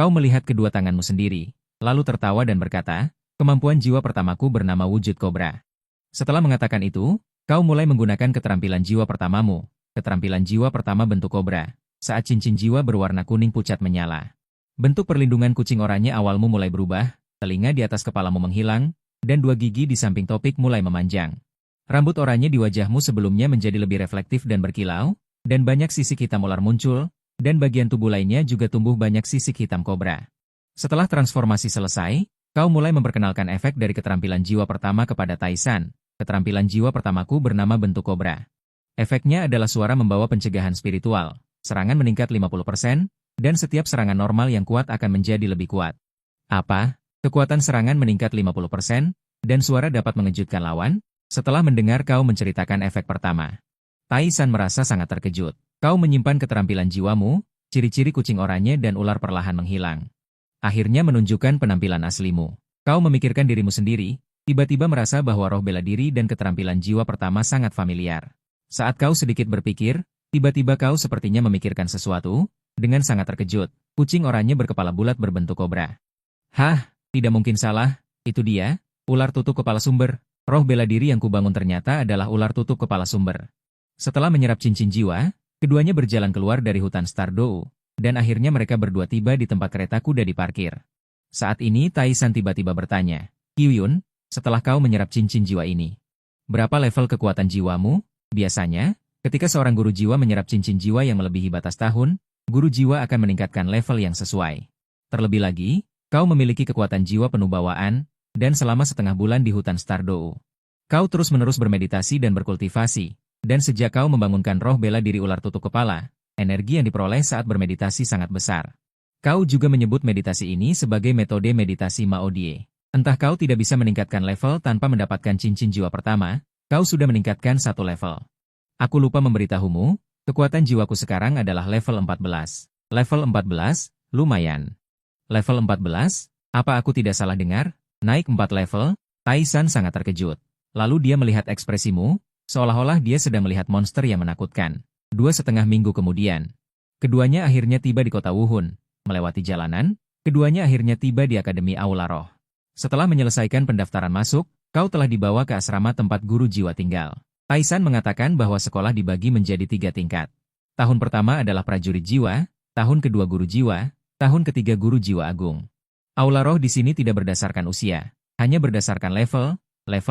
Kau melihat kedua tanganmu sendiri, lalu tertawa dan berkata, kemampuan jiwa pertamaku bernama wujud kobra. Setelah mengatakan itu, kau mulai menggunakan keterampilan jiwa pertamamu. Keterampilan jiwa pertama bentuk kobra. Saat cincin jiwa berwarna kuning pucat menyala. Bentuk perlindungan kucing oranye awalmu mulai berubah, telinga di atas kepalamu menghilang, dan dua gigi di samping topik mulai memanjang. Rambut oranye di wajahmu sebelumnya menjadi lebih reflektif dan berkilau, dan banyak sisik hitam ular muncul, dan bagian tubuh lainnya juga tumbuh banyak sisik hitam kobra. Setelah transformasi selesai, kau mulai memperkenalkan efek dari keterampilan jiwa pertama kepada Taisan. Keterampilan jiwa pertamaku bernama bentuk kobra. Efeknya adalah suara membawa pencegahan spiritual, serangan meningkat 50%, dan setiap serangan normal yang kuat akan menjadi lebih kuat. Apa? Kekuatan serangan meningkat 50%, dan suara dapat mengejutkan lawan? Setelah mendengar kau menceritakan efek pertama, Taisan merasa sangat terkejut. Kau menyimpan keterampilan jiwamu, ciri-ciri kucing oranye dan ular perlahan menghilang. Akhirnya menunjukkan penampilan aslimu. Kau memikirkan dirimu sendiri, tiba-tiba merasa bahwa roh bela diri dan keterampilan jiwa pertama sangat familiar. Saat kau sedikit berpikir, tiba-tiba kau sepertinya memikirkan sesuatu, dengan sangat terkejut, kucing oranye berkepala bulat berbentuk kobra. Hah, tidak mungkin salah, itu dia, ular tutup kepala sumber. Roh bela diri yang kubangun ternyata adalah ular tutup kepala sumber. Setelah menyerap cincin jiwa, keduanya berjalan keluar dari hutan Stardew, dan akhirnya mereka berdua tiba di tempat kereta kuda diparkir. Saat ini Taisan tiba-tiba bertanya, Kyuyun, setelah kau menyerap cincin jiwa ini, berapa level kekuatan jiwamu? Biasanya, ketika seorang guru jiwa menyerap cincin jiwa yang melebihi batas tahun, guru jiwa akan meningkatkan level yang sesuai. Terlebih lagi, kau memiliki kekuatan jiwa penuh bawaan, dan selama setengah bulan di hutan Stardew. Kau terus-menerus bermeditasi dan berkultivasi. Dan sejak kau membangunkan roh bela diri ular tutup kepala, energi yang diperoleh saat bermeditasi sangat besar. Kau juga menyebut meditasi ini sebagai metode meditasi Maodie. Entah kau tidak bisa meningkatkan level tanpa mendapatkan cincin jiwa pertama, kau sudah meningkatkan satu level. Aku lupa memberitahumu, kekuatan jiwaku sekarang adalah level 14. Level 14, lumayan. Level 14, apa aku tidak salah dengar? Naik 4 level? Taisan sangat terkejut. Lalu dia melihat ekspresimu, seolah-olah dia sedang melihat monster yang menakutkan. 2,5 minggu kemudian, keduanya akhirnya tiba di kota Wuhun. Melewati jalanan, keduanya akhirnya tiba di Akademi Aula Roh. Setelah menyelesaikan pendaftaran masuk, kau telah dibawa ke asrama tempat guru jiwa tinggal. Taisan mengatakan bahwa sekolah dibagi menjadi 3 tingkat. Tahun pertama adalah prajurit jiwa, tahun kedua guru jiwa, tahun ketiga guru jiwa agung. Aula Roh di sini tidak berdasarkan usia, hanya berdasarkan level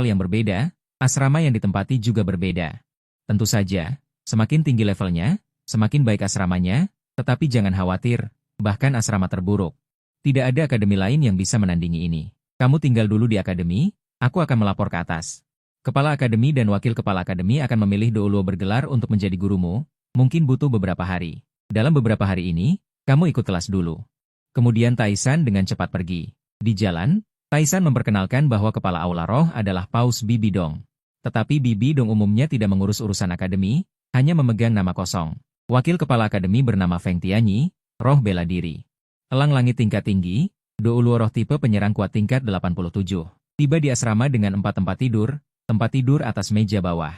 yang berbeda. Asrama yang ditempati juga berbeda. Tentu saja, semakin tinggi levelnya, semakin baik asramanya, tetapi jangan khawatir, bahkan asrama terburuk. Tidak ada akademi lain yang bisa menandingi ini. Kamu tinggal dulu di akademi, aku akan melapor ke atas. Kepala akademi dan wakil kepala akademi akan memilih Douluo bergelar untuk menjadi gurumu, mungkin butuh beberapa hari. Dalam beberapa hari ini, kamu ikut kelas dulu. Kemudian Taisan dengan cepat pergi. Di jalan, Taisan memperkenalkan bahwa kepala Aula Roh adalah Paus Bibi Dong. Tetapi Bibi Dong umumnya tidak mengurus urusan akademi, hanya memegang nama kosong. Wakil kepala akademi bernama Feng Tianyi, roh bela diri. Elang langit tingkat tinggi, Douluo roh tipe penyerang kuat tingkat 87. Tiba di asrama dengan 4 tempat tidur atas meja bawah.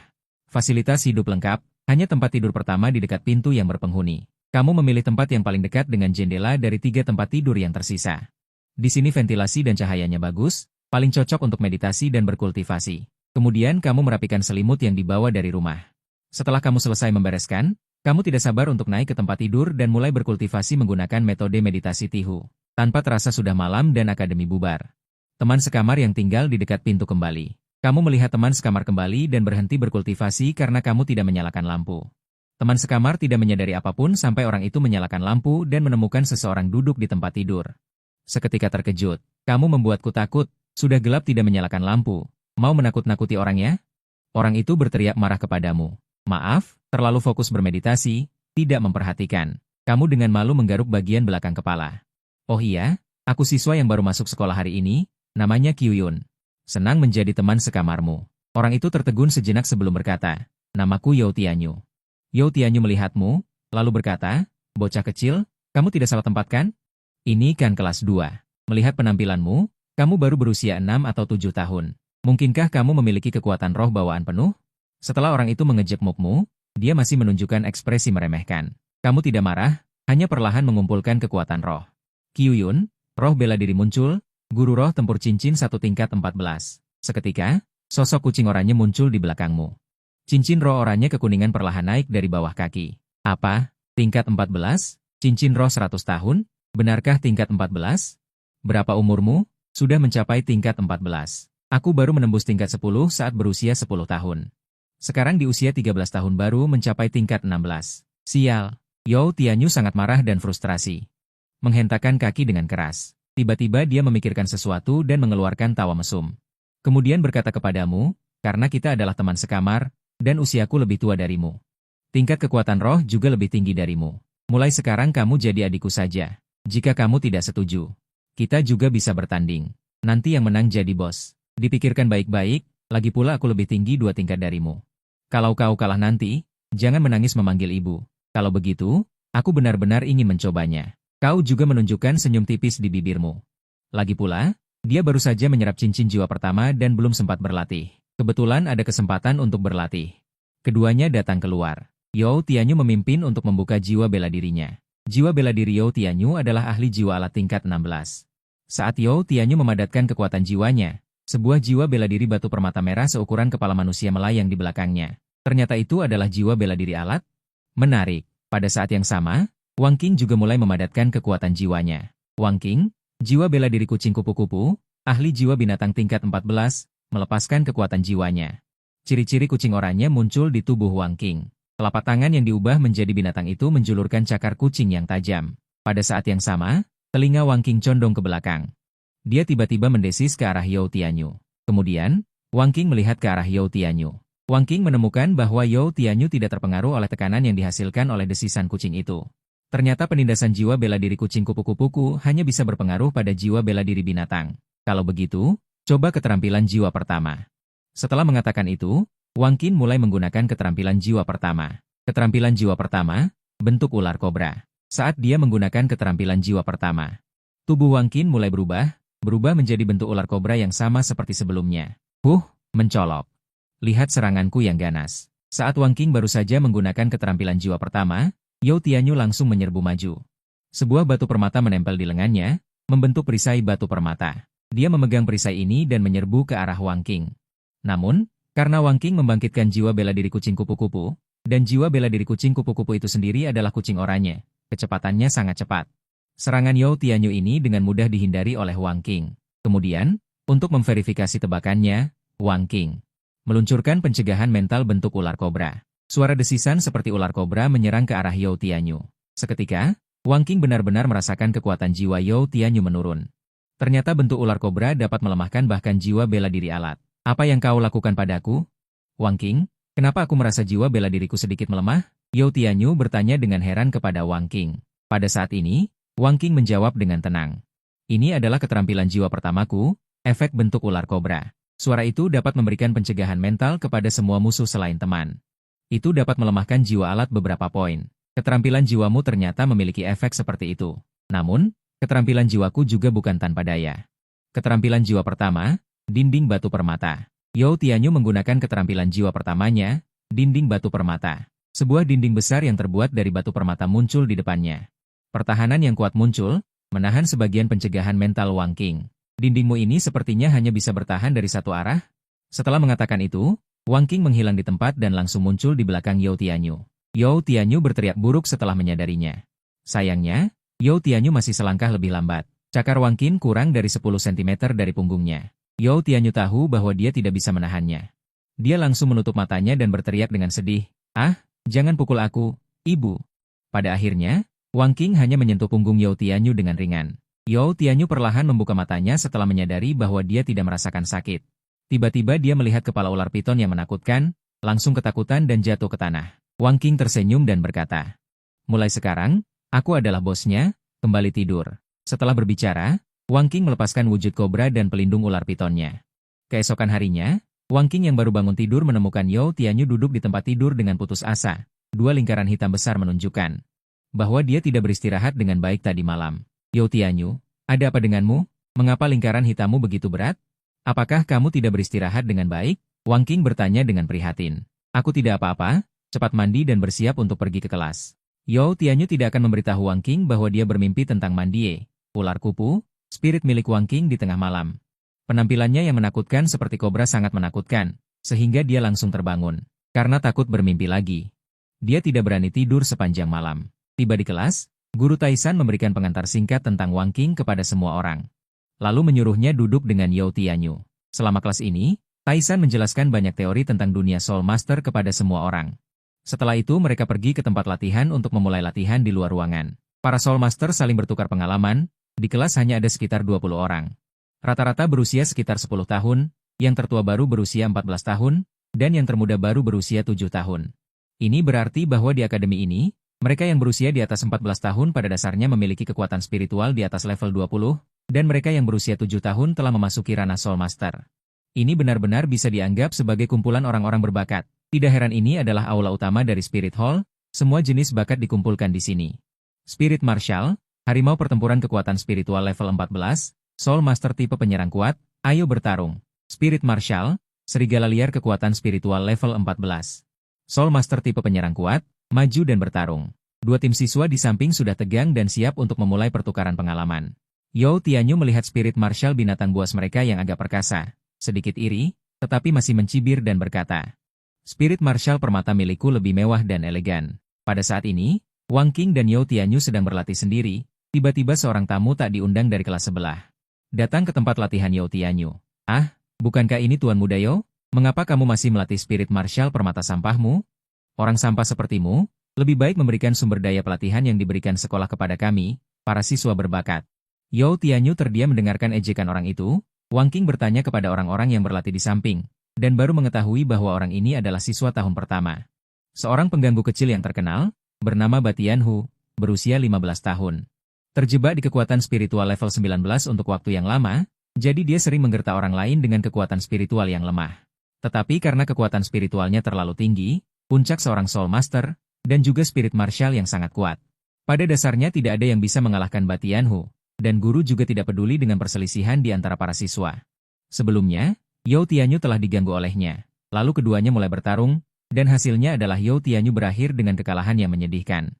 Fasilitas hidup lengkap, hanya tempat tidur pertama di dekat pintu yang berpenghuni. Kamu memilih tempat yang paling dekat dengan jendela dari 3 tempat tidur yang tersisa. Di sini ventilasi dan cahayanya bagus, paling cocok untuk meditasi dan berkultivasi. Kemudian kamu merapikan selimut yang dibawa dari rumah. Setelah kamu selesai membereskan, kamu tidak sabar untuk naik ke tempat tidur dan mulai berkultivasi menggunakan metode meditasi Tihu. Tanpa terasa sudah malam dan akademi bubar. Teman sekamar yang tinggal di dekat pintu kembali. Kamu melihat teman sekamar kembali dan berhenti berkultivasi karena kamu tidak menyalakan lampu. Teman sekamar tidak menyadari apapun sampai orang itu menyalakan lampu dan menemukan seseorang duduk di tempat tidur. Seketika terkejut, kamu membuatku takut, sudah gelap tidak menyalakan lampu. Mau menakut-nakuti orangnya? Orang itu berteriak marah kepadamu. Maaf, terlalu fokus bermeditasi, tidak memperhatikan. Kamu dengan malu menggaruk bagian belakang kepala. Oh iya, aku siswa yang baru masuk sekolah hari ini, namanya Kyuyun. Senang menjadi teman sekamarmu. Orang itu tertegun sejenak sebelum berkata, namaku You Tianyu. You Tianyu melihatmu, lalu berkata, bocah kecil, kamu tidak salah tempat kan? Ini kan kelas 2. Melihat penampilanmu, kamu baru berusia 6 atau 7 tahun. Mungkinkah kamu memiliki kekuatan roh bawaan penuh? Setelah orang itu mengejek mukmu, dia masih menunjukkan ekspresi meremehkan. Kamu tidak marah, hanya perlahan mengumpulkan kekuatan roh. Kyuyun, roh bela diri muncul, guru roh tempur cincin satu tingkat 14. Seketika, sosok kucing oranye muncul di belakangmu. Cincin roh oranye kekuningan perlahan naik dari bawah kaki. Apa? Tingkat 14? Cincin roh 100 tahun? Benarkah tingkat 14? Berapa umurmu? Sudah mencapai tingkat 14. Aku baru menembus tingkat 10 saat berusia 10 tahun. Sekarang di usia 13 tahun baru mencapai tingkat 16. Sial. You Tianyu sangat marah dan frustrasi. Menghentakkan kaki dengan keras. Tiba-tiba dia memikirkan sesuatu dan mengeluarkan tawa mesum. Kemudian berkata kepadamu, karena kita adalah teman sekamar, dan usiaku lebih tua darimu. Tingkat kekuatan roh juga lebih tinggi darimu. Mulai sekarang kamu jadi adikku saja. Jika kamu tidak setuju, kita juga bisa bertanding. Nanti yang menang jadi bos. Dipikirkan baik-baik, lagi pula aku lebih tinggi 2 tingkat darimu. Kalau kau kalah nanti, jangan menangis memanggil ibu. Kalau begitu, aku benar-benar ingin mencobanya. Kau juga menunjukkan senyum tipis di bibirmu. Lagi pula, dia baru saja menyerap cincin jiwa pertama dan belum sempat berlatih. Kebetulan ada kesempatan untuk berlatih. Keduanya datang keluar. You Tianyu memimpin untuk membuka jiwa bela dirinya. Jiwa bela diri You Tianyu adalah ahli jiwa alat tingkat 16. Saat You Tianyu memadatkan kekuatan jiwanya, sebuah jiwa bela diri batu permata merah seukuran kepala manusia melayang di belakangnya. Ternyata itu adalah jiwa bela diri alat? Menarik. Pada saat yang sama, Wang Qing juga mulai memadatkan kekuatan jiwanya. Wang Qing, jiwa bela diri kucing kupu-kupu, ahli jiwa binatang tingkat 14, melepaskan kekuatan jiwanya. Ciri-ciri kucing oranye muncul di tubuh Wang Qing. Telapak tangan yang diubah menjadi binatang itu menjulurkan cakar kucing yang tajam. Pada saat yang sama, telinga Wang Qing condong ke belakang. Dia tiba-tiba mendesis ke arah You Tianyu. Kemudian, Wang Qing melihat ke arah You Tianyu. Wang Qing menemukan bahwa You Tianyu tidak terpengaruh oleh tekanan yang dihasilkan oleh desisan kucing itu. Ternyata penindasan jiwa bela diri kucing kupu-kupuku hanya bisa berpengaruh pada jiwa bela diri binatang. Kalau begitu, coba keterampilan jiwa pertama. Setelah mengatakan itu, Wang Qing mulai menggunakan keterampilan jiwa pertama. Keterampilan jiwa pertama, bentuk ular kobra. Saat dia menggunakan keterampilan jiwa pertama, tubuh Wang Qing mulai berubah menjadi bentuk ular kobra yang sama seperti sebelumnya. Mencolok. Lihat seranganku yang ganas. Saat Wang Qing baru saja menggunakan keterampilan jiwa pertama, You Tianyu langsung menyerbu maju. Sebuah batu permata menempel di lengannya, membentuk perisai batu permata. Dia memegang perisai ini dan menyerbu ke arah Wang Qing. Namun, karena Wang Qing membangkitkan jiwa bela diri kucing kupu-kupu, dan jiwa bela diri kucing kupu-kupu itu sendiri adalah kucing oranye, kecepatannya sangat cepat. Serangan You Tianyu ini dengan mudah dihindari oleh Wang Qing. Kemudian, untuk memverifikasi tebakannya, Wang Qing meluncurkan pencegahan mental bentuk ular kobra. Suara desisan seperti ular kobra menyerang ke arah You Tianyu. Seketika, Wang Qing benar-benar merasakan kekuatan jiwa You Tianyu menurun. Ternyata bentuk ular kobra dapat melemahkan bahkan jiwa bela diri alat. Apa yang kau lakukan padaku? Wang Qing, kenapa aku merasa jiwa bela diriku sedikit melemah? You Tianyu bertanya dengan heran kepada Wang Qing. Pada saat ini, Wang Qing menjawab dengan tenang. Ini adalah keterampilan jiwa pertamaku, efek bentuk ular kobra. Suara itu dapat memberikan pencegahan mental kepada semua musuh selain teman. Itu dapat melemahkan jiwa alat beberapa poin. Keterampilan jiwamu ternyata memiliki efek seperti itu. Namun, keterampilan jiwaku juga bukan tanpa daya. Keterampilan jiwa pertama, dinding batu permata. You Tianyu menggunakan keterampilan jiwa pertamanya, dinding batu permata. Sebuah dinding besar yang terbuat dari batu permata muncul di depannya. Pertahanan yang kuat muncul, menahan sebagian pencegahan mental Wang Qing. Dindingmu ini sepertinya hanya bisa bertahan dari satu arah. Setelah mengatakan itu, Wang Qing menghilang di tempat dan langsung muncul di belakang You Tianyu. You Tianyu berteriak buruk setelah menyadarinya. Sayangnya, You Tianyu masih selangkah lebih lambat. Cakar Wang Qing kurang dari 10 cm dari punggungnya. You Tianyu tahu bahwa dia tidak bisa menahannya. Dia langsung menutup matanya dan berteriak dengan sedih, jangan pukul aku, ibu. Pada akhirnya, Wang Qing hanya menyentuh punggung You Tianyu dengan ringan. You Tianyu perlahan membuka matanya setelah menyadari bahwa dia tidak merasakan sakit. Tiba-tiba dia melihat kepala ular piton yang menakutkan, langsung ketakutan dan jatuh ke tanah. Wang Qing tersenyum dan berkata, mulai sekarang, aku adalah bosnya, kembali tidur. Setelah berbicara, Wang Qing melepaskan wujud kobra dan pelindung ular pitonnya. Keesokan harinya, Wang Qing yang baru bangun tidur menemukan You Tianyu duduk di tempat tidur dengan putus asa. 2 lingkaran hitam besar menunjukkan bahwa dia tidak beristirahat dengan baik tadi malam. You Tianyu, ada apa denganmu? Mengapa lingkaran hitammu begitu berat? Apakah kamu tidak beristirahat dengan baik? Wang Qing bertanya dengan prihatin. Aku tidak apa-apa, cepat mandi dan bersiap untuk pergi ke kelas. You Tianyu tidak akan memberitahu Wang Qing bahwa dia bermimpi tentang mandie, ular kupu, spirit milik Wang Qing di tengah malam. Penampilannya yang menakutkan seperti kobra sangat menakutkan, sehingga dia langsung terbangun. Karena takut bermimpi lagi. Dia tidak berani tidur sepanjang malam. Tiba di kelas, Guru Taisan memberikan pengantar singkat tentang Wang Qing kepada semua orang. Lalu menyuruhnya duduk dengan Yao Tianyu. Selama kelas ini, Taisan menjelaskan banyak teori tentang dunia Soul Master kepada semua orang. Setelah itu mereka pergi ke tempat latihan untuk memulai latihan di luar ruangan. Para Soul Master saling bertukar pengalaman, di kelas hanya ada sekitar 20 orang. Rata-rata berusia sekitar 10 tahun, yang tertua baru berusia 14 tahun, dan yang termuda baru berusia 7 tahun. Ini berarti bahwa di akademi ini, mereka yang berusia di atas 14 tahun pada dasarnya memiliki kekuatan spiritual di atas level 20, dan mereka yang berusia 7 tahun telah memasuki ranah Soul Master. Ini benar-benar bisa dianggap sebagai kumpulan orang-orang berbakat. Tidak heran ini adalah aula utama dari Spirit Hall, semua jenis bakat dikumpulkan di sini. Spirit Martial, harimau pertempuran kekuatan spiritual level 14, Soul Master tipe penyerang kuat, ayo bertarung. Spirit Martial, serigala liar kekuatan spiritual level 14. Soul Master tipe penyerang kuat, maju dan bertarung. Dua tim siswa di samping sudah tegang dan siap untuk memulai pertukaran pengalaman. Yao Tianyu melihat Spirit Martial binatang buas mereka yang agak perkasa. Sedikit iri, tetapi masih mencibir dan berkata, Spirit Martial permata milikku lebih mewah dan elegan. Pada saat ini, Wang Qing dan Yao Tianyu sedang berlatih sendiri, tiba-tiba seorang tamu tak diundang dari kelas sebelah. Datang ke tempat latihan Yao Tianyu. Ah, bukankah ini Tuan Muda Yao? Mengapa kamu masih melatih Spirit Martial permata sampahmu? Orang sampah sepertimu, lebih baik memberikan sumber daya pelatihan yang diberikan sekolah kepada kami, para siswa berbakat. Yao Tianyu terdiam mendengarkan ejekan orang itu. Wang Qing bertanya kepada orang-orang yang berlatih di samping, dan baru mengetahui bahwa orang ini adalah siswa tahun pertama. Seorang pengganggu kecil yang terkenal, bernama Batian Hu, berusia 15 tahun. Terjebak di kekuatan spiritual level 19 untuk waktu yang lama, jadi dia sering menggerta orang lain dengan kekuatan spiritual yang lemah. Tetapi karena kekuatan spiritualnya terlalu tinggi, puncak seorang Soul Master, dan juga Spirit Martial yang sangat kuat. Pada dasarnya tidak ada yang bisa mengalahkan Batian Hu. Dan guru juga tidak peduli dengan perselisihan di antara para siswa. Sebelumnya, Yao Tianyu telah diganggu olehnya. Lalu keduanya mulai bertarung, dan hasilnya adalah Yao Tianyu berakhir dengan kekalahan yang menyedihkan.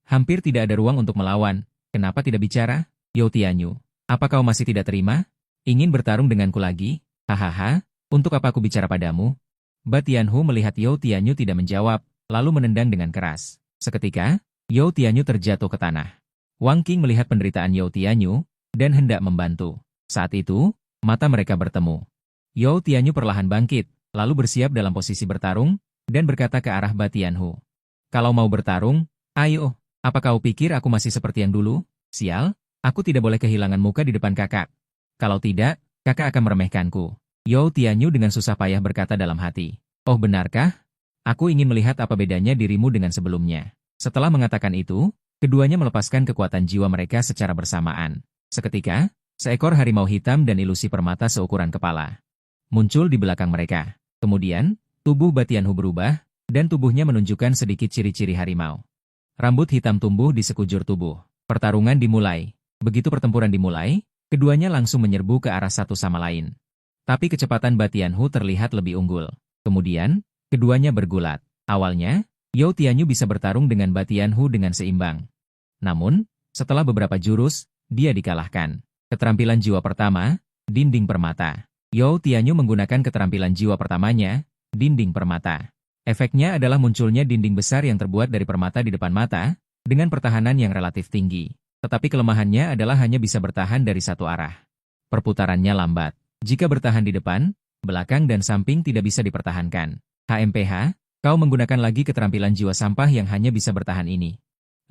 Hampir tidak ada ruang untuk melawan. Kenapa tidak bicara? Yao Tianyu, apa kau masih tidak terima? Ingin bertarung denganku lagi? Hahaha, untuk apa aku bicara padamu? Batian Hu melihat Yao Tianyu tidak menjawab, lalu menendang dengan keras. Seketika, Yao Tianyu terjatuh ke tanah. Wang Qing melihat penderitaan Yao Tianyu, dan hendak membantu. Saat itu, mata mereka bertemu. Yao Tianyu perlahan bangkit, lalu bersiap dalam posisi bertarung, dan berkata ke arah Batian Hu. Kalau mau bertarung, ayo, apa kau pikir aku masih seperti yang dulu? Sial, aku tidak boleh kehilangan muka di depan kakak. Kalau tidak, kakak akan meremehkanku. Yao Tianyu dengan susah payah berkata dalam hati. Oh benarkah? Aku ingin melihat apa bedanya dirimu dengan sebelumnya. Setelah mengatakan itu, keduanya melepaskan kekuatan jiwa mereka secara bersamaan. Seketika, seekor harimau hitam dan ilusi permata seukuran kepala muncul di belakang mereka. Kemudian, tubuh Batian Hu berubah, dan tubuhnya menunjukkan sedikit ciri-ciri harimau. Rambut hitam tumbuh di sekujur tubuh. Pertarungan dimulai. Begitu pertempuran dimulai, keduanya langsung menyerbu ke arah satu sama lain. Tapi kecepatan Batian Hu terlihat lebih unggul. Kemudian, keduanya bergulat. Awalnya, Yao Tianyu bisa bertarung dengan Batian Hu dengan seimbang. Namun, setelah beberapa jurus, dia dikalahkan. Keterampilan jiwa pertama, dinding permata. Yao Tianyu menggunakan keterampilan jiwa pertamanya, dinding permata. Efeknya adalah munculnya dinding besar yang terbuat dari permata di depan mata, dengan pertahanan yang relatif tinggi. Tetapi kelemahannya adalah hanya bisa bertahan dari satu arah. Perputarannya lambat. Jika bertahan di depan, belakang dan samping tidak bisa dipertahankan. HMPH, kau menggunakan lagi keterampilan jiwa sampah yang hanya bisa bertahan ini.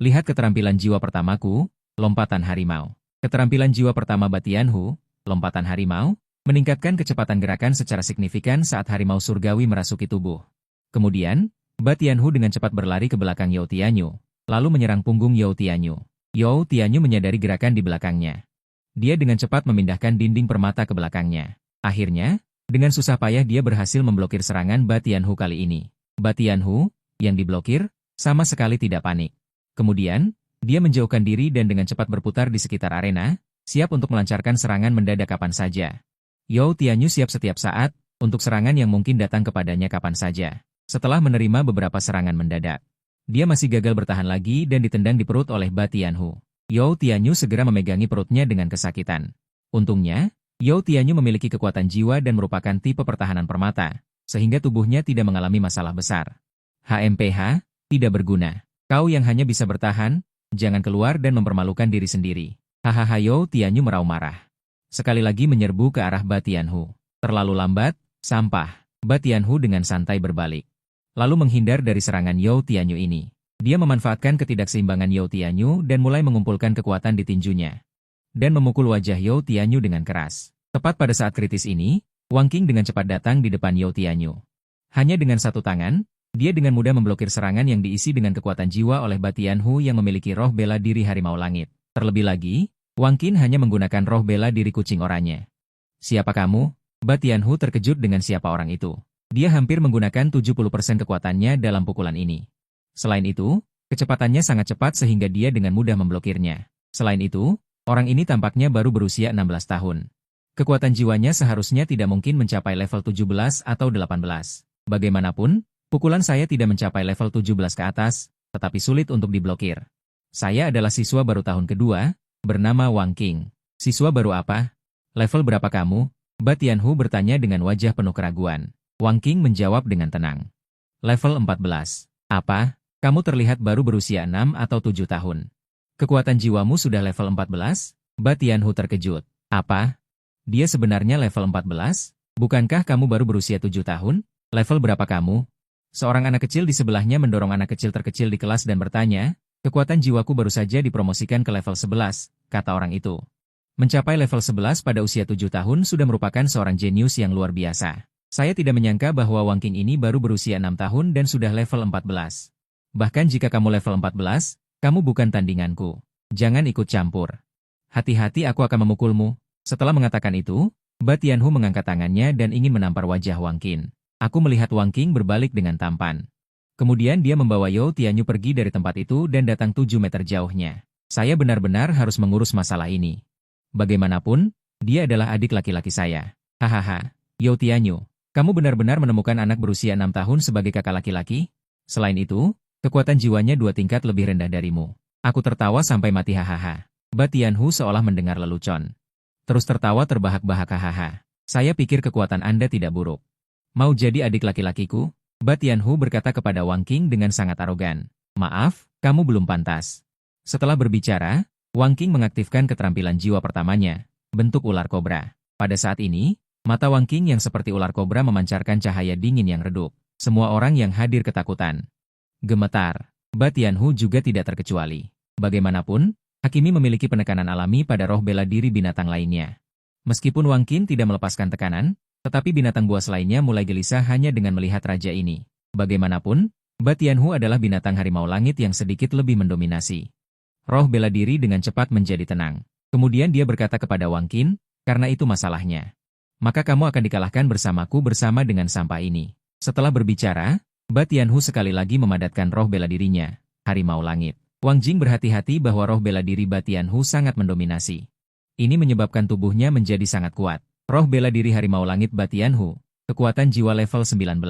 Lihat keterampilan jiwa pertamaku, lompatan harimau. Keterampilan jiwa pertama Batian Hu, lompatan harimau, meningkatkan kecepatan gerakan secara signifikan saat harimau surgawi merasuki tubuh. Kemudian, Batian Hu dengan cepat berlari ke belakang Yao Tianyu, lalu menyerang punggung Yao Tianyu. Yao Tianyu menyadari gerakan di belakangnya. Dia dengan cepat memindahkan dinding permata ke belakangnya. Akhirnya, dengan susah payah dia berhasil memblokir serangan Batian Hu kali ini. Batian Hu, yang diblokir, sama sekali tidak panik. Kemudian, dia menjauhkan diri dan dengan cepat berputar di sekitar arena, siap untuk melancarkan serangan mendadak kapan saja. Yao Tianyu siap setiap saat, untuk serangan yang mungkin datang kepadanya kapan saja. Setelah menerima beberapa serangan mendadak, dia masih gagal bertahan lagi dan ditendang di perut oleh Batian Hu. Yao Tianyu segera memegangi perutnya dengan kesakitan. Untungnya, Yao Tianyu memiliki kekuatan jiwa dan merupakan tipe pertahanan permata, sehingga tubuhnya tidak mengalami masalah besar. HMPH, tidak berguna. Kau yang hanya bisa bertahan, jangan keluar dan mempermalukan diri sendiri. Hahaha, Yao Tianyu meraung marah. Sekali lagi menyerbu ke arah Ba Tianhu. Terlalu lambat, sampah. Ba Tianhu dengan santai berbalik. Lalu menghindar dari serangan Yao Tianyu ini. Dia memanfaatkan ketidakseimbangan Yao Tianyu dan mulai mengumpulkan kekuatan di tinjunya. Dan memukul wajah Yao Tianyu dengan keras. Tepat pada saat kritis ini, Wang Qing dengan cepat datang di depan Yao Tianyu. Hanya dengan satu tangan, dia dengan mudah memblokir serangan yang diisi dengan kekuatan jiwa oleh Ba Tianhu yang memiliki roh bela diri harimau langit. Terlebih lagi, Wang Qing hanya menggunakan roh bela diri kucing oranye. Siapa kamu? Ba Tianhu terkejut dengan siapa orang itu. Dia hampir menggunakan 70% kekuatannya dalam pukulan ini. Selain itu, kecepatannya sangat cepat sehingga dia dengan mudah memblokirnya. Selain itu, orang ini tampaknya baru berusia 16 tahun. Kekuatan jiwanya seharusnya tidak mungkin mencapai level 17 atau 18. Bagaimanapun, pukulan saya tidak mencapai level 17 ke atas, tetapi sulit untuk diblokir. Saya adalah siswa baru tahun kedua, bernama Wang Qing. Siswa baru apa? Level berapa kamu? Ba Tianhu bertanya dengan wajah penuh keraguan. Wang Qing menjawab dengan tenang. Level 14. Apa? Kamu terlihat baru berusia 6 atau 7 tahun. Kekuatan jiwamu sudah level 14? Ba Tianhu terkejut. Apa? Dia sebenarnya level 14? Bukankah kamu baru berusia 7 tahun? Level berapa kamu? Seorang anak kecil di sebelahnya mendorong anak kecil terkecil di kelas dan bertanya, kekuatan jiwaku baru saja dipromosikan ke level 11, kata orang itu. Mencapai level 11 pada usia 7 tahun sudah merupakan seorang jenius yang luar biasa. Saya tidak menyangka bahwa Wang Qing ini baru berusia 6 tahun dan sudah level 14. Bahkan jika kamu level 14, kamu bukan tandinganku. Jangan ikut campur. Hati-hati aku akan memukulmu. Setelah mengatakan itu, Ba Tianhu mengangkat tangannya dan ingin menampar wajah Wang Qing. Aku melihat Wang Qing berbalik dengan tampan. Kemudian dia membawa Yao Tianyu pergi dari tempat itu dan datang 7 meter jauhnya. Saya benar-benar harus mengurus masalah ini. Bagaimanapun, dia adalah adik laki-laki saya. Hahaha, Yao Tianyu, kamu benar-benar menemukan anak berusia 6 tahun sebagai kakak laki-laki? Selain itu, kekuatan jiwanya 2 tingkat lebih rendah darimu. Aku tertawa sampai mati hahaha. Ba Tianhu seolah mendengar lelucon. Terus tertawa terbahak-bahak hahaha. Saya pikir kekuatan Anda tidak buruk. Mau jadi adik laki-lakiku? Ba Tianhu berkata kepada Wang Qing dengan sangat arogan. Maaf, kamu belum pantas. Setelah berbicara, Wang Qing mengaktifkan keterampilan jiwa pertamanya, bentuk ular kobra. Pada saat ini, mata Wang Qing yang seperti ular kobra memancarkan cahaya dingin yang redup. Semua orang yang hadir ketakutan. Gemetar. Ba Tianhu juga tidak terkecuali. Bagaimanapun, Hakimi memiliki penekanan alami pada roh bela diri binatang lainnya. Meskipun Wang Qing tidak melepaskan tekanan, tetapi binatang buas lainnya mulai gelisah hanya dengan melihat raja ini. Bagaimanapun, Ba Tianhu adalah binatang harimau langit yang sedikit lebih mendominasi. Roh bela diri dengan cepat menjadi tenang. Kemudian dia berkata kepada Wang Qing, karena itu masalahnya. Maka kamu akan dikalahkan bersamaku bersama dengan sampah ini. Setelah berbicara, Ba Tianhu sekali lagi memadatkan roh bela dirinya, harimau langit. Wang Qing berhati-hati bahwa roh bela diri Ba Tianhu sangat mendominasi. Ini menyebabkan tubuhnya menjadi sangat kuat. Roh bela diri harimau langit Ba Tianhu, kekuatan jiwa level 19.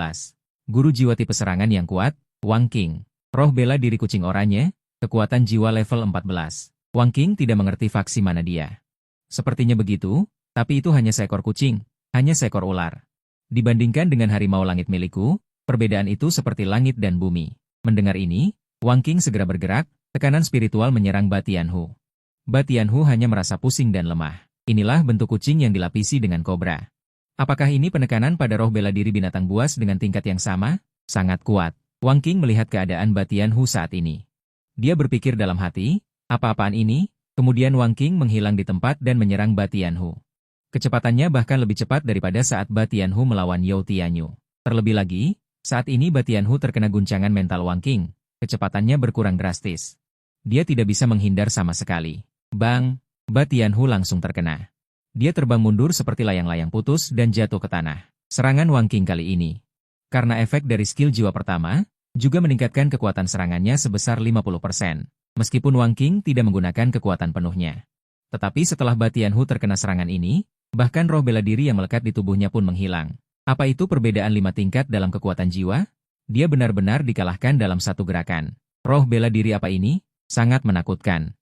Guru jiwa tipe serangan yang kuat, Wang Qing. Roh bela diri kucing oranye, kekuatan jiwa level 14. Wang Qing tidak mengerti faksi mana dia. Sepertinya begitu, tapi itu hanya seekor kucing, hanya seekor ular. Dibandingkan dengan harimau langit milikku, perbedaan itu seperti langit dan bumi. Mendengar ini, Wang Qing segera bergerak, tekanan spiritual menyerang Ba Tianhu. Ba Tianhu hanya merasa pusing dan lemah. Inilah bentuk kucing yang dilapisi dengan kobra. Apakah ini penekanan pada roh bela diri binatang buas dengan tingkat yang sama? Sangat kuat. Wang Qing melihat keadaan Ba Tianhu saat ini. Dia berpikir dalam hati, apa-apaan ini? Kemudian Wang Qing menghilang di tempat dan menyerang Ba Tianhu. Kecepatannya bahkan lebih cepat daripada saat Ba Tianhu melawan Yao Tianyu. Terlebih lagi, saat ini Ba Tianhu terkena guncangan mental Wang Qing. Kecepatannya berkurang drastis. Dia tidak bisa menghindar sama sekali. Bang! Ba Tianhu langsung terkena. Dia terbang mundur seperti layang-layang putus dan jatuh ke tanah. Serangan Wang Qing kali ini, karena efek dari skill jiwa pertama, juga meningkatkan kekuatan serangannya sebesar 50%. Meskipun Wang Qing tidak menggunakan kekuatan penuhnya. Tetapi setelah Ba Tianhu terkena serangan ini, bahkan roh bela diri yang melekat di tubuhnya pun menghilang. Apa itu perbedaan 5 tingkat dalam kekuatan jiwa? Dia benar-benar dikalahkan dalam satu gerakan. Roh bela diri apa ini? Sangat menakutkan.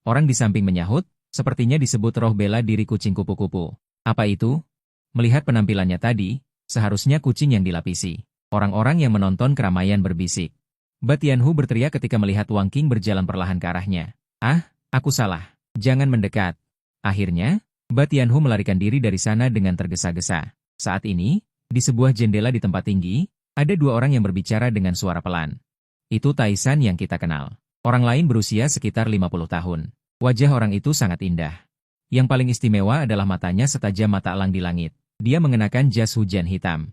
Orang di samping menyahut, sepertinya disebut roh bela diri kucing kupu-kupu. Apa itu? Melihat penampilannya tadi, seharusnya kucing yang dilapisi. Orang-orang yang menonton keramaian berbisik. Ba Tianhu berteriak ketika melihat Wang Qing berjalan perlahan ke arahnya. Ah, aku salah. Jangan mendekat. Akhirnya, Ba Tianhu melarikan diri dari sana dengan tergesa-gesa. Saat ini, di sebuah jendela di tempat tinggi, ada dua orang yang berbicara dengan suara pelan. Itu Taisan yang kita kenal. Orang lain berusia sekitar 50 tahun. Wajah orang itu sangat indah. Yang paling istimewa adalah matanya setajam mata elang di langit. Dia mengenakan jas hujan hitam.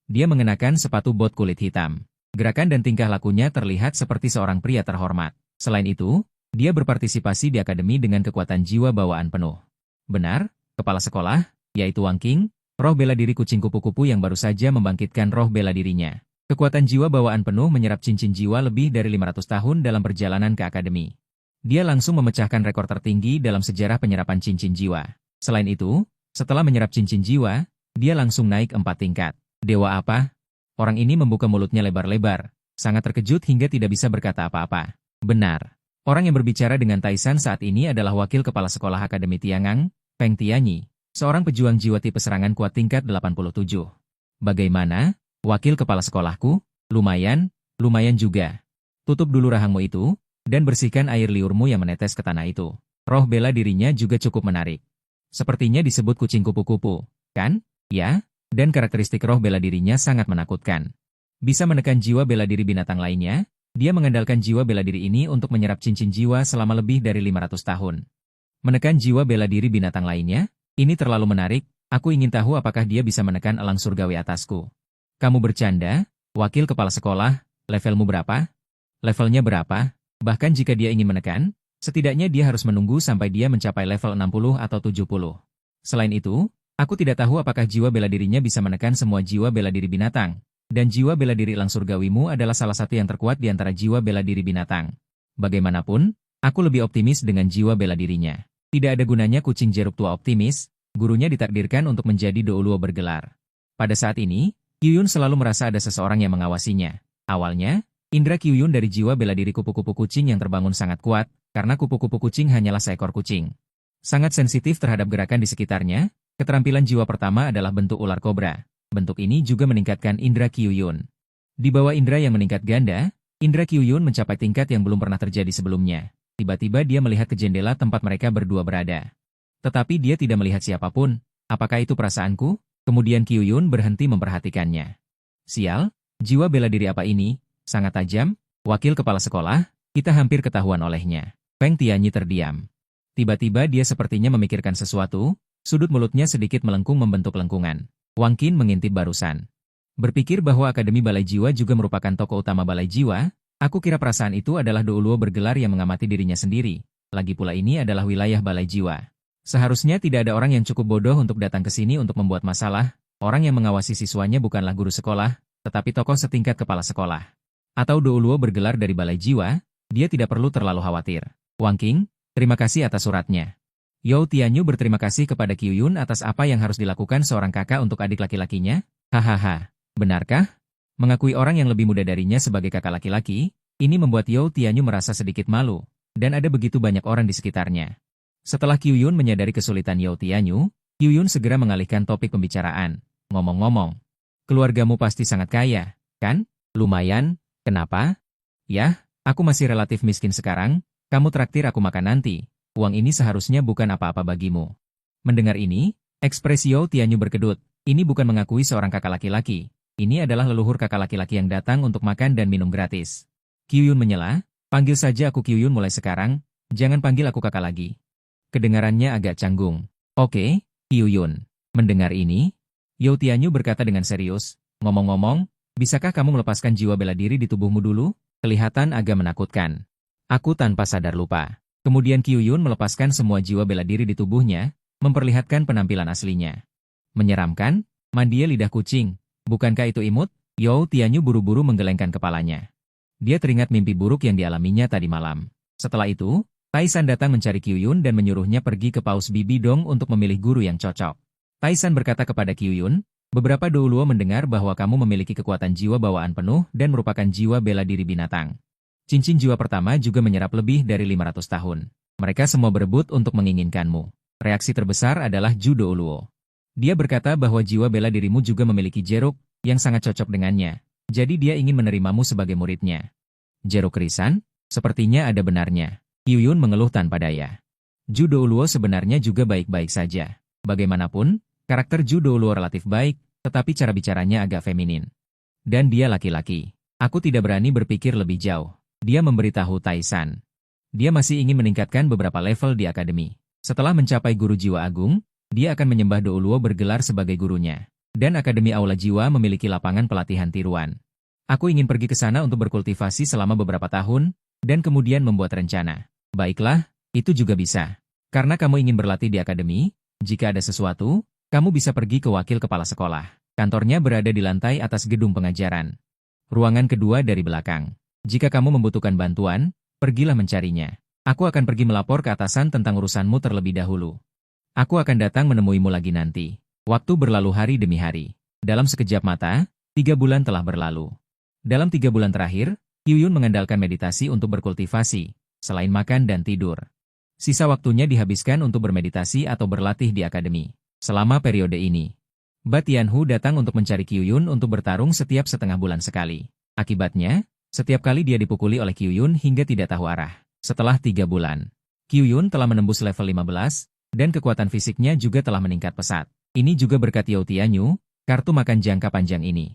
Dia mengenakan sepatu bot kulit hitam. Gerakan dan tingkah lakunya terlihat seperti seorang pria terhormat. Selain itu, dia berpartisipasi di akademi dengan kekuatan jiwa bawaan penuh. Benar, kepala sekolah, yaitu Wang Qing, roh bela diri kucing kupu-kupu yang baru saja membangkitkan roh bela dirinya. Kekuatan jiwa bawaan penuh menyerap cincin jiwa lebih dari 500 tahun dalam perjalanan ke akademi. Dia langsung memecahkan rekor tertinggi dalam sejarah penyerapan cincin jiwa. Selain itu, setelah menyerap cincin jiwa, dia langsung naik 4 tingkat. Dewa apa? Orang ini membuka mulutnya lebar-lebar, sangat terkejut hingga tidak bisa berkata apa-apa. Benar. Orang yang berbicara dengan Taisan saat ini adalah wakil kepala sekolah Akademi Tiangang, Peng Tianyi, seorang pejuang jiwa tipe serangan kuat tingkat 87. Bagaimana? Wakil kepala sekolahku? Lumayan juga. Tutup dulu rahangmu itu, dan bersihkan air liurmu yang menetes ke tanah itu. Roh bela dirinya juga cukup menarik. Sepertinya disebut kucing kupu-kupu, kan? Ya, dan karakteristik roh bela dirinya sangat menakutkan. Bisa menekan jiwa bela diri binatang lainnya, dia mengandalkan jiwa bela diri ini untuk menyerap cincin jiwa selama lebih dari 500 tahun. Menekan jiwa bela diri binatang lainnya? Ini terlalu menarik, aku ingin tahu apakah dia bisa menekan elang surgawi atasku. Kamu bercanda? Wakil kepala sekolah, levelmu berapa? Levelnya berapa? Bahkan jika dia ingin menekan, setidaknya dia harus menunggu sampai dia mencapai level 60 atau 70. Selain itu, aku tidak tahu apakah jiwa bela dirinya bisa menekan semua jiwa bela diri binatang. Dan jiwa bela diri elang surgawimu adalah salah satu yang terkuat di antara jiwa bela diri binatang. Bagaimanapun, aku lebih optimis dengan jiwa bela dirinya. Tidak ada gunanya kucing jeruk tua optimis, gurunya ditakdirkan untuk menjadi Douluo bergelar. Pada saat ini, Qiyun selalu merasa ada seseorang yang mengawasinya. Awalnya, indera Qiyun dari jiwa bela diri kupu-kupu kucing yang terbangun sangat kuat, karena kupu-kupu kucing hanyalah seekor kucing. Sangat sensitif terhadap gerakan di sekitarnya, keterampilan jiwa pertama adalah bentuk ular kobra. Bentuk ini juga meningkatkan indera Qiyun. Di bawah indera yang meningkat ganda, indera Qiyun mencapai tingkat yang belum pernah terjadi sebelumnya. Tiba-tiba dia melihat ke jendela tempat mereka berdua berada. Tetapi dia tidak melihat siapapun. Apakah itu perasaanku? Kemudian Qiyun berhenti memperhatikannya. Sial, jiwa bela diri apa ini? Sangat tajam, wakil kepala sekolah, kita hampir ketahuan olehnya. Peng Tianyi terdiam. Tiba-tiba dia sepertinya memikirkan sesuatu, sudut mulutnya sedikit melengkung membentuk lengkungan. Wang Qin mengintip barusan. Berpikir bahwa Akademi Balai Jiwa juga merupakan tokoh utama Balai Jiwa, aku kira perasaan itu adalah Douluo bergelar yang mengamati dirinya sendiri. Lagi pula ini adalah wilayah Balai Jiwa. Seharusnya tidak ada orang yang cukup bodoh untuk datang ke sini untuk membuat masalah. Orang yang mengawasi siswanya bukanlah guru sekolah, tetapi tokoh setingkat kepala sekolah. Atau Douluo bergelar dari Balai Jiwa, dia tidak perlu terlalu khawatir. Wang Qing, terima kasih atas suratnya. You Tianyu berterima kasih kepada Qiyun atas apa yang harus dilakukan seorang kakak untuk adik laki-lakinya. Hahaha, benarkah? Mengakui orang yang lebih muda darinya sebagai kakak laki-laki, ini membuat You Tianyu merasa sedikit malu, dan ada begitu banyak orang di sekitarnya. Setelah Qiyun menyadari kesulitan You Tianyu, Qiyun segera mengalihkan topik pembicaraan. Ngomong-ngomong, keluargamu pasti sangat kaya, kan? Lumayan, kenapa? Yah, aku masih relatif miskin sekarang, kamu traktir aku makan nanti. Uang ini seharusnya bukan apa-apa bagimu. Mendengar ini, ekspresi You Tianyu berkedut. Ini bukan mengakui seorang kakak laki-laki. Ini adalah leluhur kakak laki-laki yang datang untuk makan dan minum gratis. Qiyun menyela, panggil saja aku Qiyun mulai sekarang, jangan panggil aku kakak lagi. Kedengarannya agak canggung. Oke, Qiyun. Mendengar ini, You Tianyu berkata dengan serius, ngomong-ngomong, bisakah kamu melepaskan jiwa bela diri di tubuhmu dulu? Kelihatan agak menakutkan. Aku tanpa sadar lupa. Kemudian Qiyun melepaskan semua jiwa bela diri di tubuhnya, memperlihatkan penampilan aslinya. Menyeramkan, mandia lidah kucing. Bukankah itu imut? You Tianyu buru-buru menggelengkan kepalanya. Dia teringat mimpi buruk yang dialaminya tadi malam. Setelah itu, Taisan datang mencari Qiyun dan menyuruhnya pergi ke Paus Bibi Dong untuk memilih guru yang cocok. Taisan berkata kepada Qiyun, beberapa Douluo mendengar bahwa kamu memiliki kekuatan jiwa bawaan penuh dan merupakan jiwa bela diri binatang. Cincin jiwa pertama juga menyerap lebih dari 500 tahun. Mereka semua berebut untuk menginginkanmu. Reaksi terbesar adalah Zhu Douluo. Dia berkata bahwa jiwa bela dirimu juga memiliki jeruk yang sangat cocok dengannya. Jadi dia ingin menerimamu sebagai muridnya. Jeruk Krisan? Sepertinya ada benarnya. Qiu Yun mengeluh tanpa daya. Zhu Douluo sebenarnya juga baik-baik saja. Bagaimanapun, karakter Zhu Douluo relatif baik, tetapi cara bicaranya agak feminin. Dan dia laki-laki. Aku tidak berani berpikir lebih jauh. Dia memberitahu Taisan. Dia masih ingin meningkatkan beberapa level di akademi. Setelah mencapai guru jiwa agung, dia akan menyembah Douluo bergelar sebagai gurunya. Dan Akademi Aula Jiwa memiliki lapangan pelatihan tiruan. Aku ingin pergi ke sana untuk berkultivasi selama beberapa tahun, dan kemudian membuat rencana. Baiklah, itu juga bisa. Karena kamu ingin berlatih di akademi, jika ada sesuatu, kamu bisa pergi ke wakil kepala sekolah. Kantornya berada di lantai atas gedung pengajaran. Ruangan kedua dari belakang. Jika kamu membutuhkan bantuan, pergilah mencarinya. Aku akan pergi melapor ke atasan tentang urusanmu terlebih dahulu. Aku akan datang menemuimu lagi nanti. Waktu berlalu hari demi hari. Dalam sekejap mata, 3 bulan telah berlalu. Dalam 3 bulan terakhir, Qiu Yun mengandalkan meditasi untuk berkultivasi, selain makan dan tidur. Sisa waktunya dihabiskan untuk bermeditasi atau berlatih di akademi. Selama periode ini, Ba Tianhu datang untuk mencari Qiu Yun untuk bertarung setiap setengah bulan sekali. Akibatnya, setiap kali dia dipukuli oleh Qiu Yun hingga tidak tahu arah. Setelah 3 bulan, Qiu Yun telah menembus level 15, dan kekuatan fisiknya juga telah meningkat pesat. Ini juga berkat Yao Tianyu, kartu makan jangka panjang ini.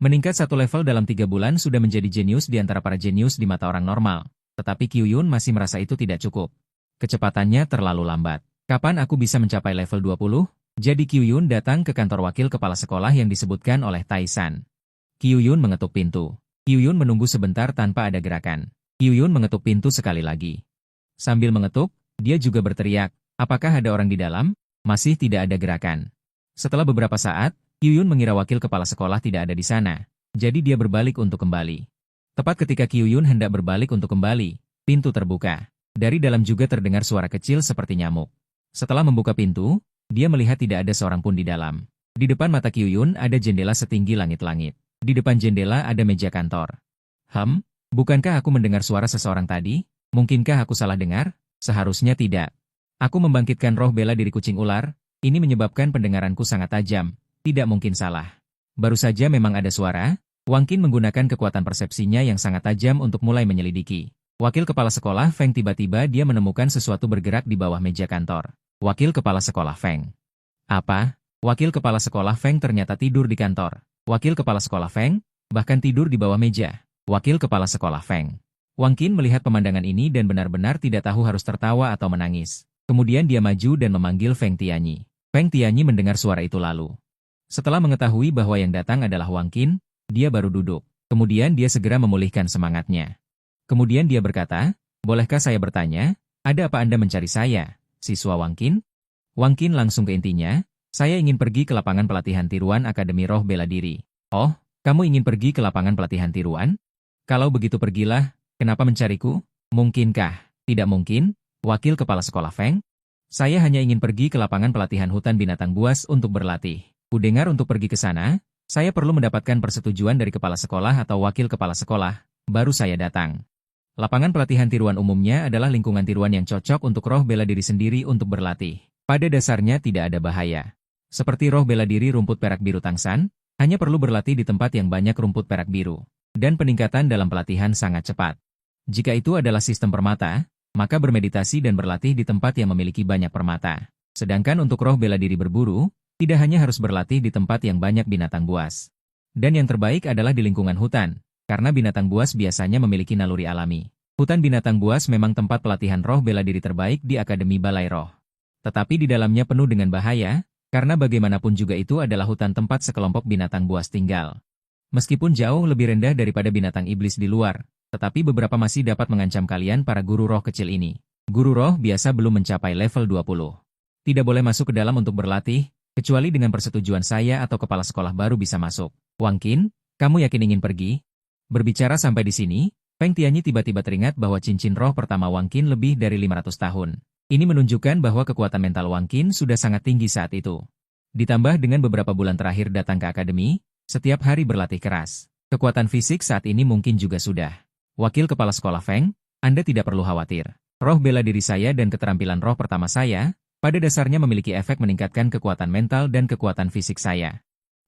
Meningkat 1 level dalam 3 bulan sudah menjadi jenius di antara para jenius di mata orang normal. Tetapi Qiu Yun masih merasa itu tidak cukup. Kecepatannya terlalu lambat. Kapan aku bisa mencapai level 20? Jadi Qiu Yun datang ke kantor wakil kepala sekolah yang disebutkan oleh Taisan. Qiu Yun mengetuk pintu. Qiu Yun menunggu sebentar tanpa ada gerakan. Qiu Yun mengetuk pintu sekali lagi. Sambil mengetuk, dia juga berteriak, "Apakah ada orang di dalam?" Masih tidak ada gerakan. Setelah beberapa saat, Qiu Yun mengira wakil kepala sekolah tidak ada di sana. Jadi dia berbalik untuk kembali. Tepat ketika Qiu Yun hendak berbalik untuk kembali, pintu terbuka. Dari dalam juga terdengar suara kecil seperti nyamuk. Setelah membuka pintu, dia melihat tidak ada seorang pun di dalam. Di depan mata Qiu Yun ada jendela setinggi langit-langit. Di depan jendela ada meja kantor. Bukankah aku mendengar suara seseorang tadi? Mungkinkah aku salah dengar? Seharusnya tidak. Aku membangkitkan roh bela diri kucing ular, ini menyebabkan pendengaranku sangat tajam. Tidak mungkin salah. Baru saja memang ada suara. Wang Qin menggunakan kekuatan persepsinya yang sangat tajam untuk mulai menyelidiki. Wakil kepala sekolah Feng tiba-tiba dia menemukan sesuatu bergerak di bawah meja kantor. Wakil kepala sekolah Feng. Apa? Wakil kepala sekolah Feng ternyata tidur di kantor. Wakil kepala sekolah Feng, bahkan tidur di bawah meja. Wakil kepala sekolah Feng. Wang Qin melihat pemandangan ini dan benar-benar tidak tahu harus tertawa atau menangis. Kemudian dia maju dan memanggil Feng Tianyi. Feng Tianyi mendengar suara itu lalu. Setelah mengetahui bahwa yang datang adalah Wang Qin, dia baru duduk. Kemudian dia segera memulihkan semangatnya. Kemudian dia berkata, "Bolehkah saya bertanya, ada apa Anda mencari saya, siswa Wang Qin?" Wang Qin langsung ke intinya, "Saya ingin pergi ke lapangan pelatihan tiruan Akademi Roh Bela Diri." "Oh, kamu ingin pergi ke lapangan pelatihan tiruan? Kalau begitu pergilah, kenapa mencariku?" "Mungkinkah?" "Tidak mungkin, wakil kepala sekolah Feng. Saya hanya ingin pergi ke lapangan pelatihan hutan binatang buas untuk berlatih. Kudengar untuk pergi ke sana, saya perlu mendapatkan persetujuan dari kepala sekolah atau wakil kepala sekolah, baru saya datang." Lapangan pelatihan tiruan umumnya adalah lingkungan tiruan yang cocok untuk roh bela diri sendiri untuk berlatih. Pada dasarnya tidak ada bahaya. Seperti roh bela diri rumput perak biru tangsan, hanya perlu berlatih di tempat yang banyak rumput perak biru. Dan peningkatan dalam pelatihan sangat cepat. Jika itu adalah sistem permata, maka bermeditasi dan berlatih di tempat yang memiliki banyak permata. Sedangkan untuk roh bela diri berburu, tidak hanya harus berlatih di tempat yang banyak binatang buas. Dan yang terbaik adalah di lingkungan hutan. Karena binatang buas biasanya memiliki naluri alami. Hutan binatang buas memang tempat pelatihan roh bela diri terbaik di Akademi Balai Roh. Tetapi di dalamnya penuh dengan bahaya, karena bagaimanapun juga itu adalah hutan tempat sekelompok binatang buas tinggal. Meskipun jauh lebih rendah daripada binatang iblis di luar, tetapi beberapa masih dapat mengancam kalian para guru roh kecil ini. Guru roh biasa belum mencapai level 20. Tidak boleh masuk ke dalam untuk berlatih, kecuali dengan persetujuan saya atau kepala sekolah baru bisa masuk. Wang Qin, kamu yakin ingin pergi? Berbicara sampai di sini, Feng Tianyi tiba-tiba teringat bahwa cincin roh pertama Wang Qin lebih dari 500 tahun. Ini menunjukkan bahwa kekuatan mental Wang Qin sudah sangat tinggi saat itu. Ditambah dengan beberapa bulan terakhir datang ke akademi, setiap hari berlatih keras. Kekuatan fisik saat ini mungkin juga sudah. Wakil kepala sekolah Feng, Anda tidak perlu khawatir. Roh bela diri saya dan keterampilan roh pertama saya, pada dasarnya memiliki efek meningkatkan kekuatan mental dan kekuatan fisik saya.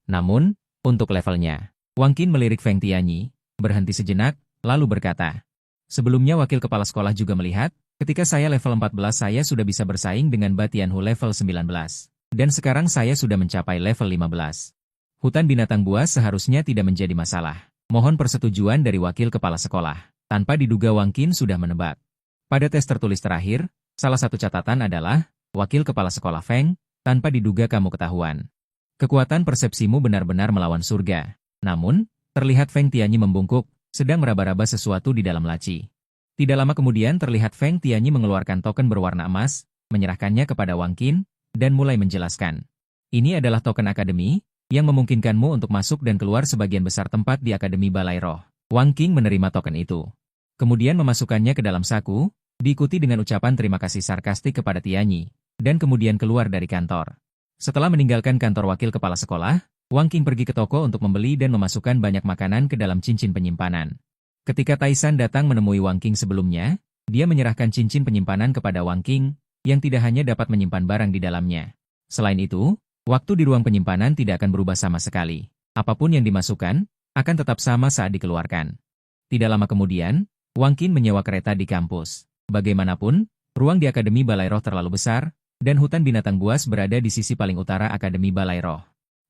Namun, untuk levelnya, Wang Qin melirik Feng Tianyi, berhenti sejenak, lalu berkata, sebelumnya wakil kepala sekolah juga melihat, ketika saya level 14 saya sudah bisa bersaing dengan Ba Tianhu level 19. Dan sekarang saya sudah mencapai level 15. Hutan binatang buas seharusnya tidak menjadi masalah. Mohon persetujuan dari wakil kepala sekolah. Tanpa diduga Wang Qin sudah menebak. Pada tes tertulis terakhir, salah satu catatan adalah, wakil kepala sekolah Feng, tanpa diduga kamu ketahuan. Kekuatan persepsimu benar-benar melawan surga. Namun, terlihat Feng Tianyi membungkuk, sedang meraba-raba sesuatu di dalam laci. Tidak lama kemudian terlihat Feng Tianyi mengeluarkan token berwarna emas, menyerahkannya kepada Wang Qin, dan mulai menjelaskan. Ini adalah token akademi, yang memungkinkanmu untuk masuk dan keluar sebagian besar tempat di Akademi Balai Roh. Wang Qin menerima token itu. Kemudian memasukkannya ke dalam saku, diikuti dengan ucapan terima kasih sarkastik kepada Tianyi, dan kemudian keluar dari kantor. Setelah meninggalkan kantor wakil kepala sekolah, Wang Qin pergi ke toko untuk membeli dan memasukkan banyak makanan ke dalam cincin penyimpanan. Ketika Taisan datang menemui Wang Qin sebelumnya, dia menyerahkan cincin penyimpanan kepada Wang Qin, yang tidak hanya dapat menyimpan barang di dalamnya. Selain itu, waktu di ruang penyimpanan tidak akan berubah sama sekali. Apapun yang dimasukkan, akan tetap sama saat dikeluarkan. Tidak lama kemudian, Wang Qin menyewa kereta di kampus. Bagaimanapun, ruang di Akademi Balai Roh terlalu besar, dan hutan binatang buas berada di sisi paling utara Akademi Balai Roh.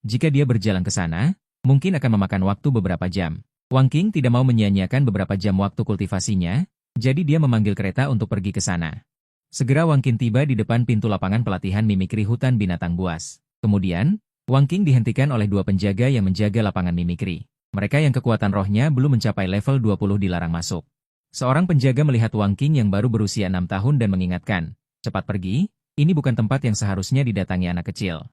Jika dia berjalan ke sana, mungkin akan memakan waktu beberapa jam. Wang Qin tidak mau menyia-nyiakan beberapa jam waktu kultivasinya, jadi dia memanggil kereta untuk pergi ke sana. Segera Wang Qin tiba di depan pintu lapangan pelatihan mimikri hutan binatang buas. Kemudian, Wang Qin dihentikan oleh dua penjaga yang menjaga lapangan mimikri. Mereka yang kekuatan rohnya belum mencapai level 20 dilarang masuk. Seorang penjaga melihat Wang Qin yang baru berusia 6 tahun dan mengingatkan, cepat pergi, ini bukan tempat yang seharusnya didatangi anak kecil.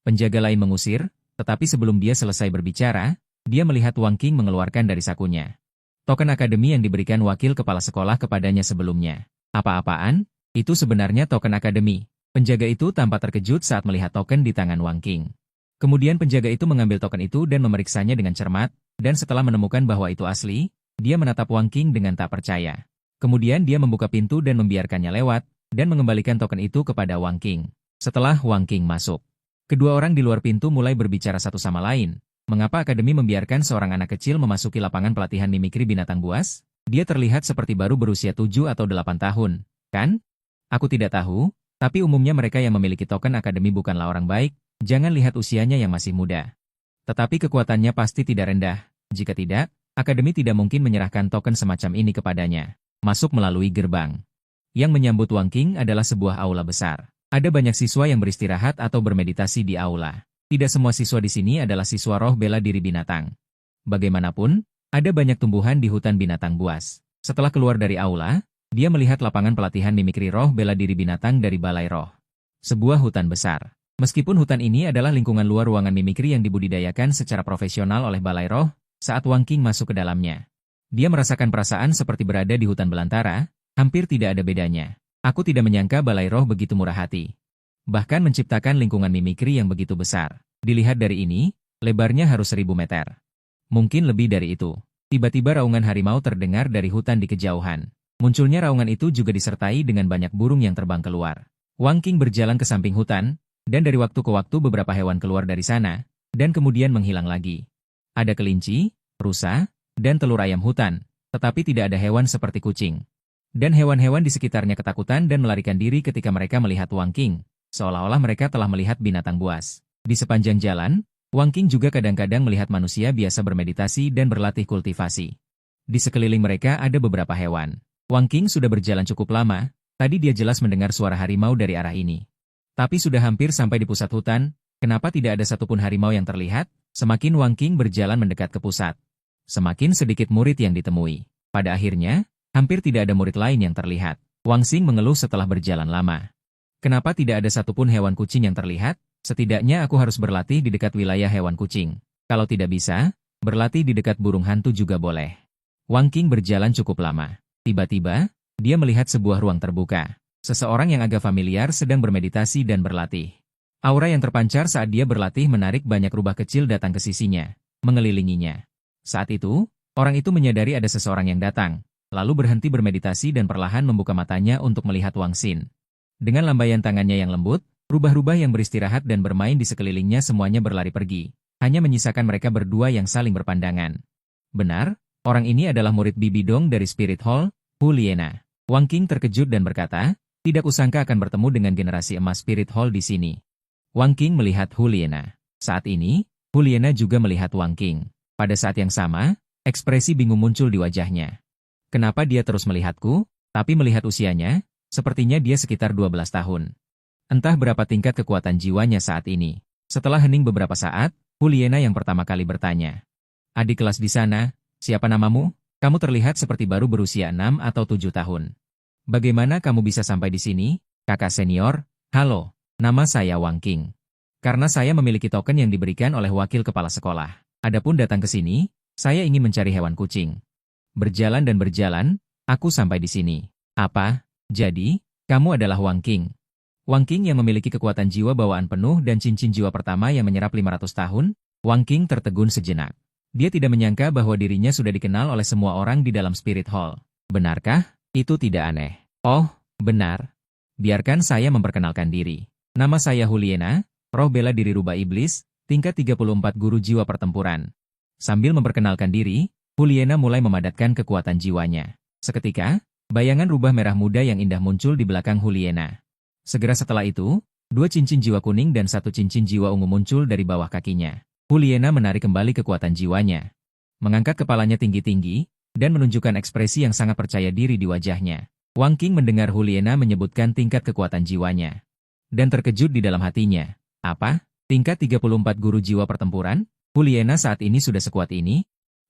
Penjaga lain mengusir, tetapi sebelum dia selesai berbicara, dia melihat Wang Qin mengeluarkan dari sakunya token akademi yang diberikan wakil kepala sekolah kepadanya sebelumnya. Apa-apaan? Itu sebenarnya token akademi. Penjaga itu tampak terkejut saat melihat token di tangan Wang Qin. Kemudian penjaga itu mengambil token itu dan memeriksanya dengan cermat, dan setelah menemukan bahwa itu asli, dia menatap Wang Qin dengan tak percaya. Kemudian dia membuka pintu dan membiarkannya lewat, dan mengembalikan token itu kepada Wang Qin. Setelah Wang Qin masuk, kedua orang di luar pintu mulai berbicara satu sama lain. Mengapa Akademi membiarkan seorang anak kecil memasuki lapangan pelatihan mimikri binatang buas? Dia terlihat seperti baru berusia 7 atau 8 tahun, kan? Aku tidak tahu, tapi umumnya mereka yang memiliki token Akademi bukanlah orang baik, jangan lihat usianya yang masih muda. Tetapi kekuatannya pasti tidak rendah, jika tidak, Akademi tidak mungkin menyerahkan token semacam ini kepadanya. Masuk melalui gerbang. Yang menyambut Wang Qin adalah sebuah aula besar. Ada banyak siswa yang beristirahat atau bermeditasi di aula. Tidak semua siswa di sini adalah siswa roh bela diri binatang. Bagaimanapun, ada banyak tumbuhan di hutan binatang buas. Setelah keluar dari aula, dia melihat lapangan pelatihan mimikri roh bela diri binatang dari Balai Roh. Sebuah hutan besar. Meskipun hutan ini adalah lingkungan luar ruangan mimikri yang dibudidayakan secara profesional oleh Balai Roh, saat Wang Qin masuk ke dalamnya, dia merasakan perasaan seperti berada di hutan belantara, hampir tidak ada bedanya. Aku tidak menyangka Balai Roh begitu murah hati. Bahkan menciptakan lingkungan mimikri yang begitu besar. Dilihat dari ini, lebarnya harus 1000 meter. Mungkin lebih dari itu. Tiba-tiba raungan harimau terdengar dari hutan di kejauhan. Munculnya raungan itu juga disertai dengan banyak burung yang terbang keluar. Wang Qin berjalan ke samping hutan, dan dari waktu ke waktu beberapa hewan keluar dari sana, dan kemudian menghilang lagi. Ada kelinci, rusa, dan telur ayam hutan, tetapi tidak ada hewan seperti kucing. Dan hewan-hewan di sekitarnya ketakutan dan melarikan diri ketika mereka melihat Wang Qin, seolah-olah mereka telah melihat binatang buas. Di sepanjang jalan, Wang Qin juga kadang-kadang melihat manusia biasa bermeditasi dan berlatih kultivasi. Di sekeliling mereka ada beberapa hewan. Wang Qin sudah berjalan cukup lama, tadi dia jelas mendengar suara harimau dari arah ini. Tapi sudah hampir sampai di pusat hutan, kenapa tidak ada satupun harimau yang terlihat? Semakin Wang Qin berjalan mendekat ke pusat, semakin sedikit murid yang ditemui. Pada akhirnya, hampir tidak ada murid lain yang terlihat. Wang Qin mengeluh setelah berjalan lama. Kenapa tidak ada satupun hewan kucing yang terlihat? Setidaknya aku harus berlatih di dekat wilayah hewan kucing. Kalau tidak bisa, berlatih di dekat burung hantu juga boleh. Wang Qin berjalan cukup lama. Tiba-tiba, dia melihat sebuah ruang terbuka. Seseorang yang agak familiar sedang bermeditasi dan berlatih. Aura yang terpancar saat dia berlatih menarik banyak rubah kecil datang ke sisinya, mengelilinginya. Saat itu, orang itu menyadari ada seseorang yang datang, lalu berhenti bermeditasi dan perlahan membuka matanya untuk melihat Wang Xin. Dengan lambaian tangannya yang lembut, rubah-rubah yang beristirahat dan bermain di sekelilingnya semuanya berlari pergi, hanya menyisakan mereka berdua yang saling berpandangan. Benar, orang ini adalah murid Bibi Dong dari Spirit Hall, Hu Liena. Wang Qing terkejut dan berkata, tidak kusangka akan bertemu dengan generasi emas Spirit Hall di sini. Wang Qing melihat Hu Liena. Saat ini, Hu Liena juga melihat Wang Qing. Pada saat yang sama, ekspresi bingung muncul di wajahnya. Kenapa dia terus melihatku, tapi melihat usianya, sepertinya dia sekitar 12 tahun. Entah berapa tingkat kekuatan jiwanya saat ini. Setelah hening beberapa saat, Hu Liena yang pertama kali bertanya. Adik kelas di sana, siapa namamu? Kamu terlihat seperti baru berusia 6 atau 7 tahun. Bagaimana kamu bisa sampai di sini, kakak senior? Halo, nama saya Wang Qing. Karena saya memiliki token yang diberikan oleh wakil kepala sekolah. Adapun datang ke sini, saya ingin mencari hewan kucing. Berjalan dan berjalan, aku sampai di sini. Apa? Jadi, kamu adalah Wang Qing. Wang Qing yang memiliki kekuatan jiwa bawaan penuh dan cincin jiwa pertama yang menyerap 500 tahun, Wang Qing tertegun sejenak. Dia tidak menyangka bahwa dirinya sudah dikenal oleh semua orang di dalam Spirit Hall. Benarkah? Itu tidak aneh. Oh, benar. Biarkan saya memperkenalkan diri. Nama saya Hu Liena, roh bela diri rubah iblis, tingkat 34 guru jiwa pertempuran. Sambil memperkenalkan diri, Hu Liena mulai memadatkan kekuatan jiwanya. Seketika, bayangan rubah merah muda yang indah muncul di belakang Hu Liena. Segera setelah itu, 2 cincin jiwa kuning dan 1 cincin jiwa ungu muncul dari bawah kakinya. Hu Liena menarik kembali kekuatan jiwanya. Mengangkat kepalanya tinggi-tinggi, dan menunjukkan ekspresi yang sangat percaya diri di wajahnya. Wang Qing mendengar Hu Liena menyebutkan tingkat kekuatan jiwanya. Dan terkejut di dalam hatinya. Apa? Tingkat 34 guru jiwa pertempuran? Hu Liena saat ini sudah sekuat ini?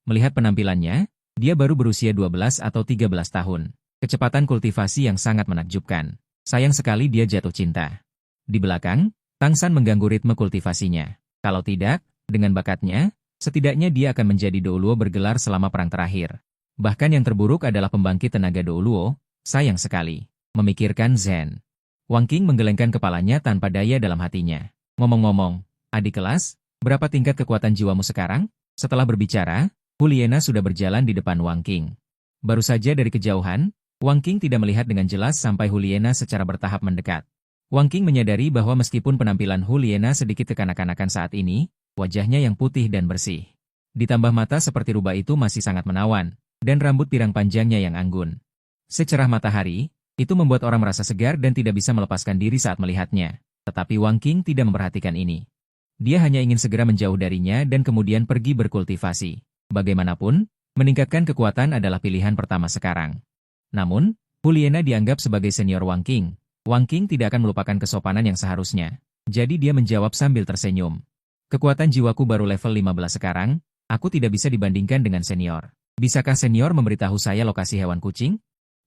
Melihat penampilannya, dia baru berusia 12 atau 13 tahun. Kecepatan kultivasi yang sangat menakjubkan. Sayang sekali dia jatuh cinta. Di belakang, Tang San mengganggu ritme kultivasinya. Kalau tidak, dengan bakatnya, setidaknya dia akan menjadi Douluo bergelar selama perang terakhir. Bahkan yang terburuk adalah pembangkit tenaga Douluo, sayang sekali. Memikirkan Zen. Wang Qing menggelengkan kepalanya tanpa daya dalam hatinya. Ngomong-ngomong, adik kelas, berapa tingkat kekuatan jiwamu sekarang? Setelah berbicara, Hu Liena sudah berjalan di depan Wang Qing. Baru saja dari kejauhan, Wang Qing tidak melihat dengan jelas sampai Hu Liena secara bertahap mendekat. Wang Qing menyadari bahwa meskipun penampilan Hu Liena sedikit kekanak-kanakan saat ini, wajahnya yang putih dan bersih. Ditambah mata seperti rubah itu masih sangat menawan, dan rambut pirang panjangnya yang anggun. Secerah matahari, itu membuat orang merasa segar dan tidak bisa melepaskan diri saat melihatnya. Tetapi Wang Qing tidak memperhatikan ini. Dia hanya ingin segera menjauh darinya dan kemudian pergi berkultivasi. Bagaimanapun, meningkatkan kekuatan adalah pilihan pertama sekarang. Namun, Hu Liena dianggap sebagai senior Wang Qing. Wang Qing tidak akan melupakan kesopanan yang seharusnya. Jadi dia menjawab sambil tersenyum. Kekuatan jiwaku baru level 15 sekarang, aku tidak bisa dibandingkan dengan senior. Bisakah senior memberitahu saya lokasi hewan kucing?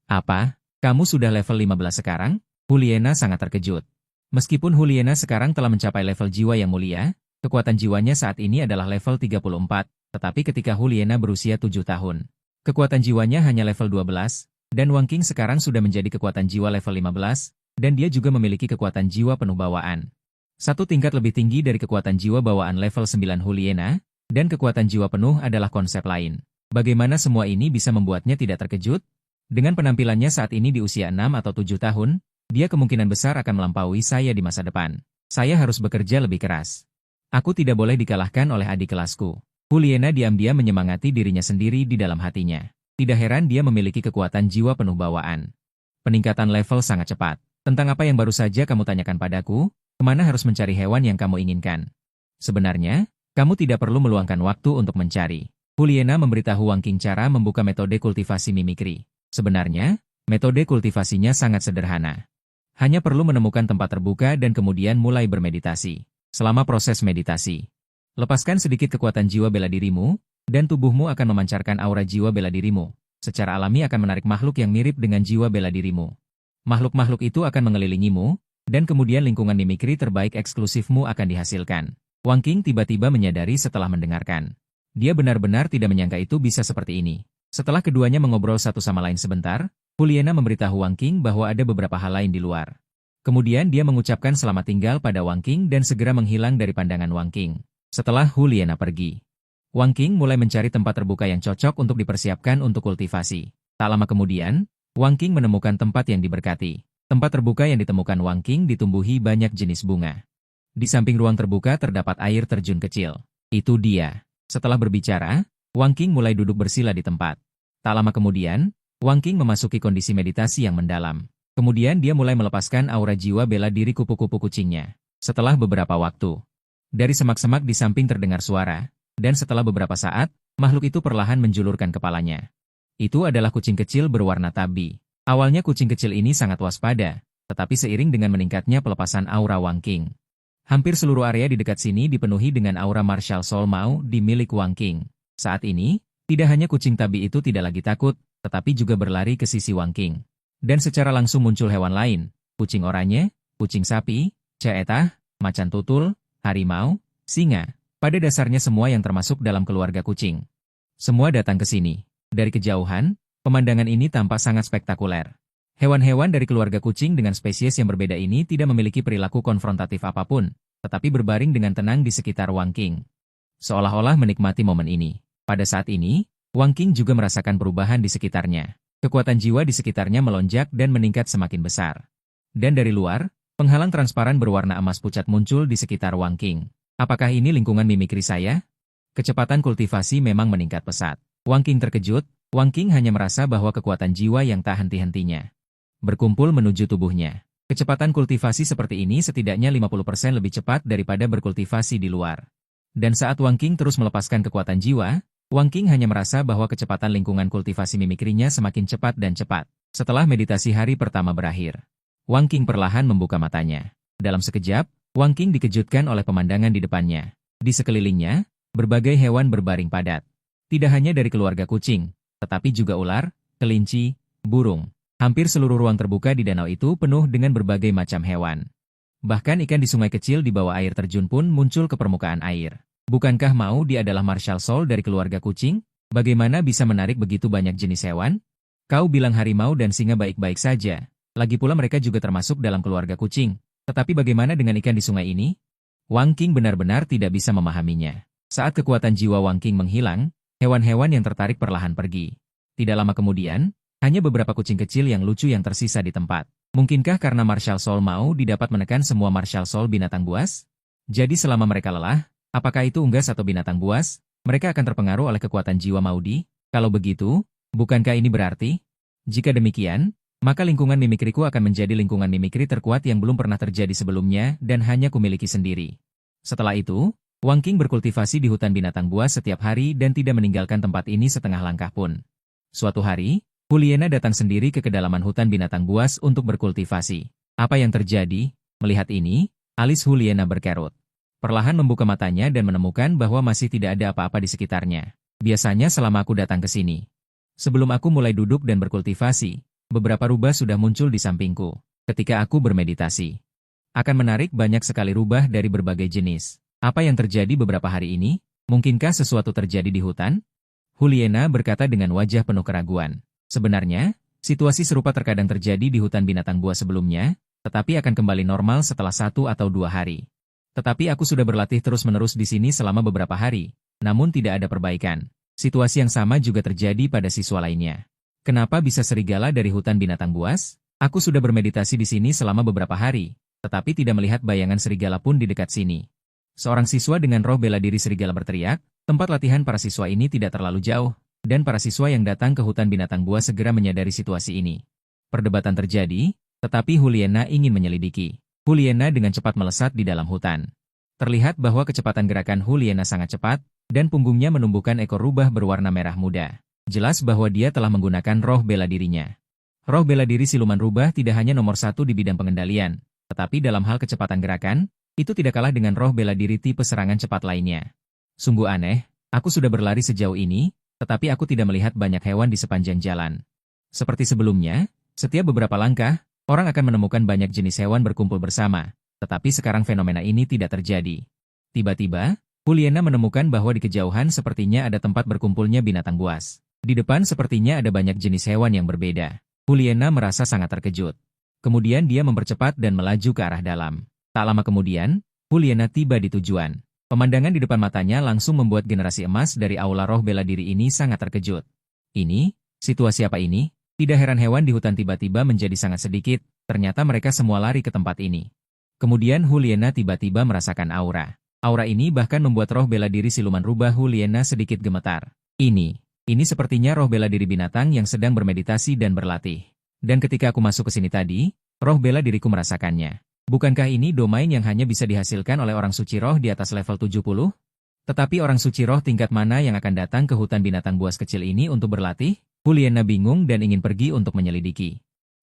Apa? Kamu sudah level 15 sekarang? Hu Liena sangat terkejut. Meskipun Hu Liena sekarang telah mencapai level jiwa yang mulia, kekuatan jiwanya saat ini adalah level 34, tetapi ketika Hu Liena berusia 7 tahun, kekuatan jiwanya hanya level 12, dan Wang Qing sekarang sudah menjadi kekuatan jiwa level 15, dan dia juga memiliki kekuatan jiwa penuh bawaan. Satu tingkat lebih tinggi dari kekuatan jiwa bawaan level 9 Hu Liena, dan kekuatan jiwa penuh adalah konsep lain. Bagaimana semua ini bisa membuatnya tidak terkejut? Dengan penampilannya saat ini di usia 6 atau 7 tahun, dia kemungkinan besar akan melampaui saya di masa depan. Saya harus bekerja lebih keras. Aku tidak boleh dikalahkan oleh adik kelasku. Hu Liena diam-diam menyemangati dirinya sendiri di dalam hatinya. Tidak heran dia memiliki kekuatan jiwa penuh bawaan. Peningkatan level sangat cepat. Tentang apa yang baru saja kamu tanyakan padaku, kemana harus mencari hewan yang kamu inginkan? Sebenarnya, kamu tidak perlu meluangkan waktu untuk mencari. Hu Liena memberitahu Wang Qing cara membuka metode kultivasi mimikri. Sebenarnya, metode kultivasinya sangat sederhana. Hanya perlu menemukan tempat terbuka dan kemudian mulai bermeditasi. Selama proses meditasi, lepaskan sedikit kekuatan jiwa bela dirimu, dan tubuhmu akan memancarkan aura jiwa bela dirimu. Secara alami akan menarik makhluk yang mirip dengan jiwa bela dirimu. Makhluk-makhluk itu akan mengelilingimu, dan kemudian lingkungan mimikri terbaik eksklusifmu akan dihasilkan. Wang Qing tiba-tiba menyadari setelah mendengarkan. Dia benar-benar tidak menyangka itu bisa seperti ini. Setelah keduanya mengobrol satu sama lain sebentar, Hu Liena memberitahu Wang Qing bahwa ada beberapa hal lain di luar. Kemudian dia mengucapkan selamat tinggal pada Wang Qing dan segera menghilang dari pandangan Wang Qing. Setelah Hu Liena pergi, Wang Qing mulai mencari tempat terbuka yang cocok untuk dipersiapkan untuk kultivasi. Tak lama kemudian, Wang Qing menemukan tempat yang diberkati. Tempat terbuka yang ditemukan Wang Qing ditumbuhi banyak jenis bunga. Di samping ruang terbuka terdapat air terjun kecil. Itu dia. Setelah berbicara, Wang Qing mulai duduk bersila di tempat. Tak lama kemudian, Wang Qing memasuki kondisi meditasi yang mendalam. Kemudian dia mulai melepaskan aura jiwa bela diri kupu-kupu kucingnya. Setelah beberapa waktu, dari semak-semak di samping terdengar suara, dan setelah beberapa saat, makhluk itu perlahan menjulurkan kepalanya. Itu adalah kucing kecil berwarna tabi. Awalnya kucing kecil ini sangat waspada, tetapi seiring dengan meningkatnya pelepasan aura Wang Qing, hampir seluruh area di dekat sini dipenuhi dengan aura martial soul Mao di milik Wang Qing. Saat ini, tidak hanya kucing tabi itu tidak lagi takut, tetapi juga berlari ke sisi Wang Qing. Dan secara langsung muncul hewan lain, kucing oranye, kucing sapi, caetah, macan tutul, harimau, singa. Pada dasarnya semua yang termasuk dalam keluarga kucing. Semua datang ke sini. Dari kejauhan, pemandangan ini tampak sangat spektakuler. Hewan-hewan dari keluarga kucing dengan spesies yang berbeda ini tidak memiliki perilaku konfrontatif apapun, tetapi berbaring dengan tenang di sekitar Wang Qing. Seolah-olah menikmati momen ini. Pada saat ini, Wang Qing juga merasakan perubahan di sekitarnya. Kekuatan jiwa di sekitarnya melonjak dan meningkat semakin besar. Dan dari luar, penghalang transparan berwarna emas pucat muncul di sekitar Wang Qing. Apakah ini lingkungan mimikri saya? Kecepatan kultivasi memang meningkat pesat. Wang Qing terkejut, Wang Qing hanya merasa bahwa kekuatan jiwa yang tak henti-hentinya berkumpul menuju tubuhnya. Kecepatan kultivasi seperti ini setidaknya 50% lebih cepat daripada berkultivasi di luar. Dan saat Wang Qing terus melepaskan kekuatan jiwa, Wang Qing hanya merasa bahwa kecepatan lingkungan kultivasi mimikrinya semakin cepat dan cepat. Setelah meditasi hari pertama berakhir, Wang Qing perlahan membuka matanya. Dalam sekejap, Wang Qing dikejutkan oleh pemandangan di depannya. Di sekelilingnya, berbagai hewan berbaring padat. Tidak hanya dari keluarga kucing, tetapi juga ular, kelinci, burung. Hampir seluruh ruang terbuka di danau itu penuh dengan berbagai macam hewan. Bahkan ikan di sungai kecil di bawah air terjun pun muncul ke permukaan air. Bukankah Mao dia adalah martial soul dari keluarga kucing? Bagaimana bisa menarik begitu banyak jenis hewan? Kau bilang harimau dan singa baik-baik saja. Lagi pula mereka juga termasuk dalam keluarga kucing. Tetapi bagaimana dengan ikan di sungai ini? Wang Qing benar-benar tidak bisa memahaminya. Saat kekuatan jiwa Wang Qing menghilang, hewan-hewan yang tertarik perlahan pergi. Tidak lama kemudian, hanya beberapa kucing kecil yang lucu yang tersisa di tempat. Mungkinkah karena martial soul Mao didapat menekan semua martial soul binatang buas? Jadi selama mereka lelah, apakah itu unggas atau binatang buas, mereka akan terpengaruh oleh kekuatan jiwa Maudi? Kalau begitu, bukankah ini berarti? Jika demikian, maka lingkungan mimikriku akan menjadi lingkungan mimikri terkuat yang belum pernah terjadi sebelumnya dan hanya kumiliki sendiri. Setelah itu, Wang Qing berkultivasi di hutan binatang buas setiap hari dan tidak meninggalkan tempat ini setengah langkah pun. Suatu hari, Huliena datang sendiri ke kedalaman hutan binatang buas untuk berkultivasi. Apa yang terjadi? Melihat ini, alis Huliena berkerut. Perlahan membuka matanya dan menemukan bahwa masih tidak ada apa-apa di sekitarnya. Biasanya selama aku datang ke sini. Sebelum aku mulai duduk dan berkultivasi, beberapa rubah sudah muncul di sampingku. Ketika aku bermeditasi, akan menarik banyak sekali rubah dari berbagai jenis. Apa yang terjadi beberapa hari ini? Mungkinkah sesuatu terjadi di hutan? Huliena berkata dengan wajah penuh keraguan. Sebenarnya, situasi serupa terkadang terjadi di hutan binatang buas sebelumnya, tetapi akan kembali normal setelah 1 atau 2 hari. Tetapi aku sudah berlatih terus-menerus di sini selama beberapa hari, namun tidak ada perbaikan. Situasi yang sama juga terjadi pada siswa lainnya. Kenapa bisa serigala dari hutan binatang buas? Aku sudah bermeditasi di sini selama beberapa hari, tetapi tidak melihat bayangan serigala pun di dekat sini. Seorang siswa dengan roh bela diri serigala berteriak, tempat latihan para siswa ini tidak terlalu jauh. Dan para siswa yang datang ke hutan binatang buas segera menyadari situasi ini. Perdebatan terjadi, tetapi Huliena ingin menyelidiki. Huliena dengan cepat melesat di dalam hutan. Terlihat bahwa kecepatan gerakan Huliena sangat cepat, dan punggungnya menumbuhkan ekor rubah berwarna merah muda. Jelas bahwa dia telah menggunakan roh bela dirinya. Roh bela diri siluman rubah tidak hanya nomor 1 di bidang pengendalian, tetapi dalam hal kecepatan gerakan, itu tidak kalah dengan roh bela diri tipe serangan cepat lainnya. Sungguh aneh, aku sudah berlari sejauh ini, tetapi aku tidak melihat banyak hewan di sepanjang jalan. Seperti sebelumnya, setiap beberapa langkah, orang akan menemukan banyak jenis hewan berkumpul bersama, tetapi sekarang fenomena ini tidak terjadi. Tiba-tiba, Huliena menemukan bahwa di kejauhan sepertinya ada tempat berkumpulnya binatang buas. Di depan sepertinya ada banyak jenis hewan yang berbeda. Huliena merasa sangat terkejut. Kemudian dia mempercepat dan melaju ke arah dalam. Tak lama kemudian, Huliena tiba di tujuan. Pemandangan di depan matanya langsung membuat generasi emas dari aula roh bela diri ini sangat terkejut. Ini Situasi apa ini? Tidak heran hewan di hutan tiba-tiba menjadi sangat sedikit, ternyata mereka semua lari ke tempat ini. Kemudian Juliana tiba-tiba merasakan aura. Aura ini bahkan membuat roh bela diri siluman rubah Juliana sedikit gemetar. Ini sepertinya roh bela diri binatang yang sedang bermeditasi dan berlatih. Dan ketika aku masuk ke sini tadi, roh bela diriku merasakannya. Bukankah ini domain yang hanya bisa dihasilkan oleh orang suci roh di atas level 70? Tetapi orang suci roh tingkat mana yang akan datang ke hutan binatang buas kecil ini untuk berlatih? Juliana bingung dan ingin pergi untuk menyelidiki.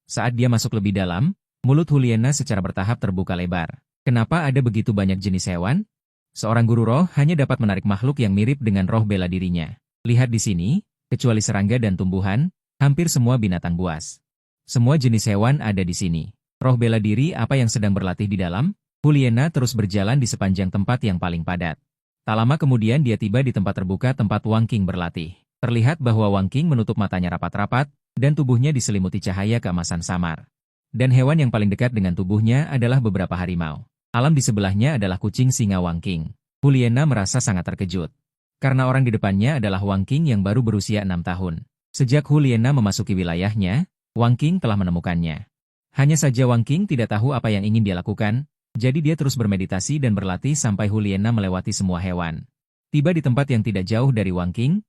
Saat dia masuk lebih dalam, mulut Juliana secara bertahap terbuka lebar. Kenapa ada begitu banyak jenis hewan? Seorang guru roh hanya dapat menarik makhluk yang mirip dengan roh bela dirinya. Lihat di sini, kecuali serangga dan tumbuhan, hampir semua binatang buas. Semua jenis hewan ada di sini. Roh bela diri apa yang sedang berlatih di dalam? Juliana terus berjalan di sepanjang tempat yang paling padat. Tak lama kemudian dia tiba di tempat terbuka tempat Wang Qing berlatih. Terlihat bahwa Wang Qing menutup matanya rapat-rapat, dan tubuhnya diselimuti cahaya keemasan samar. Dan hewan yang paling dekat dengan tubuhnya adalah beberapa harimau. Alam di sebelahnya adalah kucing singa Wang Qing. Juliana merasa sangat terkejut. Karena orang di depannya adalah Wang Qing yang baru berusia 6 tahun. Sejak Juliana memasuki wilayahnya, Wang Qing telah menemukannya. Hanya saja Wang Qing tidak tahu apa yang ingin dia lakukan, jadi dia terus bermeditasi dan berlatih sampai Juliana melewati semua hewan. Tiba di tempat yang tidak jauh dari Wang Qing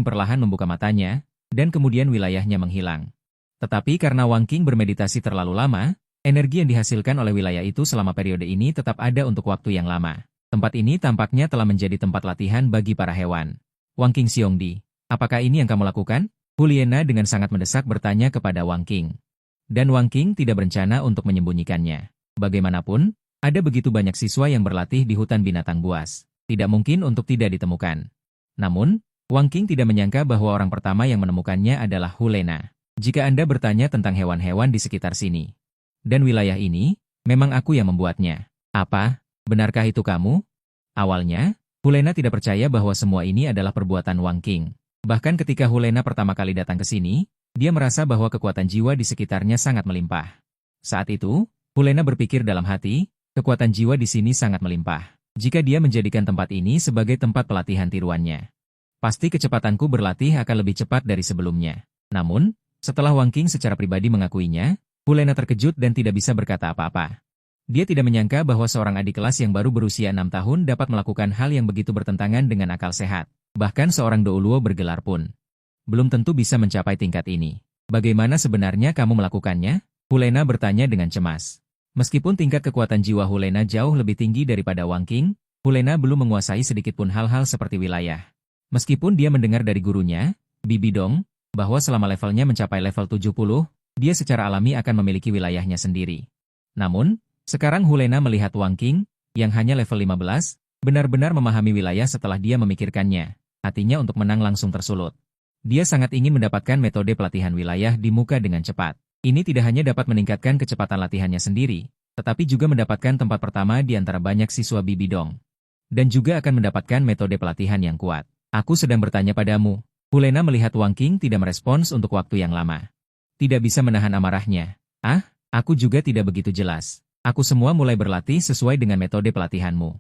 perlahan membuka matanya, dan kemudian wilayahnya menghilang. Tetapi karena Wang Qing bermeditasi terlalu lama, energi yang dihasilkan oleh wilayah itu selama periode ini tetap ada untuk waktu yang lama. Tempat ini tampaknya telah menjadi tempat latihan bagi para hewan. Wang Qing Xiongdi, apakah ini yang kamu lakukan? Juliana dengan sangat mendesak bertanya kepada Wang Qing. Dan Wang Qing tidak berencana untuk menyembunyikannya. Bagaimanapun, ada begitu banyak siswa yang berlatih di hutan binatang buas. Tidak mungkin untuk tidak ditemukan. Namun, Wang Qing tidak menyangka bahwa orang pertama yang menemukannya adalah Juliana. Jika Anda bertanya tentang hewan-hewan di sekitar sini dan wilayah ini, memang aku yang membuatnya. Apa? Benarkah itu kamu? Awalnya, Juliana tidak percaya bahwa semua ini adalah perbuatan Wang Qing. Bahkan ketika Juliana pertama kali datang ke sini, dia merasa bahwa kekuatan jiwa di sekitarnya sangat melimpah. Saat itu, Juliana berpikir dalam hati, kekuatan jiwa di sini sangat melimpah. Jika dia menjadikan tempat ini sebagai tempat pelatihan tiruannya, pasti kecepatanku berlatih akan lebih cepat dari sebelumnya. Namun, setelah Wang Qing secara pribadi mengakuinya, Juliana terkejut dan tidak bisa berkata apa-apa. Dia tidak menyangka bahwa seorang adik kelas yang baru berusia 6 tahun dapat melakukan hal yang begitu bertentangan dengan akal sehat. Bahkan seorang Douluo bergelar pun belum tentu bisa mencapai tingkat ini. Bagaimana sebenarnya kamu melakukannya? Juliana bertanya dengan cemas. Meskipun tingkat kekuatan jiwa Juliana jauh lebih tinggi daripada Wang Qing, Juliana belum menguasai sedikitpun hal-hal seperti wilayah. Meskipun dia mendengar dari gurunya, Bibi Dong, bahwa selama levelnya mencapai level 70, dia secara alami akan memiliki wilayahnya sendiri. Namun, sekarang Juliana melihat Wang Qing, yang hanya level 15, benar-benar memahami wilayah setelah dia memikirkannya. Hatinya untuk menang langsung tersulut. Dia sangat ingin mendapatkan metode pelatihan wilayah di muka dengan cepat. Ini tidak hanya dapat meningkatkan kecepatan latihannya sendiri, tetapi juga mendapatkan tempat pertama di antara banyak siswa Bibi Dong. Dan juga akan mendapatkan metode pelatihan yang kuat. Aku sedang bertanya padamu. Juliana melihat Wang Qing tidak merespons untuk waktu yang lama. Tidak bisa menahan amarahnya. Ah, aku juga tidak begitu jelas. Aku semua mulai berlatih sesuai dengan metode pelatihanmu.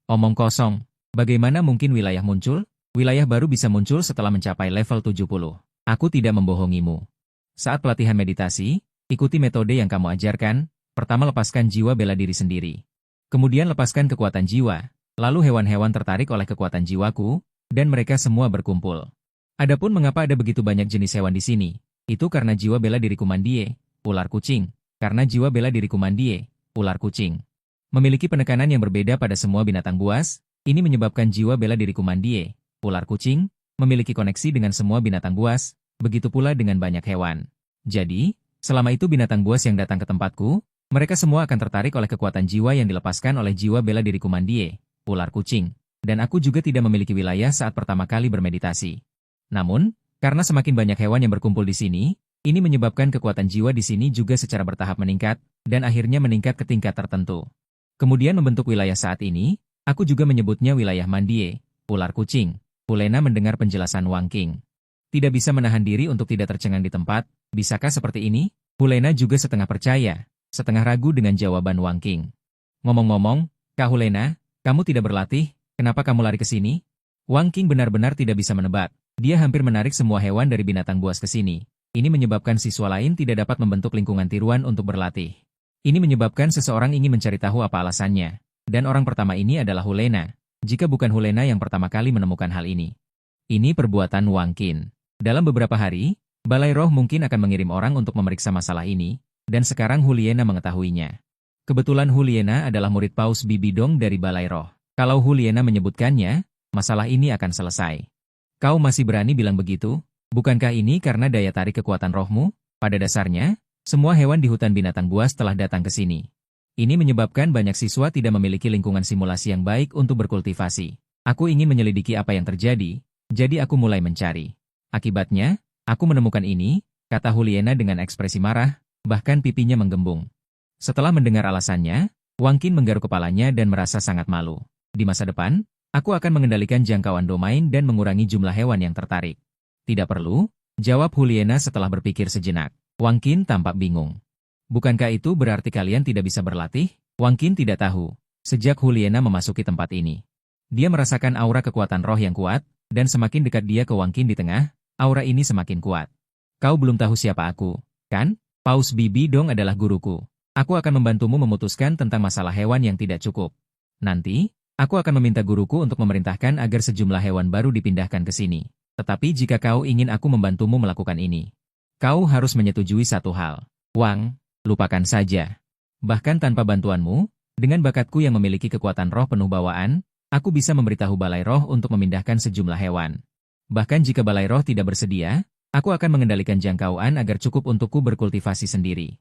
Omong kosong. Bagaimana mungkin wilayah muncul? Wilayah baru bisa muncul setelah mencapai level 70. Aku tidak membohongimu. Saat pelatihan meditasi, ikuti metode yang kamu ajarkan. Pertama lepaskan jiwa bela diri sendiri. Kemudian lepaskan kekuatan jiwa. Lalu hewan-hewan tertarik oleh kekuatan jiwaku, dan mereka semua berkumpul. Adapun mengapa ada begitu banyak jenis hewan di sini, itu karena jiwa bela diriku mandie, ular kucing. Karena jiwa bela diriku mandie, ular kucing memiliki penekanan yang berbeda pada semua binatang buas, ini menyebabkan jiwa bela diriku mandie, ular kucing, memiliki koneksi dengan semua binatang buas, begitu pula dengan banyak hewan. Jadi, selama itu binatang buas yang datang ke tempatku, mereka semua akan tertarik oleh kekuatan jiwa yang dilepaskan oleh jiwa bela diriku mandie, ular kucing. Dan aku juga tidak memiliki wilayah saat pertama kali bermeditasi. Namun, karena semakin banyak hewan yang berkumpul di sini, ini menyebabkan kekuatan jiwa di sini juga secara bertahap meningkat, dan akhirnya meningkat ke tingkat tertentu. Kemudian membentuk wilayah saat ini, aku juga menyebutnya wilayah mandie, ular kucing. Juliana mendengar penjelasan Wang Qing. Tidak bisa menahan diri untuk tidak tercengang di tempat, bisakah seperti ini? Juliana juga setengah percaya, setengah ragu dengan jawaban Wang Qing. Ngomong-ngomong, Kak Juliana, kamu tidak berlatih, kenapa kamu lari ke sini? Wang Qing benar-benar tidak bisa menebak, Dia hampir menarik semua hewan dari binatang buas ke sini. Ini menyebabkan siswa lain tidak dapat membentuk lingkungan tiruan untuk berlatih. Ini menyebabkan seseorang ingin mencari tahu apa alasannya. Dan orang pertama ini adalah Hulena. Jika bukan Hulena yang pertama kali menemukan hal ini. Ini perbuatan Wang Qin. Dalam beberapa hari, Balai Roh mungkin akan mengirim orang untuk memeriksa masalah ini, dan sekarang Huliena mengetahuinya. Kebetulan Huliena adalah murid Paus Bibidong dari Balai Roh. Kalau Huliena menyebutkannya, masalah ini akan selesai. Kau masih berani bilang begitu? Bukankah ini karena daya tarik kekuatan rohmu? Pada dasarnya, semua hewan di hutan binatang buas telah datang ke sini. Ini menyebabkan banyak siswa tidak memiliki lingkungan simulasi yang baik untuk berkultivasi. Aku ingin menyelidiki apa yang terjadi, jadi aku mulai mencari. Akibatnya, aku menemukan ini, kata Huliena dengan ekspresi marah, bahkan pipinya menggembung. Setelah mendengar alasannya, Wang Qin menggaruk kepalanya dan merasa sangat malu. Di masa depan, aku akan mengendalikan jangkauan domain dan mengurangi jumlah hewan yang tertarik. Tidak perlu, jawab Huliena setelah berpikir sejenak. Wang Qin tampak bingung. Bukankah itu berarti kalian tidak bisa berlatih? Wang Qin tidak tahu, sejak Huliena memasuki tempat ini. Dia merasakan aura kekuatan roh yang kuat, dan semakin dekat dia ke Wang Qin di tengah, aura ini semakin kuat. Kau belum tahu siapa aku, kan? Paus Bibidong adalah guruku. Aku akan membantumu memutuskan tentang masalah hewan yang tidak cukup. Nanti, aku akan meminta guruku untuk memerintahkan agar sejumlah hewan baru dipindahkan ke sini. Tetapi jika kau ingin aku membantumu melakukan ini, kau harus menyetujui satu hal. Wang, lupakan saja. Bahkan tanpa bantuanmu, dengan bakatku yang memiliki kekuatan roh penuh bawaan, aku bisa memberitahu Balai Roh untuk memindahkan sejumlah hewan. Bahkan jika Balai Roh tidak bersedia, aku akan mengendalikan jangkauan agar cukup untukku berkultivasi sendiri.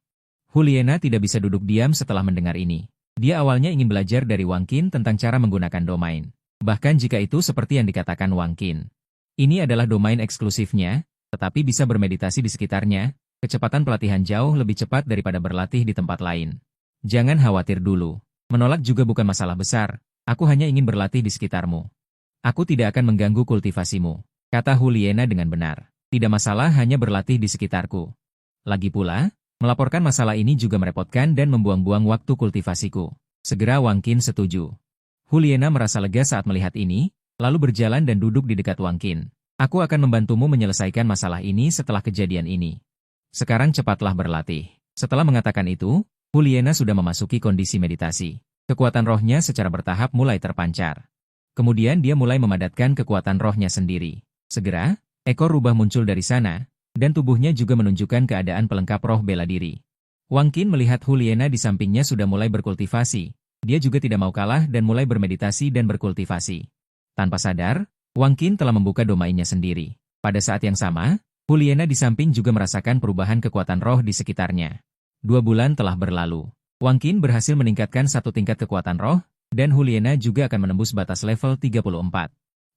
Huliena tidak bisa duduk diam setelah mendengar ini. Dia awalnya ingin belajar dari Wang Qin tentang cara menggunakan domain. Bahkan jika itu seperti yang dikatakan Wang Qin. Ini adalah domain eksklusifnya, tetapi bisa bermeditasi di sekitarnya. Kecepatan pelatihan jauh lebih cepat daripada berlatih di tempat lain. Jangan khawatir dulu. Menolak juga bukan masalah besar. Aku hanya ingin berlatih di sekitarmu. Aku tidak akan mengganggu kultivasimu, kata Huliena dengan benar. Tidak masalah hanya berlatih di sekitarku. Lagi pula, melaporkan masalah ini juga merepotkan dan membuang-buang waktu kultivasiku. Segera Wang Qin setuju. Huliena merasa lega saat melihat ini, lalu berjalan dan duduk di dekat Wang Qin. Aku akan membantumu menyelesaikan masalah ini setelah kejadian ini. Sekarang cepatlah berlatih. Setelah mengatakan itu, Huliena sudah memasuki kondisi meditasi. Kekuatan rohnya secara bertahap mulai terpancar. Kemudian dia mulai memadatkan kekuatan rohnya sendiri. Segera, ekor rubah muncul dari sana, dan tubuhnya juga menunjukkan keadaan pelengkap roh bela diri. Wang Qin melihat Huliena di sampingnya sudah mulai berkultivasi. Dia juga tidak mau kalah dan mulai bermeditasi dan berkultivasi. Tanpa sadar, Wang Qin telah membuka domainnya sendiri. Pada saat yang sama, Huliena di samping juga merasakan perubahan kekuatan roh di sekitarnya. 2 bulan telah berlalu. Wang Qin berhasil meningkatkan 1 tingkat kekuatan roh, dan Huliena juga akan menembus batas level 34.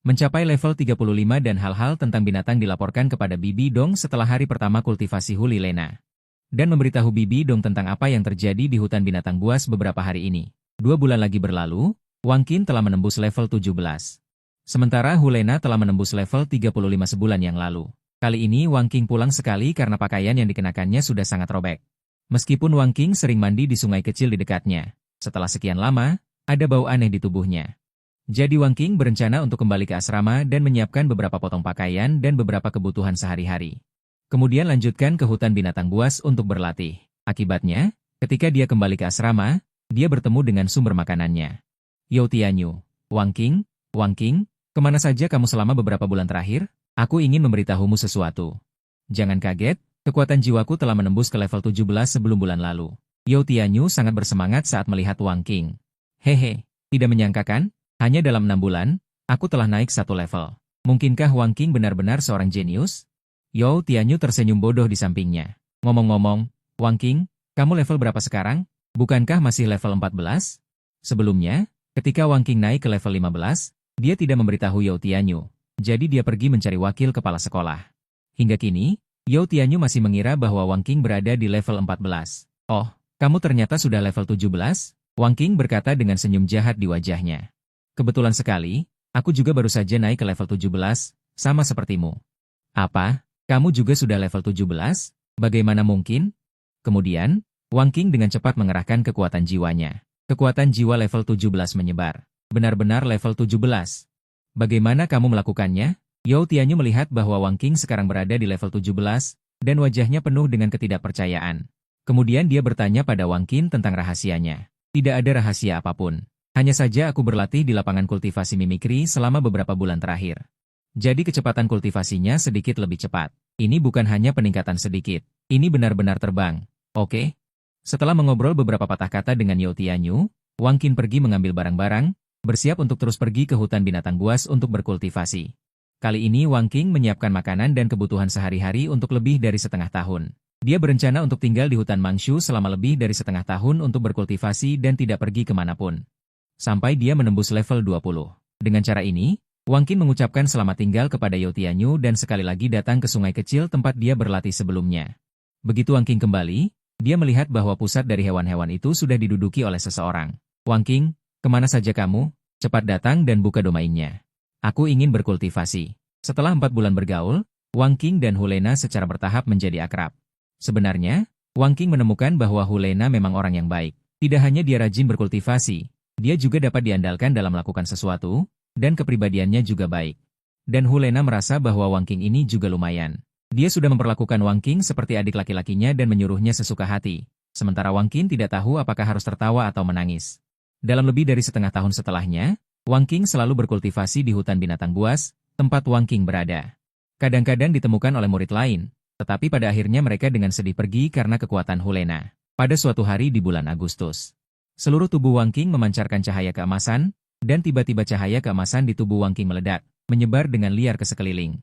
Mencapai level 35 dan hal-hal tentang binatang dilaporkan kepada Bibidong setelah hari pertama kultivasi Huliena. Dan memberitahu Bibidong tentang apa yang terjadi di hutan binatang buas beberapa hari ini. 2 bulan lagi berlalu, Wang Qin telah menembus level 17. Sementara Huliena telah menembus level 35 sebulan yang lalu. Kali ini Wang Qin pulang sekali karena pakaian yang dikenakannya sudah sangat robek. Meskipun Wang Qin sering mandi di sungai kecil di dekatnya, setelah sekian lama, ada bau aneh di tubuhnya. Jadi Wang Qin berencana untuk kembali ke asrama dan menyiapkan beberapa potong pakaian dan beberapa kebutuhan sehari-hari. Kemudian lanjutkan ke hutan binatang buas untuk berlatih. Akibatnya, ketika dia kembali ke asrama, dia bertemu dengan sumber makanannya. Yo Tianyu, Wang Qin, kemana saja kamu selama beberapa bulan terakhir? Aku ingin memberitahumu sesuatu. Jangan kaget, kekuatan jiwaku telah menembus ke level 17 sebelum bulan lalu. Yo Tianyu sangat bersemangat saat melihat Wang Qin. Hehe, tidak menyangka kan? Hanya dalam 6 bulan, aku telah naik 1 level. Mungkinkah Wang Qin benar-benar seorang jenius? Yo Tianyu tersenyum bodoh di sampingnya. Ngomong-ngomong, Wang Qin, kamu level berapa sekarang? Bukankah masih level 14? Sebelumnya, ketika Wang Qin naik ke level 15, dia tidak memberitahu Yo Tianyu. Jadi dia pergi mencari wakil kepala sekolah. Hingga kini, Yo Tianyu masih mengira bahwa Wang Qin berada di level 14. Oh, kamu ternyata sudah level 17? Wang Qin berkata dengan senyum jahat di wajahnya. Kebetulan sekali, aku juga baru saja naik ke level 17, sama sepertimu. Apa? Kamu juga sudah level 17? Bagaimana mungkin? Kemudian, Wang Qin dengan cepat mengerahkan kekuatan jiwanya. Kekuatan jiwa level 17 menyebar. Benar-benar level 17. Bagaimana kamu melakukannya? Yao Tianyu melihat bahwa Wang Qing sekarang berada di level 17, dan wajahnya penuh dengan ketidakpercayaan. Kemudian dia bertanya pada Wang Qing tentang rahasianya. Tidak ada rahasia apapun. Hanya saja aku berlatih di lapangan kultivasi mimikri selama beberapa bulan terakhir. Jadi kecepatan kultivasinya sedikit lebih cepat. Ini bukan hanya peningkatan sedikit. Ini benar-benar terbang. Oke? Setelah mengobrol beberapa patah kata dengan Yao Tianyu, Wang Qing pergi mengambil barang-barang, bersiap untuk terus pergi ke hutan binatang buas untuk berkultivasi. Kali ini Wang Qing menyiapkan makanan dan kebutuhan sehari-hari untuk lebih dari setengah tahun. Dia berencana untuk tinggal di hutan Mangshu selama lebih dari setengah tahun untuk berkultivasi dan tidak pergi kemanapun. Sampai dia menembus level 20. Dengan cara ini, Wang Qing mengucapkan selamat tinggal kepada Yao Tianyu dan sekali lagi datang ke sungai kecil tempat dia berlatih sebelumnya. Begitu Wang Qing kembali, dia melihat bahwa pusat dari hewan-hewan itu sudah diduduki oleh seseorang. Wang Qing, kemana saja kamu? Cepat datang dan buka domainnya. Aku ingin berkultivasi. Setelah 4 bulan bergaul, Wang Qing dan Hulena secara bertahap menjadi akrab. Sebenarnya, Wang Qing menemukan bahwa Hulena memang orang yang baik. Tidak hanya dia rajin berkultivasi, dia juga dapat diandalkan dalam melakukan sesuatu, dan kepribadiannya juga baik. Dan Hulena merasa bahwa Wang Qing ini juga lumayan. Dia sudah memperlakukan Wang Qing seperti adik laki-lakinya dan menyuruhnya sesuka hati. Sementara Wang Qing tidak tahu apakah harus tertawa atau menangis. Dalam lebih dari setengah tahun setelahnya, Wang Qing selalu berkultivasi di hutan binatang buas, tempat Wang Qing berada. Kadang-kadang ditemukan oleh murid lain, tetapi pada akhirnya mereka dengan sedih pergi karena kekuatan Hulena. Pada suatu hari di bulan Agustus, seluruh tubuh Wang Qing memancarkan cahaya keemasan, dan tiba-tiba cahaya keemasan di tubuh Wang Qing meledak, menyebar dengan liar ke sekeliling.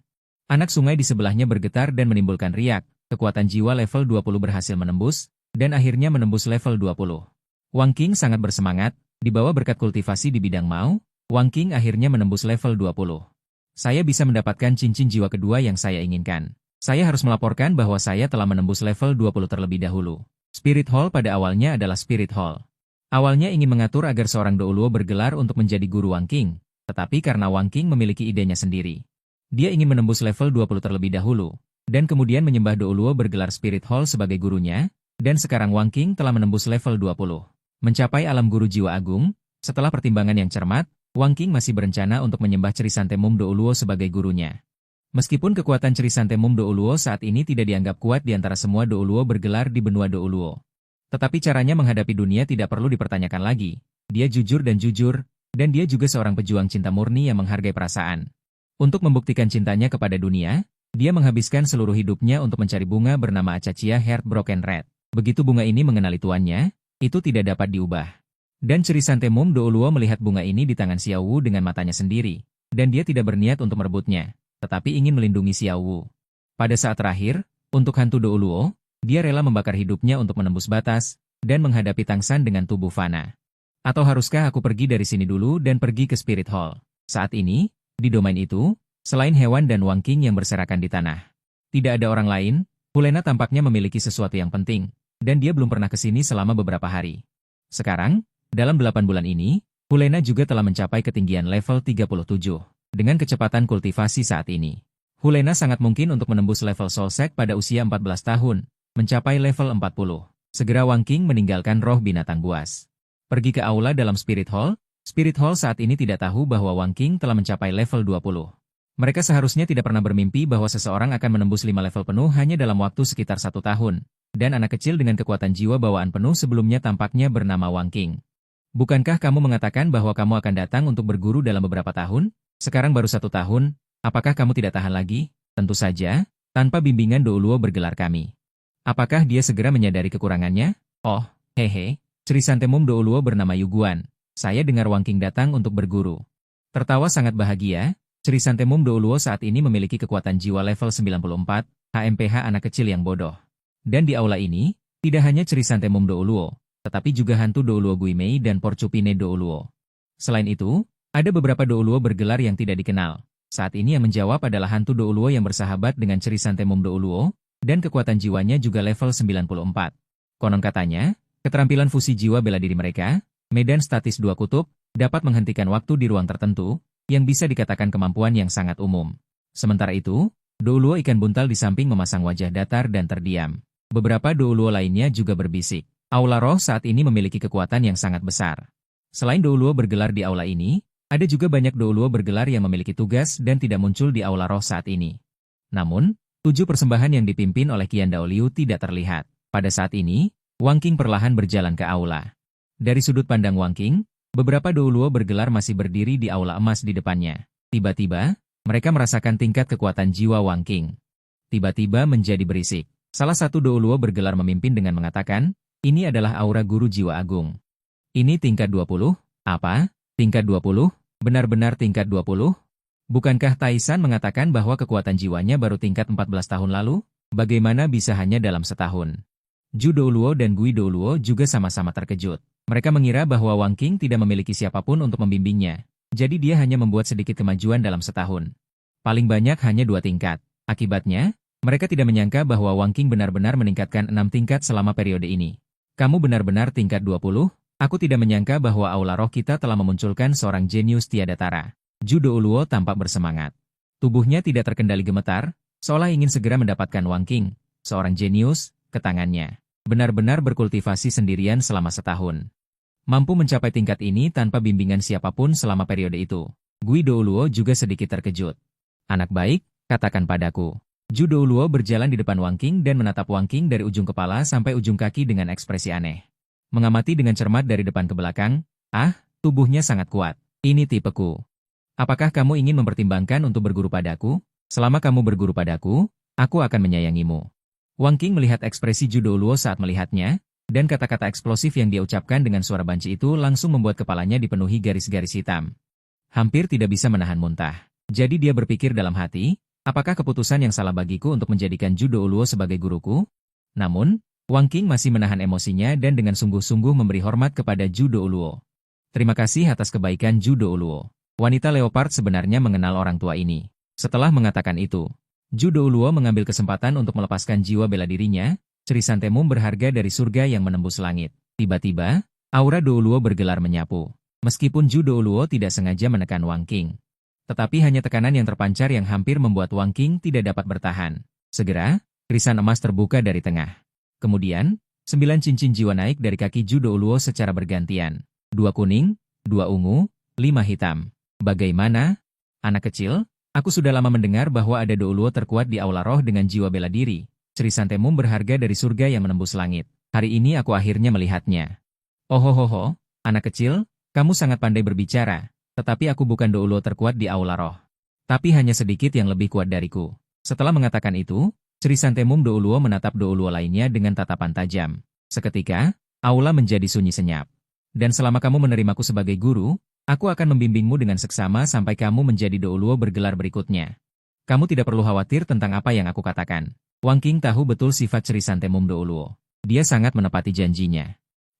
Anak sungai di sebelahnya bergetar dan menimbulkan riak, kekuatan jiwa level 20 berhasil menembus, dan akhirnya menembus level 20. Wang Qing sangat bersemangat, dibawa berkat kultivasi di bidang Mao, Wang Qing akhirnya menembus level 20. Saya bisa mendapatkan cincin jiwa kedua yang saya inginkan. Saya harus melaporkan bahwa saya telah menembus level 20 terlebih dahulu. Spirit Hall pada awalnya adalah Spirit Hall. Awalnya ingin mengatur agar seorang Douluo bergelar untuk menjadi guru Wang Qing, tetapi karena Wang Qing memiliki idenya sendiri. Dia ingin menembus level 20 terlebih dahulu, dan kemudian menyembah Douluo bergelar Spirit Hall sebagai gurunya, dan sekarang Wang Qing telah menembus level 20. Mencapai alam guru jiwa agung, setelah pertimbangan yang cermat, Wang Qing masih berencana untuk menyembah Chrysanthemum Douluo sebagai gurunya. Meskipun kekuatan Chrysanthemum Douluo saat ini tidak dianggap kuat di antara semua Douluo bergelar di benua Douluo. Tetapi caranya menghadapi dunia tidak perlu dipertanyakan lagi. Dia jujur, dan dia juga seorang pejuang cinta murni yang menghargai perasaan. Untuk membuktikan cintanya kepada dunia, dia menghabiskan seluruh hidupnya untuk mencari bunga bernama Acacia Heartbroken Red. Begitu bunga ini mengenali tuannya, itu tidak dapat diubah. Dan Chrysanthemum Douluo melihat bunga ini di tangan Xiao Wu dengan matanya sendiri, dan dia tidak berniat untuk merebutnya, tetapi ingin melindungi Xiao Wu. Pada saat terakhir, untuk hantu Douluo, dia rela membakar hidupnya untuk menembus batas, dan menghadapi Tangsan dengan tubuh fana. Atau haruskah aku pergi dari sini dulu dan pergi ke Spirit Hall? Saat ini, di domain itu, selain hewan dan Wang Qing yang berserakan di tanah, tidak ada orang lain. Hulena tampaknya memiliki sesuatu yang penting, dan dia belum pernah ke sini selama beberapa hari. Sekarang, dalam 8 bulan ini, Hulena juga telah mencapai ketinggian level 37. Dengan kecepatan kultivasi saat ini, Hulena sangat mungkin untuk menembus level Soulsec pada usia 14 tahun, mencapai level 40. Segera Wang Qing meninggalkan roh binatang buas. Pergi ke aula dalam Spirit Hall. Spirit Hall saat ini tidak tahu bahwa Wang Qing telah mencapai level 20. Mereka seharusnya tidak pernah bermimpi bahwa seseorang akan menembus 5 level penuh hanya dalam waktu sekitar 1 tahun. Dan anak kecil dengan kekuatan jiwa bawaan penuh sebelumnya tampaknya bernama Wang Qing. Bukankah kamu mengatakan bahwa kamu akan datang untuk berguru dalam beberapa tahun? Sekarang baru 1 tahun, apakah kamu tidak tahan lagi? Tentu saja, tanpa bimbingan Douluo bergelar kami. Apakah dia segera menyadari kekurangannya? Oh, hehe, Chrysanthemum Douluo bernama Yuguan. Saya dengar Wang Qing datang untuk berguru. Tertawa sangat bahagia, Chrysanthemum Douluo saat ini memiliki kekuatan jiwa level 94, HMPH anak kecil yang bodoh. Dan di aula ini, tidak hanya Chrysanthemum Douluo, tetapi juga hantu Douluo Guimei dan Porcupine Douluo. Selain itu, ada beberapa Douluo bergelar yang tidak dikenal. Saat ini yang menjawab adalah hantu Douluo yang bersahabat dengan Chrysanthemum Douluo, dan kekuatan jiwanya juga level 94. Konon katanya, keterampilan fusi jiwa bela diri mereka, medan statis 2 kutub, dapat menghentikan waktu di ruang tertentu, yang bisa dikatakan kemampuan yang sangat umum. Sementara itu, Douluo ikan buntal di samping memasang wajah datar dan terdiam. Beberapa Douluo lainnya juga berbisik. Aula roh saat ini memiliki kekuatan yang sangat besar. Selain Douluo bergelar di aula ini, Ada juga banyak Douluo bergelar yang memiliki tugas dan tidak muncul di aula roh saat ini. Namun, 7 persembahan yang dipimpin oleh Qian Daoliu tidak terlihat. Pada saat ini, Wang Qing perlahan berjalan ke aula. Dari sudut pandang Wang Qing, beberapa Douluo bergelar masih berdiri di aula emas di depannya. Tiba-tiba, mereka merasakan tingkat kekuatan jiwa Wang Qing. Tiba-tiba menjadi berisik. Salah satu Douluo bergelar memimpin dengan mengatakan, ini adalah aura guru jiwa agung. Ini tingkat 20? Apa? Tingkat 20? Benar-benar tingkat 20? Bukankah Taisan mengatakan bahwa kekuatan jiwanya baru tingkat 14 tahun lalu? Bagaimana bisa hanya dalam setahun? Zhu Douluo dan Gui Douluo juga sama-sama terkejut. Mereka mengira bahwa Wang Qing tidak memiliki siapapun untuk membimbingnya. Jadi dia hanya membuat sedikit kemajuan dalam setahun. Paling banyak hanya 2 tingkat. Akibatnya, mereka tidak menyangka bahwa Wang Qing benar-benar meningkatkan 6 tingkat selama periode ini. Kamu benar-benar tingkat 20? Aku tidak menyangka bahwa aula roh kita telah memunculkan seorang jenius tiada tara. Zhu Douluo tampak bersemangat. Tubuhnya tidak terkendali gemetar, seolah ingin segera mendapatkan Wang Qing, seorang jenius, ke tangannya. Benar-benar berkultivasi sendirian selama setahun. Mampu mencapai tingkat ini tanpa bimbingan siapapun selama periode itu. Gui Douluo juga sedikit terkejut. Anak baik, katakan padaku. Zhu Douluo berjalan di depan Wang Qing dan menatap Wang Qing dari ujung kepala sampai ujung kaki dengan ekspresi aneh. Mengamati dengan cermat dari depan ke belakang, tubuhnya sangat kuat. Ini tipeku. Apakah kamu ingin mempertimbangkan untuk berguru padaku? Selama kamu berguru padaku, aku akan menyayangimu. Wang Qing melihat ekspresi Zhu Douluo saat melihatnya, dan kata-kata eksplosif yang dia ucapkan dengan suara banci itu langsung membuat kepalanya dipenuhi garis-garis hitam. Hampir tidak bisa menahan muntah. Jadi dia berpikir dalam hati, apakah keputusan yang salah bagiku untuk menjadikan Zhu Douluo sebagai guruku? Namun, Wang Qing masih menahan emosinya dan dengan sungguh-sungguh memberi hormat kepada Zhu Douluo. Terima kasih atas kebaikan Zhu Douluo. Wanita leopard sebenarnya mengenal orang tua ini. Setelah mengatakan itu, Zhu Douluo mengambil kesempatan untuk melepaskan jiwa bela dirinya, Chrysanthemum berharga dari surga yang menembus langit. Tiba-tiba, aura Douluo bergelar menyapu. Meskipun Zhu Douluo tidak sengaja menekan Wang Qing. Tetapi hanya tekanan yang terpancar yang hampir membuat Wang Qing tidak dapat bertahan. Segera, krisan emas terbuka dari tengah. Kemudian, 9 cincin jiwa naik dari kaki Zhu Douluo secara bergantian. 2 kuning, 2 ungu, 5 hitam. Bagaimana? Anak kecil, aku sudah lama mendengar bahwa ada Douluo terkuat di aula roh dengan jiwa bela diri. Chrysanthemum berharga dari surga yang menembus langit. Hari ini aku akhirnya melihatnya. Ohohoho, anak kecil, kamu sangat pandai berbicara. Tetapi aku bukan Douluo terkuat di aula roh. Tapi hanya sedikit yang lebih kuat dariku. Setelah mengatakan itu, Chrysanthemum Douluo menatap Douluo lainnya dengan tatapan tajam. Seketika, aula menjadi sunyi senyap. Dan selama kamu menerimaku sebagai guru, aku akan membimbingmu dengan seksama sampai kamu menjadi Douluo bergelar berikutnya. Kamu tidak perlu khawatir tentang apa yang aku katakan. Wang Qing tahu betul sifat Chrysanthemum Douluo. Dia sangat menepati janjinya.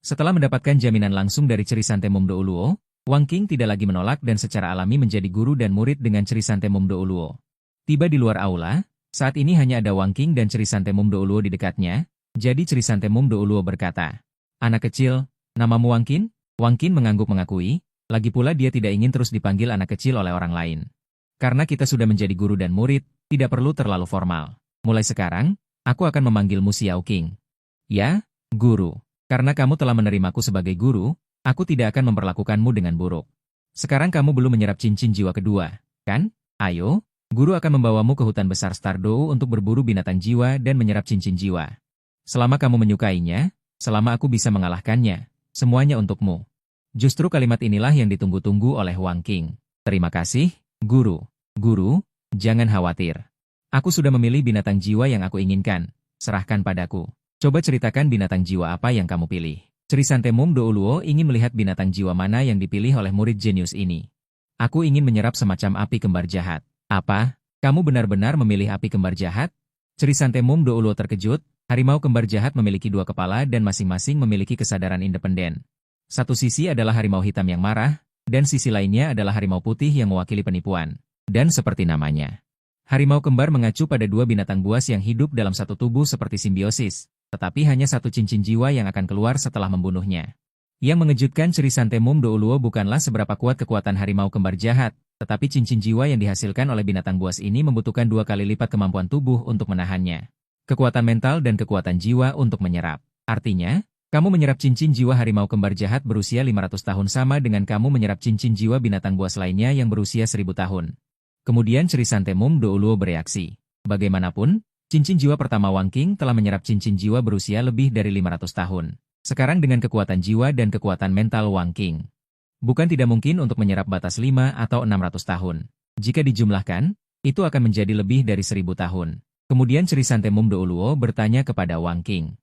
Setelah mendapatkan jaminan langsung dari Chrysanthemum Douluo, Wang Qing tidak lagi menolak dan secara alami menjadi guru dan murid dengan Chrysanthemum Douluo. Tiba di luar aula, saat ini hanya ada Wang Qing dan Chrysanthemum Douluo di dekatnya, jadi Chrysanthemum Douluo berkata, "Anak kecil, namamu Wang Qing?" Wang Qing mengangguk mengakui, lagi pula dia tidak ingin terus dipanggil anak kecil oleh orang lain. Karena kita sudah menjadi guru dan murid, tidak perlu terlalu formal. Mulai sekarang, aku akan memanggilmu Xiao Qing. Ya, guru. Karena kamu telah menerimaku sebagai guru, aku tidak akan memperlakukanmu dengan buruk. Sekarang kamu belum menyerap cincin jiwa kedua, kan? Ayo, guru akan membawamu ke hutan besar Stardow untuk berburu binatang jiwa dan menyerap cincin jiwa. Selama kamu menyukainya, selama aku bisa mengalahkannya, semuanya untukmu. Justru kalimat inilah yang ditunggu-tunggu oleh Wang Qing. Terima kasih, guru. Guru, jangan khawatir. Aku sudah memilih binatang jiwa yang aku inginkan. Serahkan padaku. Coba ceritakan binatang jiwa apa yang kamu pilih. Chrysanthemum Douluo ingin melihat binatang jiwa mana yang dipilih oleh murid jenius ini. Aku ingin menyerap semacam api kembar jahat. Apa? Kamu benar-benar memilih api kembar jahat? Chrysanthemum Douluo terkejut. Harimau kembar jahat memiliki 2 kepala dan masing-masing memiliki kesadaran independen. Satu sisi adalah harimau hitam yang marah, dan sisi lainnya adalah harimau putih yang mewakili penipuan. Dan seperti namanya, harimau kembar mengacu pada 2 binatang buas yang hidup dalam satu tubuh seperti simbiosis, tetapi hanya 1 cincin jiwa yang akan keluar setelah membunuhnya. Yang mengejutkan Chrysanthemum Douluo bukanlah seberapa kuat kekuatan harimau kembar jahat, tetapi cincin jiwa yang dihasilkan oleh binatang buas ini membutuhkan 2 kali lipat kemampuan tubuh untuk menahannya. Kekuatan mental dan kekuatan jiwa untuk menyerap. Artinya, Kamu menyerap cincin jiwa harimau kembar jahat berusia 500 tahun sama dengan kamu menyerap cincin jiwa binatang buas lainnya yang berusia 1000 tahun. Kemudian Chrysanthemum Douluo bereaksi. Bagaimanapun, cincin jiwa pertama Wang Qing telah menyerap cincin jiwa berusia lebih dari 500 tahun. Sekarang dengan kekuatan jiwa dan kekuatan mental Wang Qing, bukan tidak mungkin untuk menyerap batas 5 atau 600 tahun. Jika dijumlahkan, itu akan menjadi lebih dari 1000 tahun. Kemudian Chrysanthemum Douluo bertanya kepada Wang Qing.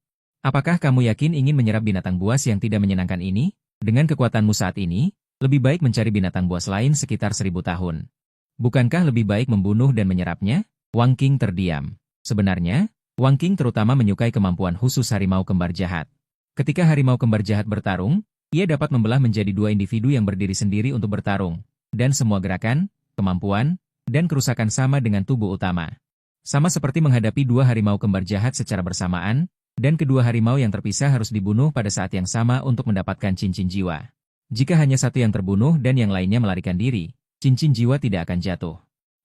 Apakah kamu yakin ingin menyerap binatang buas yang tidak menyenangkan ini? Dengan kekuatanmu saat ini, lebih baik mencari binatang buas lain sekitar 1000 tahun. Bukankah lebih baik membunuh dan menyerapnya? Wang Qing terdiam. Sebenarnya, Wang Qing terutama menyukai kemampuan khusus harimau kembar jahat. Ketika harimau kembar jahat bertarung, ia dapat membelah menjadi dua individu yang berdiri sendiri untuk bertarung, dan semua gerakan, kemampuan, dan kerusakan sama dengan tubuh utama. Sama seperti menghadapi dua harimau kembar jahat secara bersamaan, dan kedua harimau yang terpisah harus dibunuh pada saat yang sama untuk mendapatkan cincin jiwa. Jika hanya satu yang terbunuh dan yang lainnya melarikan diri, cincin jiwa tidak akan jatuh.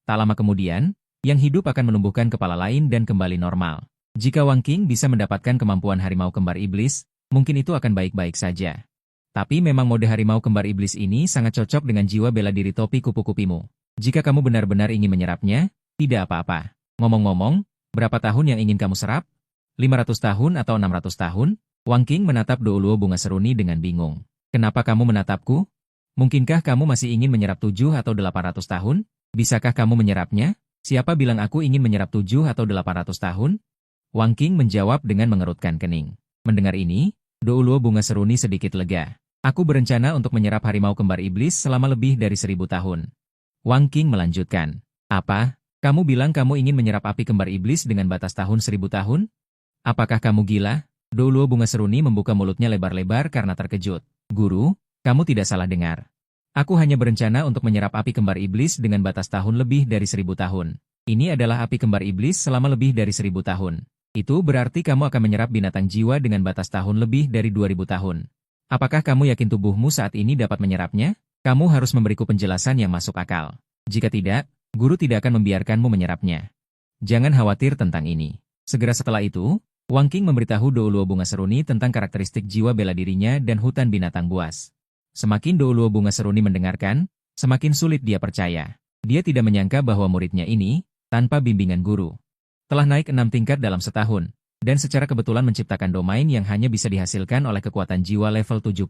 Tak lama kemudian, yang hidup akan menumbuhkan kepala lain dan kembali normal. Jika Wang Qing bisa mendapatkan kemampuan harimau kembar iblis, mungkin itu akan baik-baik saja. Tapi memang mode harimau kembar iblis ini sangat cocok dengan jiwa bela diri topi kupu-kupimu. Jika kamu benar-benar ingin menyerapnya, tidak apa-apa. Ngomong-ngomong, berapa tahun yang ingin kamu serap? 500 tahun atau 600 tahun? Wang Qing menatap Douluo bunga seruni dengan bingung. Kenapa kamu menatapku? Mungkinkah kamu masih ingin menyerap 7 atau 800 tahun? Bisakah kamu menyerapnya? Siapa bilang aku ingin menyerap 7 atau 800 tahun? Wang Qing menjawab dengan mengerutkan kening. Mendengar ini, Douluo bunga seruni sedikit lega. Aku berencana untuk menyerap harimau kembar iblis selama lebih dari 1000 tahun. Wang Qing melanjutkan. Apa? Kamu bilang kamu ingin menyerap api kembar iblis dengan batas tahun 1000 tahun? Apakah kamu gila? Douluo bunga seruni membuka mulutnya lebar-lebar karena terkejut. Guru, kamu tidak salah dengar. Aku hanya berencana untuk menyerap api kembar iblis dengan batas tahun lebih dari 1000 tahun. Ini adalah api kembar iblis selama lebih dari 1000 tahun. Itu berarti kamu akan menyerap binatang jiwa dengan batas tahun lebih dari 2000 tahun. Apakah kamu yakin tubuhmu saat ini dapat menyerapnya? Kamu harus memberiku penjelasan yang masuk akal. Jika tidak, guru tidak akan membiarkanmu menyerapnya. Jangan khawatir tentang ini. Segera setelah itu, Wang Qing memberitahu Douluo bunga seruni tentang karakteristik jiwa bela dirinya dan hutan binatang buas. Semakin Douluo bunga seruni mendengarkan, semakin sulit dia percaya. Dia tidak menyangka bahwa muridnya ini, tanpa bimbingan guru, telah naik 6 tingkat dalam setahun, dan secara kebetulan menciptakan domain yang hanya bisa dihasilkan oleh kekuatan jiwa level 70.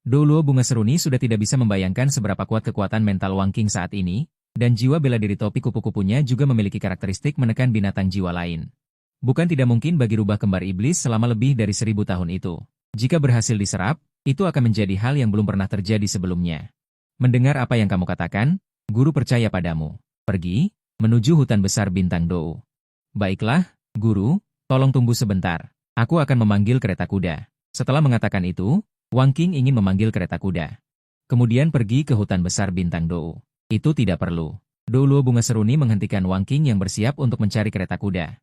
Douluo bunga seruni sudah tidak bisa membayangkan seberapa kuat kekuatan mental Wang Qing saat ini, dan jiwa bela diri topi kupu-kupunya juga memiliki karakteristik menekan binatang jiwa lain. Bukan tidak mungkin bagi rubah kembar iblis selama lebih dari 1000 tahun itu. Jika berhasil diserap, itu akan menjadi hal yang belum pernah terjadi sebelumnya. Mendengar apa yang kamu katakan, guru percaya padamu. Pergi, menuju hutan besar bintang Dou. Baiklah, guru, tolong tunggu sebentar. Aku akan memanggil kereta kuda. Setelah mengatakan itu, Wang Qing ingin memanggil kereta kuda. Kemudian pergi ke hutan besar bintang Dou. Itu tidak perlu. Douluo bunga seruni menghentikan Wang Qing yang bersiap untuk mencari kereta kuda.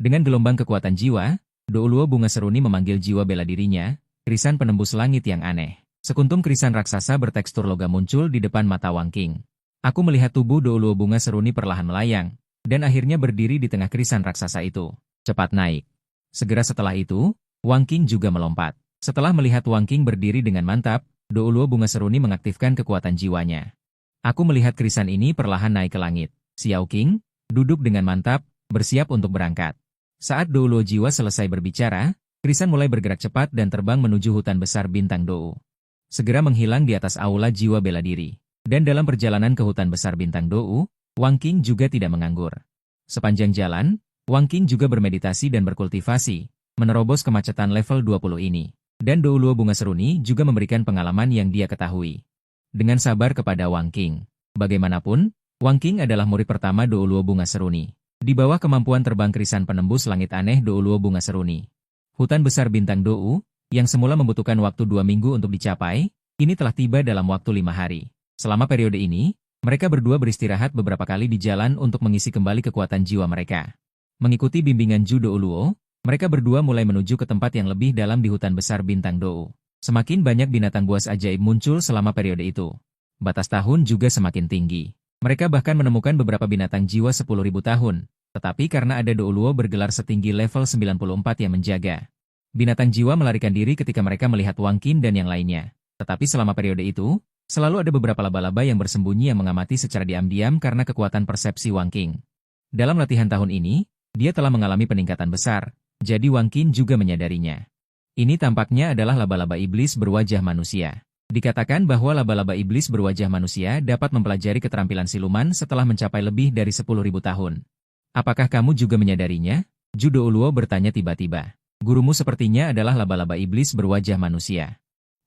Dengan gelombang kekuatan jiwa, Douluo bunga seruni memanggil jiwa bela dirinya, krisan penembus langit yang aneh. Sekuntum krisan raksasa bertekstur logam muncul di depan mata Wang Qing. Aku melihat tubuh Douluo bunga seruni perlahan melayang, dan akhirnya berdiri di tengah krisan raksasa itu. Cepat naik. Segera setelah itu, Wang Qing juga melompat. Setelah melihat Wang Qing berdiri dengan mantap, Douluo bunga seruni mengaktifkan kekuatan jiwanya. Aku melihat krisan ini perlahan naik ke langit. Xiao Qing, duduk dengan mantap, bersiap untuk berangkat. Saat Douluo jiwa selesai berbicara, krisan mulai bergerak cepat dan terbang menuju hutan besar bintang Dou. Segera menghilang di atas aula jiwa bela diri. Dan dalam perjalanan ke hutan besar bintang Dou, Wang Qing juga tidak menganggur. Sepanjang jalan, Wang Qing juga bermeditasi dan berkultivasi, menerobos kemacetan level 20 ini. Dan Douluo bunga seruni juga memberikan pengalaman yang dia ketahui. Dengan sabar kepada Wang Qing. Bagaimanapun, Wang Qing adalah murid pertama Douluo bunga seruni. Di bawah kemampuan terbang krisan penembus langit aneh Douluo bunga seruni. Hutan besar bintang Dou, yang semula membutuhkan waktu 2 minggu untuk dicapai, ini telah tiba dalam waktu 5 hari. Selama periode ini, mereka berdua beristirahat beberapa kali di jalan untuk mengisi kembali kekuatan jiwa mereka. Mengikuti bimbingan Ju Douluo, mereka berdua mulai menuju ke tempat yang lebih dalam di hutan besar bintang Dou. Semakin banyak binatang buas ajaib muncul selama periode itu. Batas tahun juga semakin tinggi. Mereka bahkan menemukan beberapa binatang jiwa 10.000 tahun, tetapi karena ada Douluo bergelar setinggi level 94 yang menjaga, Binatang jiwa melarikan diri ketika mereka melihat Wang Qin dan yang lainnya. Tetapi selama periode itu, selalu ada beberapa laba-laba yang bersembunyi yang mengamati secara diam-diam karena kekuatan persepsi Wang Qin. Dalam latihan tahun ini, dia telah mengalami peningkatan besar, jadi Wang Qin juga menyadarinya. Ini tampaknya adalah laba-laba iblis berwajah manusia. Dikatakan bahwa laba-laba iblis berwajah manusia dapat mempelajari keterampilan siluman setelah mencapai lebih dari 10.000 tahun. Apakah kamu juga menyadarinya? Judo Uluo bertanya tiba-tiba. Gurumu sepertinya adalah laba-laba iblis berwajah manusia.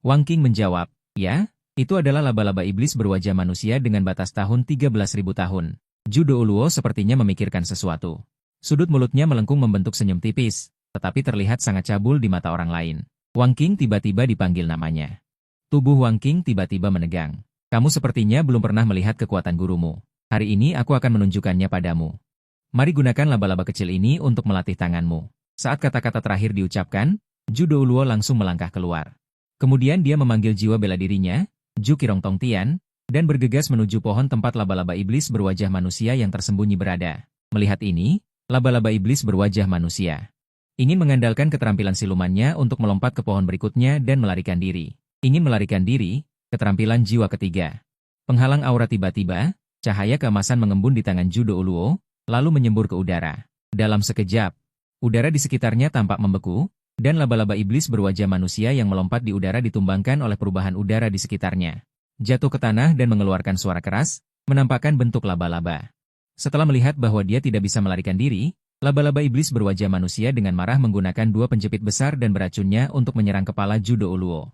Wang Qin menjawab, ya, itu adalah laba-laba iblis berwajah manusia dengan batas tahun 13.000 tahun. Judo Uluo sepertinya memikirkan sesuatu. Sudut mulutnya melengkung membentuk senyum tipis, tetapi terlihat sangat cabul di mata orang lain. Wang Qin tiba-tiba dipanggil namanya. Tubuh Wang Qin tiba-tiba menegang. Kamu sepertinya belum pernah melihat kekuatan gurumu. Hari ini aku akan menunjukkannya padamu. Mari gunakan laba-laba kecil ini untuk melatih tanganmu. Saat kata-kata terakhir diucapkan, Judo Uluo langsung melangkah keluar. Kemudian dia memanggil jiwa bela dirinya, Ju Qirong Tong Tian, dan bergegas menuju pohon tempat laba-laba iblis berwajah manusia yang tersembunyi berada. Melihat ini, laba-laba iblis berwajah manusia ingin mengandalkan keterampilan silumannya untuk melompat ke pohon berikutnya dan melarikan diri. Ingin melarikan diri, keterampilan jiwa ketiga. Penghalang aura tiba-tiba, cahaya keemasan mengembun di tangan Judo Uluo, lalu menyembur ke udara. Dalam sekejap, udara di sekitarnya tampak membeku, dan laba-laba iblis berwajah manusia yang melompat di udara ditumbangkan oleh perubahan udara di sekitarnya. Jatuh ke tanah dan mengeluarkan suara keras, menampakkan bentuk laba-laba. Setelah melihat bahwa dia tidak bisa melarikan diri, laba-laba iblis berwajah manusia dengan marah menggunakan dua penjepit besar dan beracunnya untuk menyerang kepala Judo Uluo.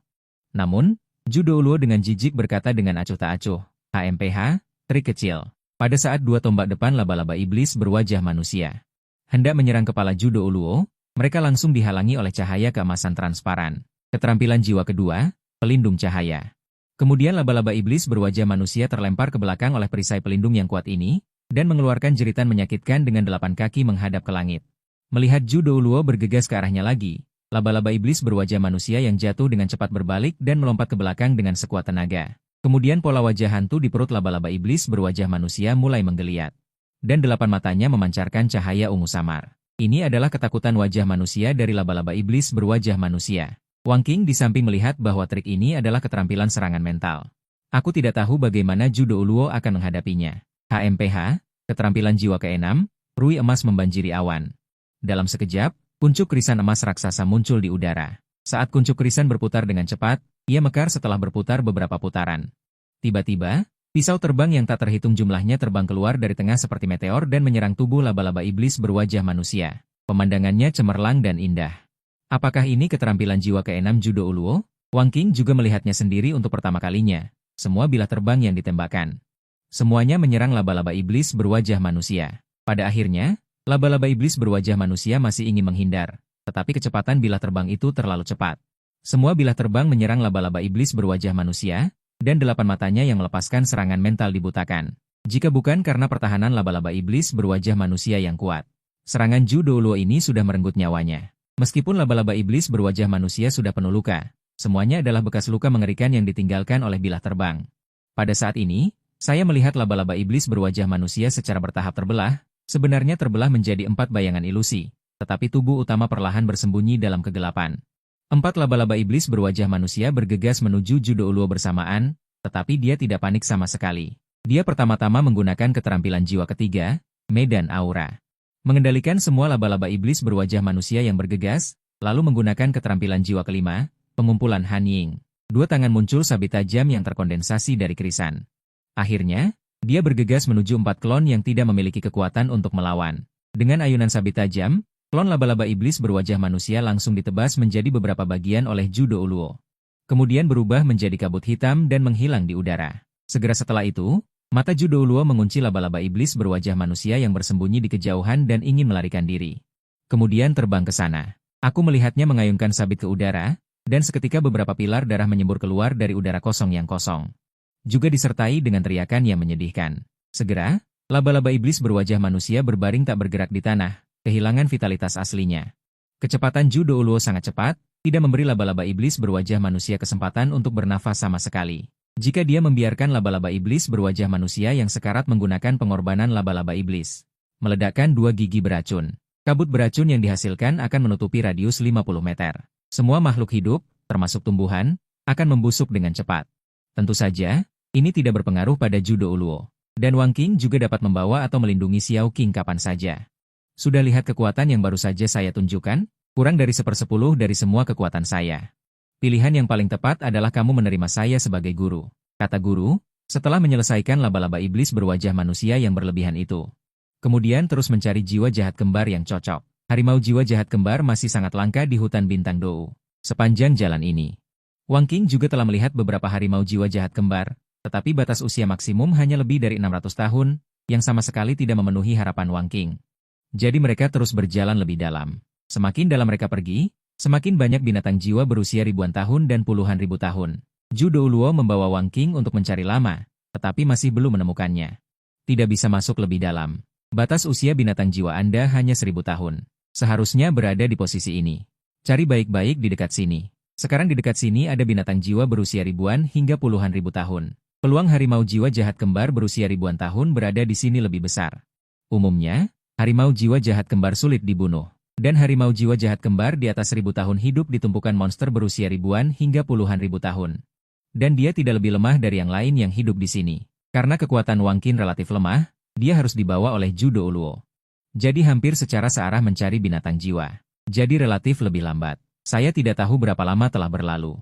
Namun, Judo Uluo dengan jijik berkata dengan acuh tak acuh, HMPH, trik kecil. Pada saat dua tombak depan laba-laba iblis berwajah manusia hendak menyerang kepala Judo Uluo, mereka langsung dihalangi oleh cahaya keemasan transparan. Keterampilan jiwa kedua, pelindung cahaya. Kemudian laba-laba iblis berwajah manusia terlempar ke belakang oleh perisai pelindung yang kuat ini, dan mengeluarkan jeritan menyakitkan dengan 8 kaki menghadap ke langit. Melihat Judo Uluo bergegas ke arahnya lagi, laba-laba iblis berwajah manusia yang jatuh dengan cepat berbalik dan melompat ke belakang dengan sekuat tenaga. Kemudian pola wajah hantu di perut laba-laba iblis berwajah manusia mulai menggeliat. Dan 8 matanya memancarkan cahaya ungu samar. Ini adalah ketakutan wajah manusia dari laba-laba iblis berwajah manusia. Wang Qin di samping melihat bahwa trik ini adalah keterampilan serangan mental. Aku tidak tahu bagaimana Judo Uluo akan menghadapinya. HMPH, keterampilan jiwa ke-6, rui emas membanjiri awan. Dalam sekejap, kuncup krisan emas raksasa muncul di udara. Saat kuncup krisan berputar dengan cepat, ia mekar setelah berputar beberapa putaran. Tiba-tiba, pisau terbang yang tak terhitung jumlahnya terbang keluar dari tengah seperti meteor dan menyerang tubuh laba-laba iblis berwajah manusia. Pemandangannya cemerlang dan indah. Apakah ini keterampilan jiwa ke-6 Judo Uluo? Wang Qin juga melihatnya sendiri untuk pertama kalinya. Semua bilah terbang yang ditembakkan. Semuanya menyerang laba-laba iblis berwajah manusia. Pada akhirnya, laba-laba iblis berwajah manusia masih ingin menghindar, tetapi kecepatan bilah terbang itu terlalu cepat. Semua bilah terbang menyerang laba-laba iblis berwajah manusia, dan 8 matanya yang melepaskan serangan mental dibutakan. Jika bukan karena pertahanan laba-laba iblis berwajah manusia yang kuat, serangan Judo Uluo ini sudah merenggut nyawanya. Meskipun laba-laba iblis berwajah manusia sudah penuh luka, semuanya adalah bekas luka mengerikan yang ditinggalkan oleh bilah terbang. Pada saat ini, saya melihat laba-laba iblis berwajah manusia secara bertahap terbelah, sebenarnya terbelah menjadi 4 bayangan ilusi, tetapi tubuh utama perlahan bersembunyi dalam kegelapan. 4 laba-laba iblis berwajah manusia bergegas menuju Judo Uluo bersamaan, tetapi dia tidak panik sama sekali. Dia pertama-tama menggunakan keterampilan jiwa ketiga, medan aura. Mengendalikan semua laba-laba iblis berwajah manusia yang bergegas, lalu menggunakan keterampilan jiwa kelima, pengumpulan Han Ying. 2 tangan muncul sabit tajam yang terkondensasi dari krisan. Akhirnya, dia bergegas menuju 4 klon yang tidak memiliki kekuatan untuk melawan. Dengan ayunan sabit tajam, klon laba-laba iblis berwajah manusia langsung ditebas menjadi beberapa bagian oleh Judo Uluo. Kemudian berubah menjadi kabut hitam dan menghilang di udara. Segera setelah itu, mata Judo Uluo mengunci laba-laba iblis berwajah manusia yang bersembunyi di kejauhan dan ingin melarikan diri. Kemudian terbang ke sana. Aku melihatnya mengayunkan sabit ke udara, dan seketika beberapa pilar darah menyembur keluar dari udara kosong yang kosong. Juga disertai dengan teriakan yang menyedihkan. Segera, laba-laba iblis berwajah manusia berbaring tak bergerak di tanah, kehilangan vitalitas aslinya. Kecepatan Judo Uluo sangat cepat, tidak memberi laba-laba iblis berwajah manusia kesempatan untuk bernafas sama sekali. Jika dia membiarkan laba-laba iblis berwajah manusia yang sekarat menggunakan pengorbanan laba-laba iblis, meledakkan 2 gigi beracun. Kabut beracun yang dihasilkan akan menutupi radius 50 meter. Semua makhluk hidup, termasuk tumbuhan, akan membusuk dengan cepat. Tentu saja, ini tidak berpengaruh pada Judo Uluo. Dan Wang Qing juga dapat membawa atau melindungi Xiao Qing kapan saja. Sudah lihat kekuatan yang baru saja saya tunjukkan? Kurang dari 1/10 dari semua kekuatan saya. Pilihan yang paling tepat adalah kamu menerima saya sebagai guru, kata guru, setelah menyelesaikan laba-laba iblis berwajah manusia yang berlebihan itu. Kemudian terus mencari jiwa jahat kembar yang cocok. Harimau jiwa jahat kembar masih sangat langka di hutan bintang Dou. Sepanjang jalan ini, Wang Qing juga telah melihat beberapa harimau jiwa jahat kembar, tetapi batas usia maksimum hanya lebih dari 600 tahun, yang sama sekali tidak memenuhi harapan Wang Qing. Jadi mereka terus berjalan lebih dalam. Semakin dalam mereka pergi, semakin banyak binatang jiwa berusia ribuan tahun dan puluhan ribu tahun. Judo Uluo membawa Wang Qing untuk mencari lama, tetapi masih belum menemukannya. Tidak bisa masuk lebih dalam. Batas usia binatang jiwa Anda hanya 1000 tahun. Seharusnya berada di posisi ini. Cari baik-baik di dekat sini. Sekarang di dekat sini ada binatang jiwa berusia ribuan hingga puluhan ribu tahun. Peluang harimau jiwa jahat kembar berusia ribuan tahun berada di sini lebih besar. Umumnya, harimau jiwa jahat kembar sulit dibunuh. Dan harimau jiwa jahat kembar di atas 1000 tahun hidup di tumpukan monster berusia ribuan hingga puluhan ribu tahun. Dan dia tidak lebih lemah dari yang lain yang hidup di sini. Karena kekuatan Wang Qing relatif lemah, dia harus dibawa oleh Judo Uluo. Jadi hampir secara searah mencari binatang jiwa. Jadi relatif lebih lambat. Saya tidak tahu berapa lama telah berlalu.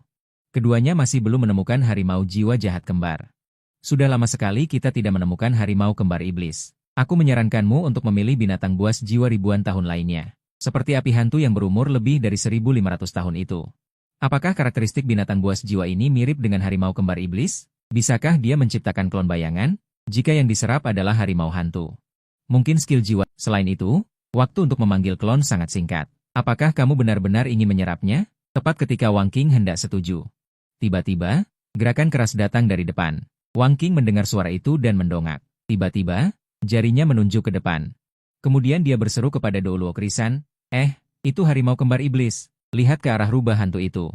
Keduanya masih belum menemukan harimau jiwa jahat kembar. Sudah lama sekali kita tidak menemukan harimau kembar iblis. Aku menyarankanmu untuk memilih binatang buas jiwa ribuan tahun lainnya. Seperti api hantu yang berumur lebih dari 1500 tahun itu. Apakah karakteristik binatang buas jiwa ini mirip dengan harimau kembar iblis? Bisakah dia menciptakan klon bayangan? Jika yang diserap adalah harimau hantu. Mungkin skill jiwa. Selain itu, waktu untuk memanggil klon sangat singkat. Apakah kamu benar-benar ingin menyerapnya? Tepat ketika Wang Qing hendak setuju. Tiba-tiba, gerakan keras datang dari depan. Wang Qing mendengar suara itu dan mendongak. Tiba-tiba, jarinya menunjuk ke depan. Kemudian dia berseru kepada Douluo Krisan, itu harimau kembar iblis. Lihat ke arah rubah hantu itu.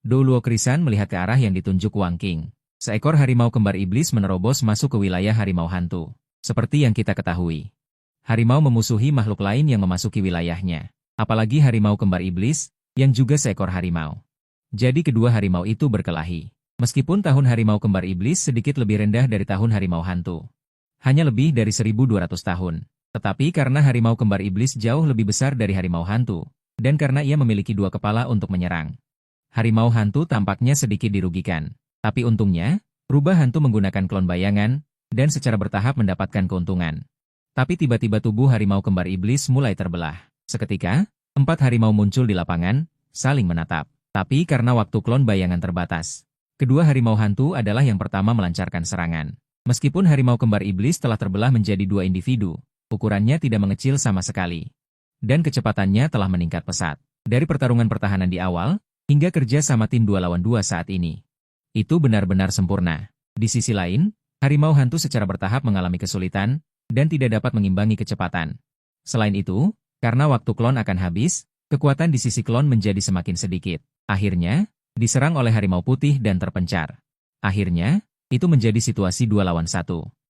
Douluo Krisan melihat ke arah yang ditunjuk Wang Qing. Seekor harimau kembar iblis menerobos masuk ke wilayah harimau hantu. Seperti yang kita ketahui. Harimau memusuhi makhluk lain yang memasuki wilayahnya. Apalagi harimau kembar iblis, yang juga seekor harimau. Jadi kedua harimau itu berkelahi. Meskipun tahun harimau kembar iblis sedikit lebih rendah dari tahun harimau hantu. Hanya lebih dari 1200 tahun. Tetapi karena harimau kembar iblis jauh lebih besar dari harimau hantu, dan karena ia memiliki dua kepala untuk menyerang. Harimau hantu tampaknya sedikit dirugikan. Tapi untungnya, rubah hantu menggunakan klon bayangan, dan secara bertahap mendapatkan keuntungan. Tapi tiba-tiba tubuh harimau kembar iblis mulai terbelah. Seketika, 4 harimau muncul di lapangan, saling menatap. Tapi karena waktu klon bayangan terbatas, kedua harimau hantu adalah yang pertama melancarkan serangan. Meskipun harimau kembar iblis telah terbelah menjadi 2 individu, ukurannya tidak mengecil sama sekali. Dan kecepatannya telah meningkat pesat. Dari pertarungan pertahanan di awal, hingga kerja sama tim 2 lawan 2 saat ini. Itu benar-benar sempurna. Di sisi lain, harimau hantu secara bertahap mengalami kesulitan, dan tidak dapat mengimbangi kecepatan. Selain itu, karena waktu klon akan habis, kekuatan di sisi klon menjadi semakin sedikit. Akhirnya, diserang oleh harimau putih dan terpencar. Akhirnya, itu menjadi situasi 2 lawan 1.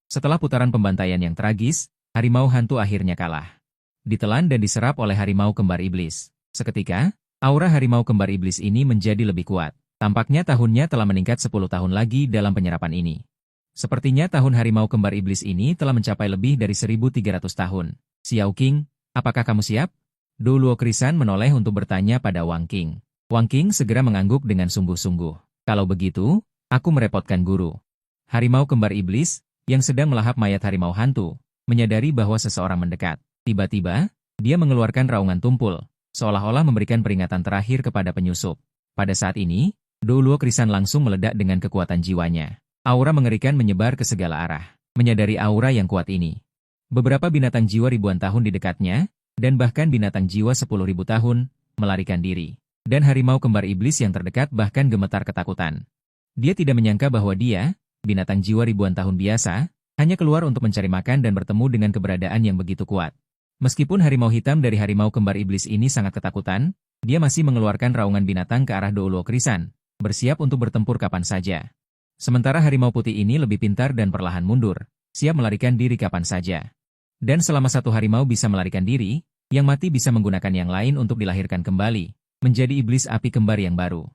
Setelah putaran pembantaian yang tragis, harimau hantu akhirnya kalah. Ditelan dan diserap oleh harimau kembar iblis. Seketika, aura harimau kembar iblis ini menjadi lebih kuat. Tampaknya tahunnya telah meningkat 10 tahun lagi dalam penyerapan ini. Sepertinya tahun harimau kembar iblis ini telah mencapai lebih dari 1300 tahun. Xiao Qing, apakah kamu siap? Douluo Krisan menoleh untuk bertanya pada Wang Qing. Wang Qing segera mengangguk dengan sungguh-sungguh. Kalau begitu, aku merepotkan guru. Harimau kembar iblis, yang sedang melahap mayat harimau hantu, menyadari bahwa seseorang mendekat. Tiba-tiba, dia mengeluarkan raungan tumpul, seolah-olah memberikan peringatan terakhir kepada penyusup. Pada saat ini, Douluo Krisan langsung meledak dengan kekuatan jiwanya. Aura mengerikan menyebar ke segala arah. Menyadari aura yang kuat ini, beberapa binatang jiwa ribuan tahun di dekatnya, dan bahkan binatang jiwa 10.000 tahun, melarikan diri. Dan harimau kembar iblis yang terdekat bahkan gemetar ketakutan. Dia tidak menyangka bahwa dia, binatang jiwa ribuan tahun biasa, hanya keluar untuk mencari makan dan bertemu dengan keberadaan yang begitu kuat. Meskipun harimau hitam dari harimau kembar iblis ini sangat ketakutan, dia masih mengeluarkan raungan binatang ke arah Douluo Krisan, bersiap untuk bertempur kapan saja. Sementara harimau putih ini lebih pintar dan perlahan mundur, siap melarikan diri kapan saja. Dan selama satu harimau bisa melarikan diri, Yang mati bisa menggunakan yang lain untuk dilahirkan kembali, menjadi iblis api kembar yang baru.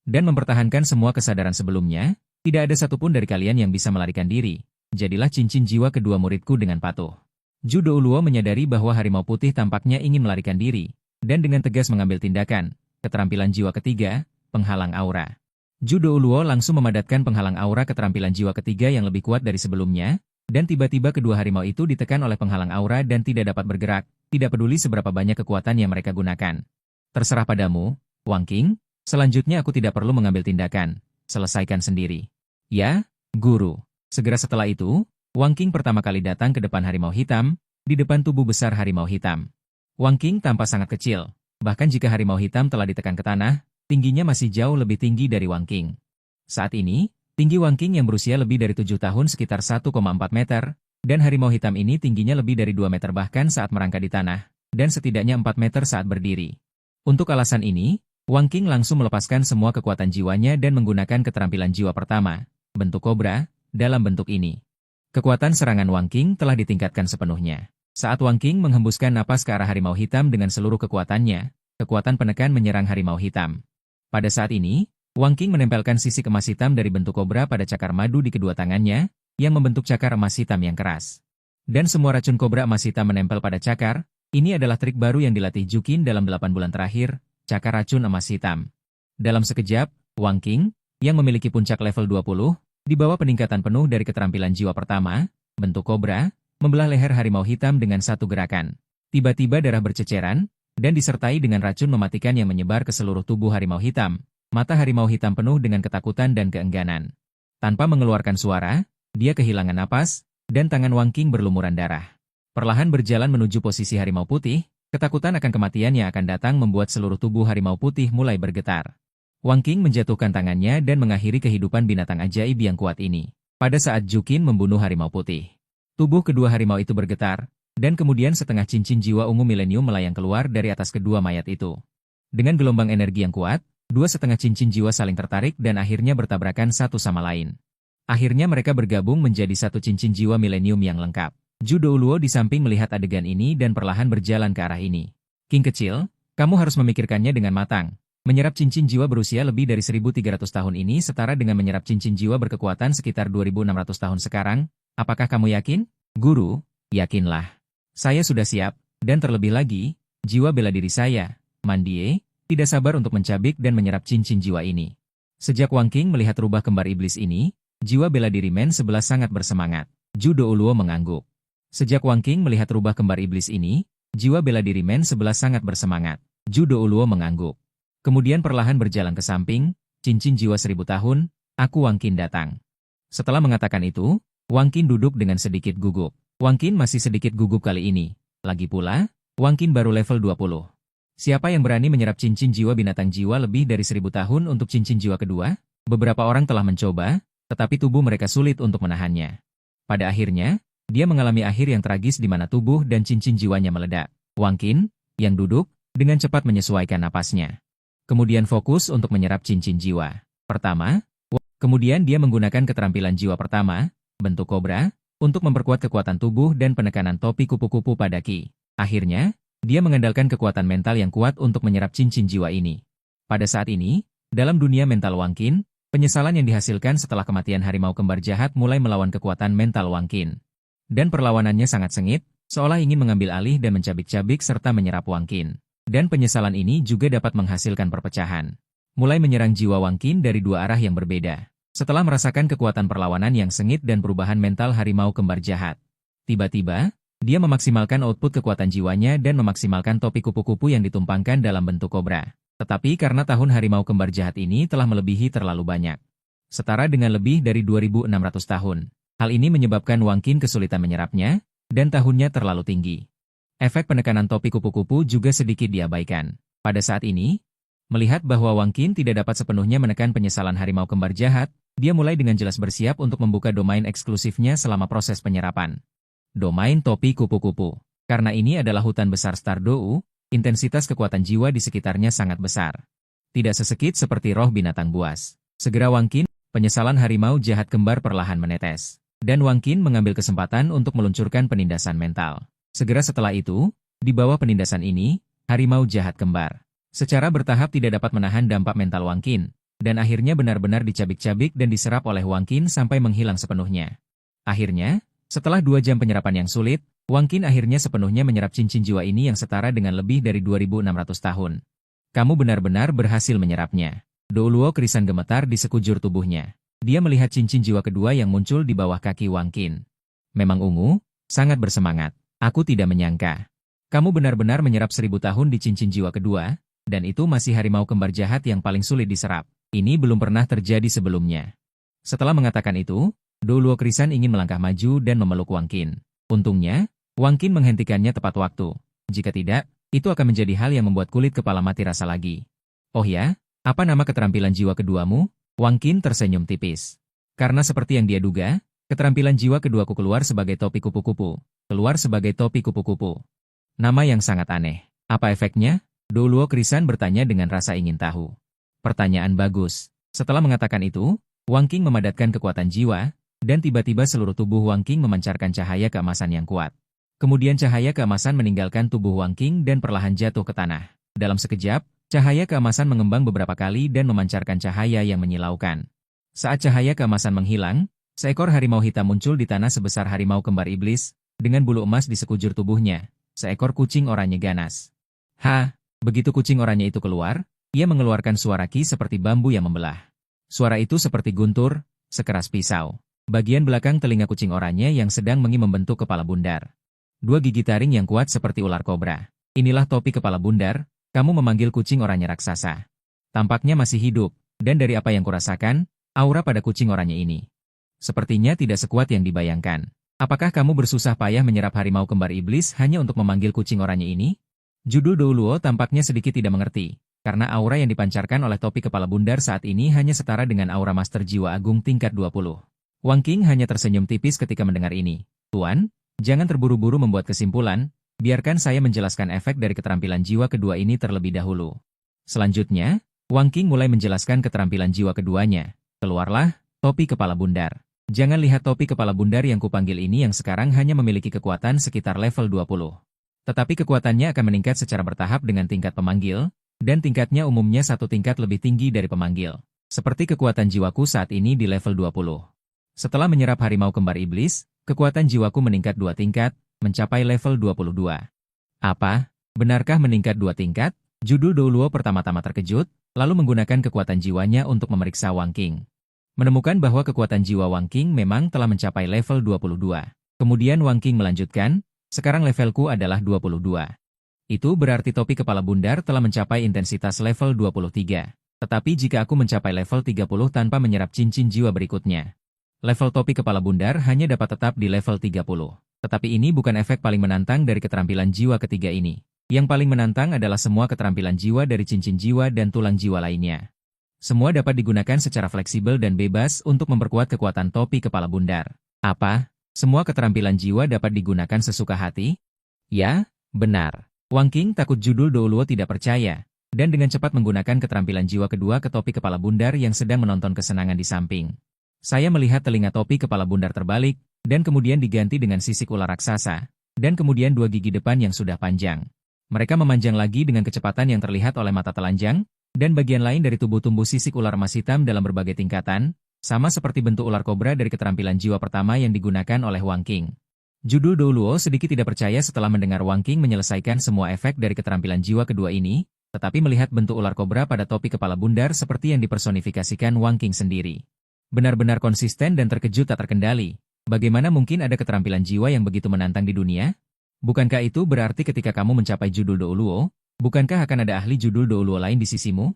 Dan mempertahankan semua kesadaran sebelumnya, tidak ada satupun dari kalian yang bisa melarikan diri. Jadilah cincin jiwa kedua muridku dengan patuh. Zhu Douluo menyadari bahwa harimau putih tampaknya ingin melarikan diri, dan dengan tegas mengambil tindakan. Keterampilan jiwa ketiga, penghalang aura. Zhu Douluo langsung memadatkan penghalang aura keterampilan jiwa ketiga yang lebih kuat dari sebelumnya, dan tiba-tiba kedua harimau itu ditekan oleh penghalang aura dan tidak dapat bergerak, tidak peduli seberapa banyak kekuatan yang mereka gunakan. Terserah padamu, Wang Qing, selanjutnya aku tidak perlu mengambil tindakan, selesaikan sendiri. Ya, Guru. Segera setelah itu, Wang Qing pertama kali datang ke depan harimau hitam, di depan tubuh besar harimau hitam. Wang Qing tampak sangat kecil, bahkan jika harimau hitam telah ditekan ke tanah, tingginya masih jauh lebih tinggi dari Wang Qing. Saat ini, tinggi Wang Qing yang berusia lebih dari 7 tahun sekitar 1,4 meter, dan harimau hitam ini tingginya lebih dari 2 meter bahkan saat merangkak di tanah, dan setidaknya 4 meter saat berdiri. Untuk alasan ini, Wang Qing langsung melepaskan semua kekuatan jiwanya dan menggunakan keterampilan jiwa pertama, bentuk kobra, dalam bentuk ini. Kekuatan serangan Wang Qing telah ditingkatkan sepenuhnya. Saat Wang Qing menghembuskan napas ke arah harimau hitam dengan seluruh kekuatannya, kekuatan penekan menyerang harimau hitam. Pada saat ini, Wang Qing menempelkan sisik emas hitam dari bentuk kobra pada cakar madu di kedua tangannya, yang membentuk cakar emas hitam yang keras. Dan semua racun kobra emas hitam menempel pada cakar. Ini adalah trik baru yang dilatih Jukin dalam 8 bulan terakhir, cakar racun emas hitam. Dalam sekejap, Wang Qing, yang memiliki puncak level 20, di bawah peningkatan penuh dari keterampilan jiwa pertama, bentuk kobra, membelah leher harimau hitam dengan satu gerakan. Tiba-tiba darah berceceran, dan disertai dengan racun mematikan yang menyebar ke seluruh tubuh harimau hitam. Mata harimau hitam penuh dengan ketakutan dan keengganan. Tanpa mengeluarkan suara, dia kehilangan napas, dan tangan Wang Qing berlumuran darah. Perlahan berjalan menuju posisi harimau putih, ketakutan akan kematian yang akan datang membuat seluruh tubuh harimau putih mulai bergetar. Wang Qing menjatuhkan tangannya dan mengakhiri kehidupan binatang ajaib yang kuat ini. Pada saat Jukin membunuh harimau putih, tubuh kedua harimau itu bergetar, dan kemudian setengah cincin jiwa ungu milenium melayang keluar dari atas kedua mayat itu. Dengan gelombang energi yang kuat, dua setengah cincin jiwa saling tertarik dan akhirnya bertabrakan satu sama lain. Akhirnya mereka bergabung menjadi satu cincin jiwa milenium yang lengkap. Zhu Douluo di samping melihat adegan ini dan perlahan berjalan ke arah ini. King kecil, kamu harus memikirkannya dengan matang. Menyerap cincin jiwa berusia lebih dari 1.300 tahun ini setara dengan menyerap cincin jiwa berkekuatan sekitar 2.600 tahun sekarang. Apakah kamu yakin? Guru, yakinlah. Saya sudah siap, dan terlebih lagi, jiwa bela diri saya, Mandie, tidak sabar untuk mencabik dan menyerap cincin jiwa ini. Sejak Wang Qing melihat rubah kembar iblis ini, jiwa bela diri Men 11 sangat bersemangat. Zhu Douluo mengangguk. Sejak Wang Qing melihat rubah kembar iblis ini, jiwa bela diri Men 11 sangat bersemangat. Zhu Douluo mengangguk. Kemudian perlahan berjalan ke samping, cincin jiwa 1000 tahun, aku Wang Qing datang. Setelah mengatakan itu, Wang Qing duduk dengan sedikit gugup. Wang Qing masih sedikit gugup kali ini. Lagi pula, Wang Qing baru level 20. Siapa yang berani menyerap cincin jiwa binatang jiwa lebih dari 1000 tahun untuk cincin jiwa kedua? Beberapa orang telah mencoba, tetapi tubuh mereka sulit untuk menahannya. Pada akhirnya, dia mengalami akhir yang tragis di mana tubuh dan cincin jiwanya meledak. Wang Qing, yang duduk, dengan cepat menyesuaikan napasnya. Kemudian fokus untuk menyerap cincin jiwa. Pertama, kemudian dia menggunakan keterampilan jiwa pertama, bentuk kobra, untuk memperkuat kekuatan tubuh dan penekanan topi kupu-kupu pada Qi. Akhirnya, dia mengandalkan kekuatan mental yang kuat untuk menyerap cincin jiwa ini. Pada saat ini, dalam dunia mental Wang Qing, penyesalan yang dihasilkan setelah kematian harimau kembar jahat mulai melawan kekuatan mental Wang Qing. Dan perlawanannya sangat sengit, seolah ingin mengambil alih dan mencabik-cabik serta menyerap Wang Qing. Dan penyesalan ini juga dapat menghasilkan perpecahan. Mulai menyerang jiwa Wang Qing dari dua arah yang berbeda. Setelah merasakan kekuatan perlawanan yang sengit dan perubahan mental harimau kembar jahat. Tiba-tiba, dia memaksimalkan output kekuatan jiwanya dan memaksimalkan topi kupu-kupu yang ditumpangkan dalam bentuk kobra. Tetapi karena tahun harimau kembar jahat ini telah melebihi terlalu banyak. Setara dengan lebih dari 2.600 tahun. Hal ini menyebabkan Wang Qing kesulitan menyerapnya, dan tahunnya terlalu tinggi. Efek penekanan topi kupu-kupu juga sedikit diabaikan. Pada saat ini, melihat bahwa Wang Qing tidak dapat sepenuhnya menekan penyesalan harimau kembar jahat, dia mulai dengan jelas bersiap untuk membuka domain eksklusifnya selama proses penyerapan. Domain topi kupu-kupu. Karena ini adalah hutan besar Stardou, intensitas kekuatan jiwa di sekitarnya sangat besar. Tidak sesekit seperti roh binatang buas. Segera Wang Qing, penyesalan harimau jahat kembar perlahan menetes. Dan Wang Qing mengambil kesempatan untuk meluncurkan penindasan mental. Segera setelah itu, Di bawah penindasan ini, harimau jahat kembar secara bertahap tidak dapat menahan dampak mental Wang Qin, dan akhirnya benar-benar dicabik-cabik dan diserap oleh Wang Qin sampai menghilang sepenuhnya. Akhirnya, setelah 2 jam penyerapan yang sulit, Wang Qin akhirnya sepenuhnya menyerap cincin jiwa ini yang setara dengan lebih dari 2.600 tahun. Kamu benar-benar berhasil menyerapnya. Dou Luo Krisan gemetar di sekujur tubuhnya. Dia melihat cincin jiwa kedua yang muncul di bawah kaki Wang Qin. Memang ungu, sangat bersemangat. Aku tidak menyangka. Kamu benar-benar menyerap 1000 tahun di cincin jiwa kedua, dan itu masih harimau kembar jahat yang paling sulit diserap. Ini belum pernah terjadi sebelumnya. Setelah mengatakan itu, Dou Luo Krisan ingin melangkah maju dan memeluk Wang Qin. Untungnya, Wang Qin menghentikannya tepat waktu. Jika tidak, itu akan menjadi hal yang membuat kulit kepala mati rasa lagi. Oh ya, apa nama keterampilan jiwa keduamu? Wang Qin tersenyum tipis. Karena seperti yang dia duga, keterampilan jiwa keduaku keluar sebagai topi kupu-kupu. Keluar sebagai topi kupu-kupu. Nama yang sangat aneh. Apa efeknya? Dou Luo Krisan bertanya dengan rasa ingin tahu. Pertanyaan bagus. Setelah mengatakan itu, Wang Qin memadatkan kekuatan jiwa, dan tiba-tiba seluruh tubuh Wang Qin memancarkan cahaya keemasan yang kuat. Kemudian cahaya keemasan meninggalkan tubuh Wang Qin dan perlahan jatuh ke tanah. Dalam sekejap, cahaya keemasan mengembang beberapa kali dan memancarkan cahaya yang menyilaukan. Saat cahaya keemasan menghilang, seekor harimau hitam muncul di tanah sebesar harimau kembar iblis, dengan bulu emas di sekujur tubuhnya. Seekor kucing oranye ganas. Begitu kucing oranye itu keluar, ia mengeluarkan suara ki seperti bambu yang membelah. Suara itu seperti guntur, sekeras pisau. Bagian belakang telinga kucing oranye yang sedang membentuk kepala bundar. 2 gigi taring yang kuat seperti ular kobra. Inilah topi kepala bundar, kamu memanggil kucing oranye raksasa. Tampaknya masih hidup, dan dari apa yang kurasakan, aura pada kucing oranye ini sepertinya tidak sekuat yang dibayangkan. Apakah kamu bersusah payah menyerap harimau kembar iblis hanya untuk memanggil kucing oranye ini? Judul Dou Luo tampaknya sedikit tidak mengerti, karena aura yang dipancarkan oleh topi kepala bundar saat ini hanya setara dengan aura Master Jiwa Agung tingkat 20. Wang Qin hanya tersenyum tipis ketika mendengar ini. Tuan, jangan terburu-buru membuat kesimpulan, biarkan saya menjelaskan efek dari keterampilan jiwa kedua ini terlebih dahulu. Selanjutnya, Wang Qin mulai menjelaskan keterampilan jiwa keduanya. Keluarlah, topi kepala bundar. Jangan lihat topi kepala bundar yang kupanggil ini yang sekarang hanya memiliki kekuatan sekitar level 20. Tetapi kekuatannya akan meningkat secara bertahap dengan tingkat pemanggil, dan tingkatnya umumnya 1 tingkat lebih tinggi dari pemanggil. Seperti kekuatan jiwaku saat ini di level 20. Setelah menyerap harimau kembar iblis, kekuatan jiwaku meningkat 2 tingkat, mencapai level 22. Apa? Benarkah meningkat 2 tingkat? Judul Dou Luo pertama-tama terkejut, lalu menggunakan kekuatan jiwanya untuk memeriksa Wang Qin. Menemukan bahwa kekuatan jiwa Wang Qin memang telah mencapai level 22. Kemudian Wang Qin melanjutkan, sekarang levelku adalah 22. Itu berarti topi kepala bundar telah mencapai intensitas level 23. Tetapi jika aku mencapai level 30 tanpa menyerap cincin jiwa berikutnya, level topi kepala bundar hanya dapat tetap di level 30. Tetapi ini bukan efek paling menantang dari keterampilan jiwa ketiga ini. Yang paling menantang adalah semua keterampilan jiwa dari cincin jiwa dan tulang jiwa lainnya. Semua dapat digunakan secara fleksibel dan bebas untuk memperkuat kekuatan topi kepala bundar. Apa? Semua keterampilan jiwa dapat digunakan sesuka hati? Ya, benar. Wang Qin takut Judul Dou Luo tidak percaya, dan dengan cepat menggunakan keterampilan jiwa kedua ke topi kepala bundar yang sedang menonton kesenangan di samping. Saya melihat telinga topi kepala bundar terbalik, dan kemudian diganti dengan sisik ular raksasa, dan kemudian 2 gigi depan yang sudah panjang. Mereka memanjang lagi dengan kecepatan yang terlihat oleh mata telanjang, dan bagian lain dari tubuh tumbuh sisik ular emas hitam dalam berbagai tingkatan, sama seperti bentuk ular kobra dari keterampilan jiwa pertama yang digunakan oleh Wang Qin. Judul Dou Luo sedikit tidak percaya setelah mendengar Wang Qin menyelesaikan semua efek dari keterampilan jiwa kedua ini, tetapi melihat bentuk ular kobra pada topi kepala bundar seperti yang dipersonifikasikan Wang Qin sendiri. Benar-benar konsisten dan terkejut tak terkendali. Bagaimana mungkin ada keterampilan jiwa yang begitu menantang di dunia? Bukankah itu berarti ketika kamu mencapai Judul Dou Luo, bukankah akan ada ahli Judul Dou Luo lain di sisimu?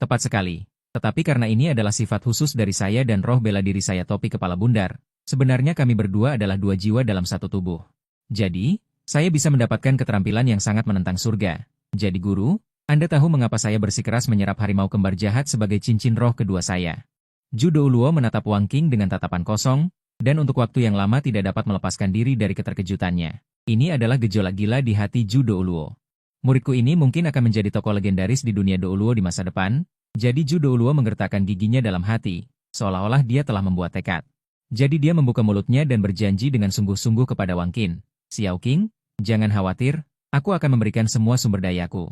Tepat sekali. Tetapi karena ini adalah sifat khusus dari saya dan roh bela diri saya topi kepala bundar, sebenarnya kami berdua adalah 2 jiwa dalam 1 tubuh. Jadi, saya bisa mendapatkan keterampilan yang sangat menentang surga. Jadi guru, Anda tahu mengapa saya bersikeras menyerap harimau kembar jahat sebagai cincin roh kedua saya. Dou Luo menatap Wang Qin dengan tatapan kosong, dan untuk waktu yang lama tidak dapat melepaskan diri dari keterkejutannya. Ini adalah gejolak gila di hati Dou Luo. Muridku ini mungkin akan menjadi tokoh legendaris di dunia Dou Luo di masa depan. Jadi Dou Luo menggertakkan giginya dalam hati, seolah-olah dia telah membuat tekad. Jadi dia membuka mulutnya dan berjanji dengan sungguh-sungguh kepada Wang Qin. Xiao Qing, jangan khawatir, Aku akan memberikan semua sumber dayaku.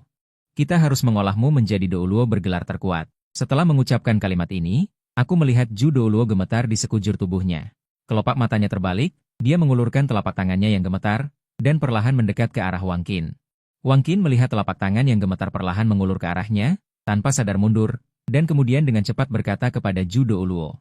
Kita harus mengolahmu menjadi Douluo bergelar terkuat. Setelah mengucapkan kalimat ini, aku melihat Zhu Douluo gemetar di sekujur tubuhnya. Kelopak matanya terbalik, dia mengulurkan telapak tangannya yang gemetar, dan perlahan mendekat ke arah Wang Qin. Wang Qin melihat telapak tangan yang gemetar perlahan mengulur ke arahnya, tanpa sadar mundur, dan kemudian dengan cepat berkata kepada Zhu Douluo.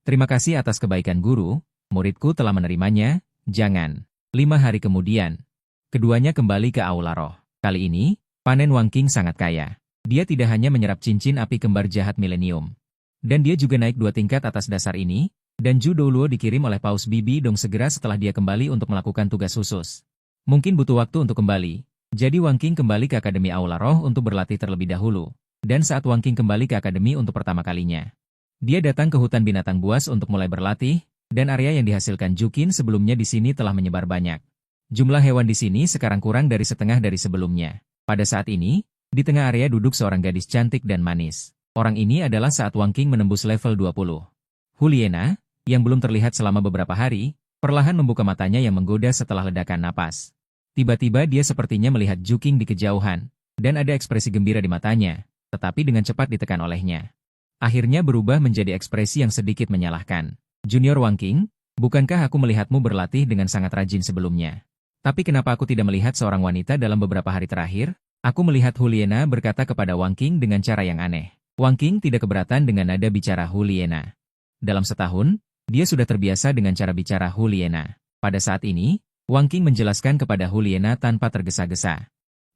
Terima kasih atas kebaikan guru, muridku telah menerimanya, jangan. 5 hari kemudian, keduanya kembali ke Aula Roh. Kali ini, panen Wang Qin sangat kaya. Dia tidak hanya menyerap cincin api kembar jahat milenium. Dan dia juga naik 2 tingkat atas dasar ini, dan Zhu Douluo dikirim oleh Paus Bibi Dong segera setelah dia kembali untuk melakukan tugas khusus. Mungkin butuh waktu untuk kembali, jadi Wang Qin kembali ke Akademi Aula Roh untuk berlatih terlebih dahulu. Dan saat Wang Qin kembali ke Akademi untuk pertama kalinya, dia datang ke hutan binatang buas untuk mulai berlatih, dan area yang dihasilkan Jukin sebelumnya di sini telah menyebar banyak. Jumlah hewan di sini sekarang kurang dari setengah dari sebelumnya. Pada saat ini, di tengah area duduk seorang gadis cantik dan manis. Orang ini adalah saat Wang Qin menembus level 20. Huliena, yang belum terlihat selama beberapa hari, perlahan membuka matanya yang menggoda setelah ledakan napas. Tiba-tiba dia sepertinya melihat Juking di kejauhan, dan ada ekspresi gembira di matanya, tetapi dengan cepat ditekan olehnya. Akhirnya berubah menjadi ekspresi yang sedikit menyalahkan. Junior Wang Qin, bukankah aku melihatmu berlatih dengan sangat rajin sebelumnya? Tapi kenapa aku tidak melihat seorang wanita dalam beberapa hari terakhir? Aku melihat Huliena berkata kepada Wang Qin dengan cara yang aneh. Wang Qin tidak keberatan dengan nada bicara Huliena. Dalam setahun, dia sudah terbiasa dengan cara bicara Huliena. Pada saat ini, Wang Qin menjelaskan kepada Huliena tanpa tergesa-gesa.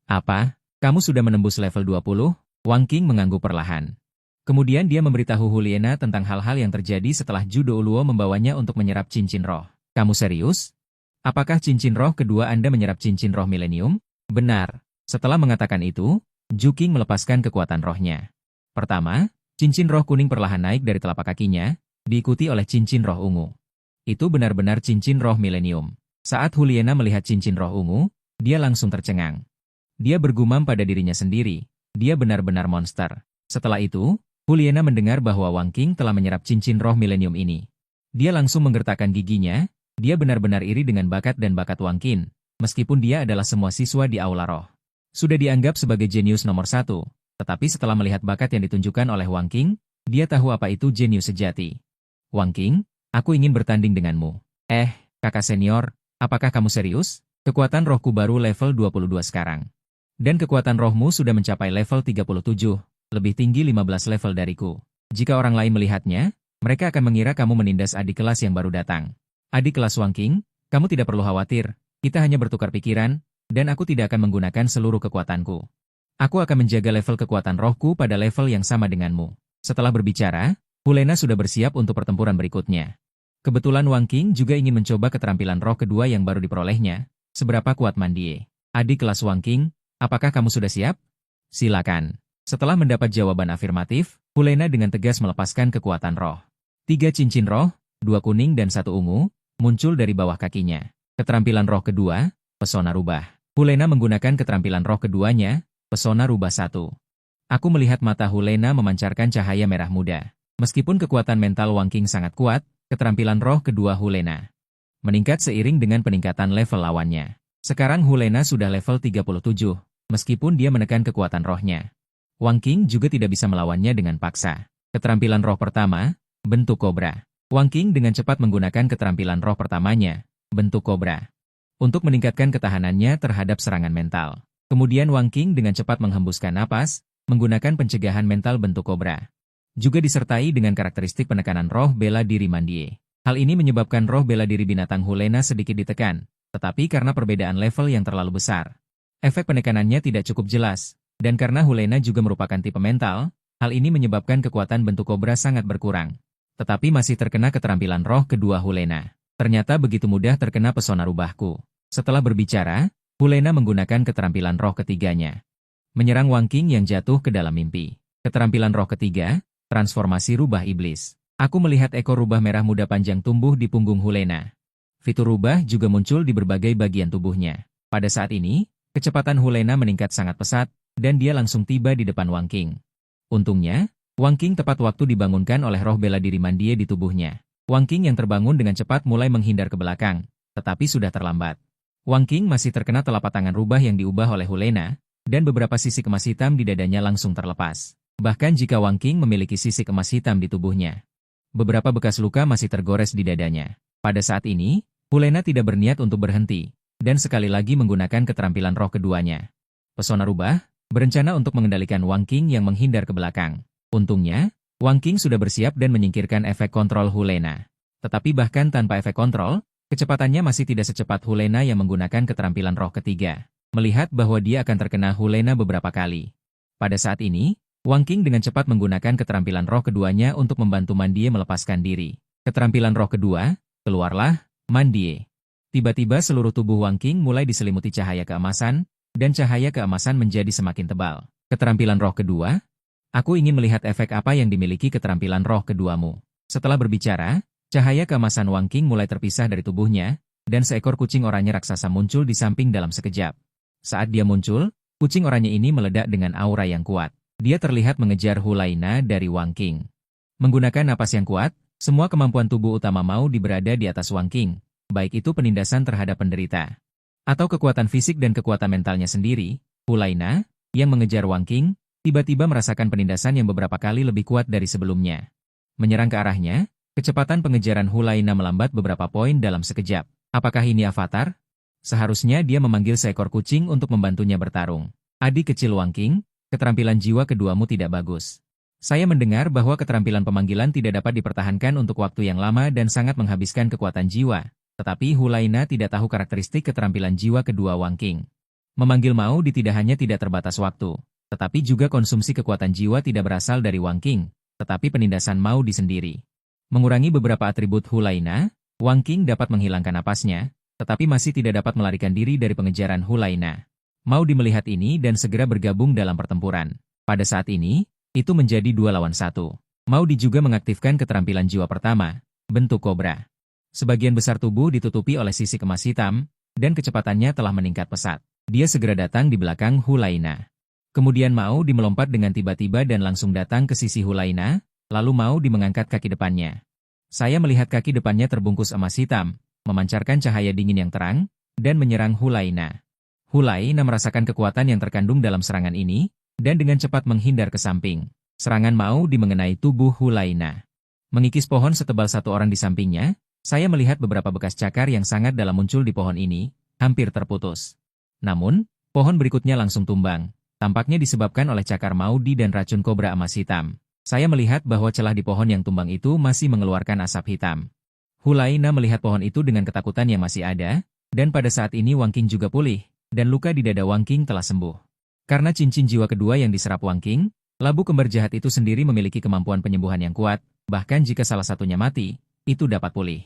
Apa? Kamu sudah menembus level 20? Wang Qin mengangguk perlahan. Kemudian dia memberitahu Huliena tentang hal-hal yang terjadi setelah Zhu Douluo membawanya untuk menyerap cincin roh. Kamu serius? Apakah cincin roh kedua Anda menyerap cincin roh milenium? Benar. Setelah mengatakan itu, Juking melepaskan kekuatan rohnya. Pertama, cincin roh kuning perlahan naik dari telapak kakinya, diikuti oleh cincin roh ungu. Itu benar-benar cincin roh milenium. Saat Huliena melihat cincin roh ungu, dia langsung tercengang. Dia bergumam pada dirinya sendiri, dia benar-benar monster. Setelah itu, Huliena mendengar bahwa Wang Qin telah menyerap cincin roh milenium ini. Dia langsung menggertakkan giginya, dia benar-benar iri dengan bakat dan bakat Wang Qin, meskipun dia adalah semua siswa di Aula Roh. Sudah dianggap sebagai jenius nomor 1, tetapi setelah melihat bakat yang ditunjukkan oleh Wang Qin, dia tahu apa itu jenius sejati. Wang Qin, aku ingin bertanding denganmu. Kakak senior, apakah kamu serius? Kekuatan rohku baru level 22 sekarang. Dan kekuatan rohmu sudah mencapai level 37. Lebih tinggi 15 level dariku. Jika orang lain melihatnya, mereka akan mengira kamu menindas adik kelas yang baru datang. Adik kelas Wang Qin, kamu tidak perlu khawatir, kita hanya bertukar pikiran, dan aku tidak akan menggunakan seluruh kekuatanku. Aku akan menjaga level kekuatan rohku pada level yang sama denganmu. Setelah berbicara, Huliena sudah bersiap untuk pertempuran berikutnya. Kebetulan Wang Qin juga ingin mencoba keterampilan roh kedua yang baru diperolehnya, seberapa kuat Mandie. Adik kelas Wang Qin, apakah kamu sudah siap? Silakan. Setelah mendapat jawaban afirmatif, Huliena dengan tegas melepaskan kekuatan roh. 3 cincin roh, 2 kuning dan 1 ungu, muncul dari bawah kakinya. Keterampilan roh kedua, pesona rubah. Huliena menggunakan keterampilan roh keduanya, pesona rubah 1. Aku melihat mata Huliena memancarkan cahaya merah muda. Meskipun kekuatan mental Wang Qin sangat kuat, keterampilan roh kedua Huliena meningkat seiring dengan peningkatan level lawannya. Sekarang Huliena sudah level 37, meskipun dia menekan kekuatan rohnya. Wang Qin juga tidak bisa melawannya dengan paksa. Keterampilan roh pertama, bentuk kobra. Wang Qin dengan cepat menggunakan keterampilan roh pertamanya, bentuk kobra, untuk meningkatkan ketahanannya terhadap serangan mental. Kemudian Wang Qin dengan cepat menghembuskan napas, menggunakan pencegahan mental bentuk kobra. Juga disertai dengan karakteristik penekanan roh bela diri Mandie. Hal ini menyebabkan roh bela diri binatang Huliena sedikit ditekan, tetapi karena perbedaan level yang terlalu besar, efek penekanannya tidak cukup jelas. Dan karena Huliena juga merupakan tipe mental, hal ini menyebabkan kekuatan bentuk kobra sangat berkurang. Tetapi masih terkena keterampilan roh kedua Huliena. Ternyata begitu mudah terkena pesona rubahku. Setelah berbicara, Huliena menggunakan keterampilan roh ketiganya. Menyerang Wang Qin yang jatuh ke dalam mimpi. Keterampilan roh ketiga, transformasi rubah iblis. Aku melihat ekor rubah merah muda panjang tumbuh di punggung Huliena. Fitur rubah juga muncul di berbagai bagian tubuhnya. Pada saat ini, kecepatan Huliena meningkat sangat pesat, dan dia langsung tiba di depan Wang Qin. Untungnya, Wang Qin tepat waktu dibangunkan oleh roh bela diri Mandie di tubuhnya. Wang Qin yang terbangun dengan cepat mulai menghindar ke belakang, tetapi sudah terlambat. Wang Qing masih terkena telapak tangan rubah yang diubah oleh Hulena, dan beberapa sisik emas hitam di dadanya langsung terlepas. Bahkan jika Wang Qing memiliki sisik emas hitam di tubuhnya, beberapa bekas luka masih tergores di dadanya. Pada saat ini, Hulena tidak berniat untuk berhenti, dan sekali lagi menggunakan keterampilan roh keduanya. Pesona rubah, berencana untuk mengendalikan Wang Qing yang menghindar ke belakang. Untungnya, Wang Qing sudah bersiap dan menyingkirkan efek kontrol Hulena. Tetapi bahkan tanpa efek kontrol, kecepatannya masih tidak secepat Hulena yang menggunakan keterampilan roh ketiga. Melihat bahwa dia akan terkena Hulena beberapa kali. Pada saat ini, Wang Qing dengan cepat menggunakan keterampilan roh keduanya untuk membantu Mandie melepaskan diri. Keterampilan roh kedua, keluarlah, Mandie. Tiba-tiba seluruh tubuh Wang Qing mulai diselimuti cahaya keemasan, dan cahaya keemasan menjadi semakin tebal. Keterampilan roh kedua, aku ingin melihat efek apa yang dimiliki keterampilan roh keduamu. Setelah berbicara, cahaya keemasan Wang Qing mulai terpisah dari tubuhnya, dan seekor kucing oranye raksasa muncul di samping dalam sekejap. Saat dia muncul, kucing oranye ini meledak dengan aura yang kuat. Dia terlihat mengejar Hulaina dari Wang Qing. Menggunakan napas yang kuat, semua kemampuan tubuh utama Mao berada di atas Wang Qing, baik itu penindasan terhadap penderita, atau kekuatan fisik dan kekuatan mentalnya sendiri. Hulaina, yang mengejar Wang Qing, tiba-tiba merasakan penindasan yang beberapa kali lebih kuat dari sebelumnya. Menyerang ke arahnya, kecepatan pengejaran Hulaina melambat beberapa poin dalam sekejap. Apakah ini avatar? Seharusnya dia memanggil seekor kucing untuk membantunya bertarung. Adik kecil Wang Qing, keterampilan jiwa keduamu tidak bagus. Saya mendengar bahwa keterampilan pemanggilan tidak dapat dipertahankan untuk waktu yang lama dan sangat menghabiskan kekuatan jiwa. Tetapi Hulaina tidak tahu karakteristik keterampilan jiwa kedua Wang Qing. Memanggil Mao tidak hanya tidak terbatas waktu, tetapi juga konsumsi kekuatan jiwa tidak berasal dari Wang Qing, tetapi penindasan Mao sendiri. Mengurangi beberapa atribut Hulaina, Wang Qing dapat menghilangkan napasnya, tetapi masih tidak dapat melarikan diri dari pengejaran Hulaina. Mao melihat ini dan segera bergabung dalam pertempuran. Pada saat ini, itu menjadi 2 lawan 1. Mao juga mengaktifkan keterampilan jiwa pertama, bentuk kobra. Sebagian besar tubuh ditutupi oleh sisik emas hitam, dan kecepatannya telah meningkat pesat. Dia segera datang di belakang Hulaina. Kemudian Mao melompat dengan tiba-tiba dan langsung datang ke sisi Hulaina, lalu Mao mengangkat kaki depannya. Saya melihat kaki depannya terbungkus emas hitam, memancarkan cahaya dingin yang terang, dan menyerang Hulaina. Hulaina merasakan kekuatan yang terkandung dalam serangan ini, dan dengan cepat menghindar ke samping. Serangan Mao mengenai tubuh Hulaina. Mengikis pohon setebal 1 orang di sampingnya, saya melihat beberapa bekas cakar yang sangat dalam muncul di pohon ini, hampir terputus. Namun, pohon berikutnya langsung tumbang. Tampaknya disebabkan oleh cakar Mao dan racun kobra emas hitam. Saya melihat bahwa celah di pohon yang tumbang itu masih mengeluarkan asap hitam. Hulaina melihat pohon itu dengan ketakutan yang masih ada, dan pada saat ini Wang Qing juga pulih, dan luka di dada Wang Qing telah sembuh. Karena cincin jiwa kedua yang diserap Wang Qing, labu kembar jahat itu sendiri memiliki kemampuan penyembuhan yang kuat, bahkan jika salah satunya mati, itu dapat pulih.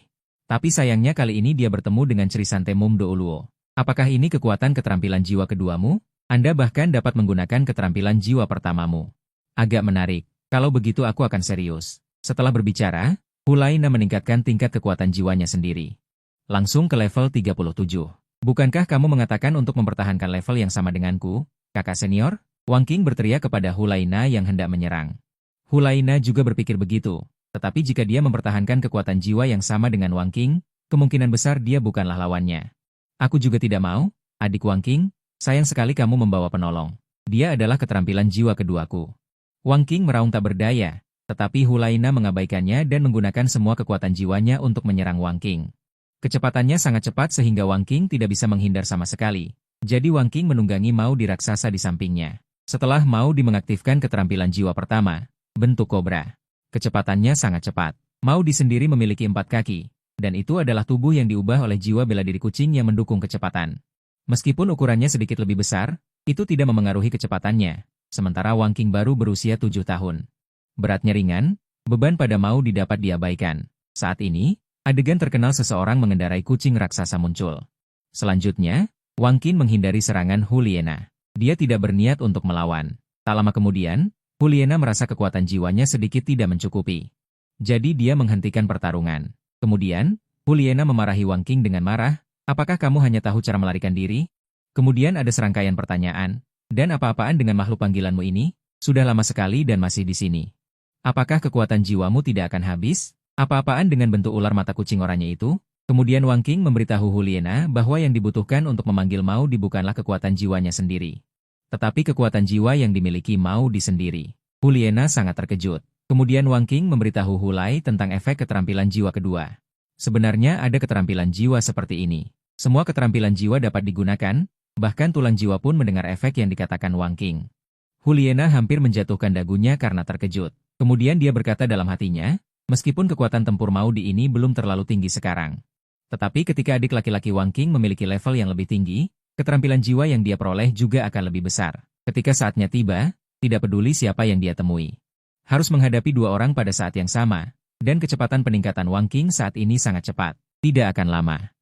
Tapi sayangnya kali ini dia bertemu dengan Crisante Mum Douluo. Apakah ini kekuatan keterampilan jiwa keduamu? Anda bahkan dapat menggunakan keterampilan jiwa pertamamu. Agak menarik. Kalau begitu aku akan serius. Setelah berbicara, Hulaina meningkatkan tingkat kekuatan jiwanya sendiri. Langsung ke level 37. Bukankah kamu mengatakan untuk mempertahankan level yang sama denganku, kakak senior? Wang Qing berteriak kepada Hulaina yang hendak menyerang. Hulaina juga berpikir begitu, tetapi jika dia mempertahankan kekuatan jiwa yang sama dengan Wang Qing, kemungkinan besar dia bukanlah lawannya. Aku juga tidak mau, adik Wang Qing, sayang sekali kamu membawa penolong. Dia adalah keterampilan jiwa keduaku. Wang Qing meraung tak berdaya, tetapi Hulaina mengabaikannya dan menggunakan semua kekuatan jiwanya untuk menyerang Wang Qing. Kecepatannya sangat cepat sehingga Wang Qing tidak bisa menghindar sama sekali. Jadi Wang Qing menunggangi Mao raksasa di sampingnya. Setelah Mao mengaktifkan keterampilan jiwa pertama, bentuk kobra. Kecepatannya sangat cepat. Mao sendiri memiliki 4 kaki, dan itu adalah tubuh yang diubah oleh jiwa bela diri kucing yang mendukung kecepatan. Meskipun ukurannya sedikit lebih besar, itu tidak memengaruhi kecepatannya. Sementara Wang Qing baru berusia 7 tahun. Beratnya ringan, beban pada Mao dapat diabaikan. Saat ini, adegan terkenal seseorang mengendarai kucing raksasa muncul. Selanjutnya, Wang Qing menghindari serangan Huliena. Dia tidak berniat untuk melawan. Tak lama kemudian, Huliena merasa kekuatan jiwanya sedikit tidak mencukupi. Jadi dia menghentikan pertarungan. Kemudian, Huliena memarahi Wang Qing dengan marah, apakah kamu hanya tahu cara melarikan diri? Kemudian ada serangkaian pertanyaan. Dan apa-apaan dengan makhluk panggilanmu ini? Sudah lama sekali dan masih di sini. Apakah kekuatan jiwamu tidak akan habis? Apa-apaan dengan bentuk ular mata kucing oranye itu? Kemudian Wang Qing memberitahu Huliena bahwa yang dibutuhkan untuk memanggil Maudi bukanlah kekuatan jiwanya sendiri, tetapi kekuatan jiwa yang dimiliki Maudi sendiri. Huliena sangat terkejut. Kemudian Wang Qing memberitahu Hulai tentang efek keterampilan jiwa kedua. Sebenarnya ada keterampilan jiwa seperti ini. Semua keterampilan jiwa dapat digunakan, bahkan tulang jiwa pun mendengar efek yang dikatakan Wang Qing. Huliena hampir menjatuhkan dagunya karena terkejut. Kemudian dia berkata dalam hatinya, meskipun kekuatan tempur Maudi ini belum terlalu tinggi sekarang, tetapi ketika adik laki-laki Wang Qing memiliki level yang lebih tinggi, keterampilan jiwa yang dia peroleh juga akan lebih besar. Ketika saatnya tiba, tidak peduli siapa yang dia temui, harus menghadapi dua orang pada saat yang sama, dan kecepatan peningkatan Wang Qing saat ini sangat cepat. Tidak akan lama.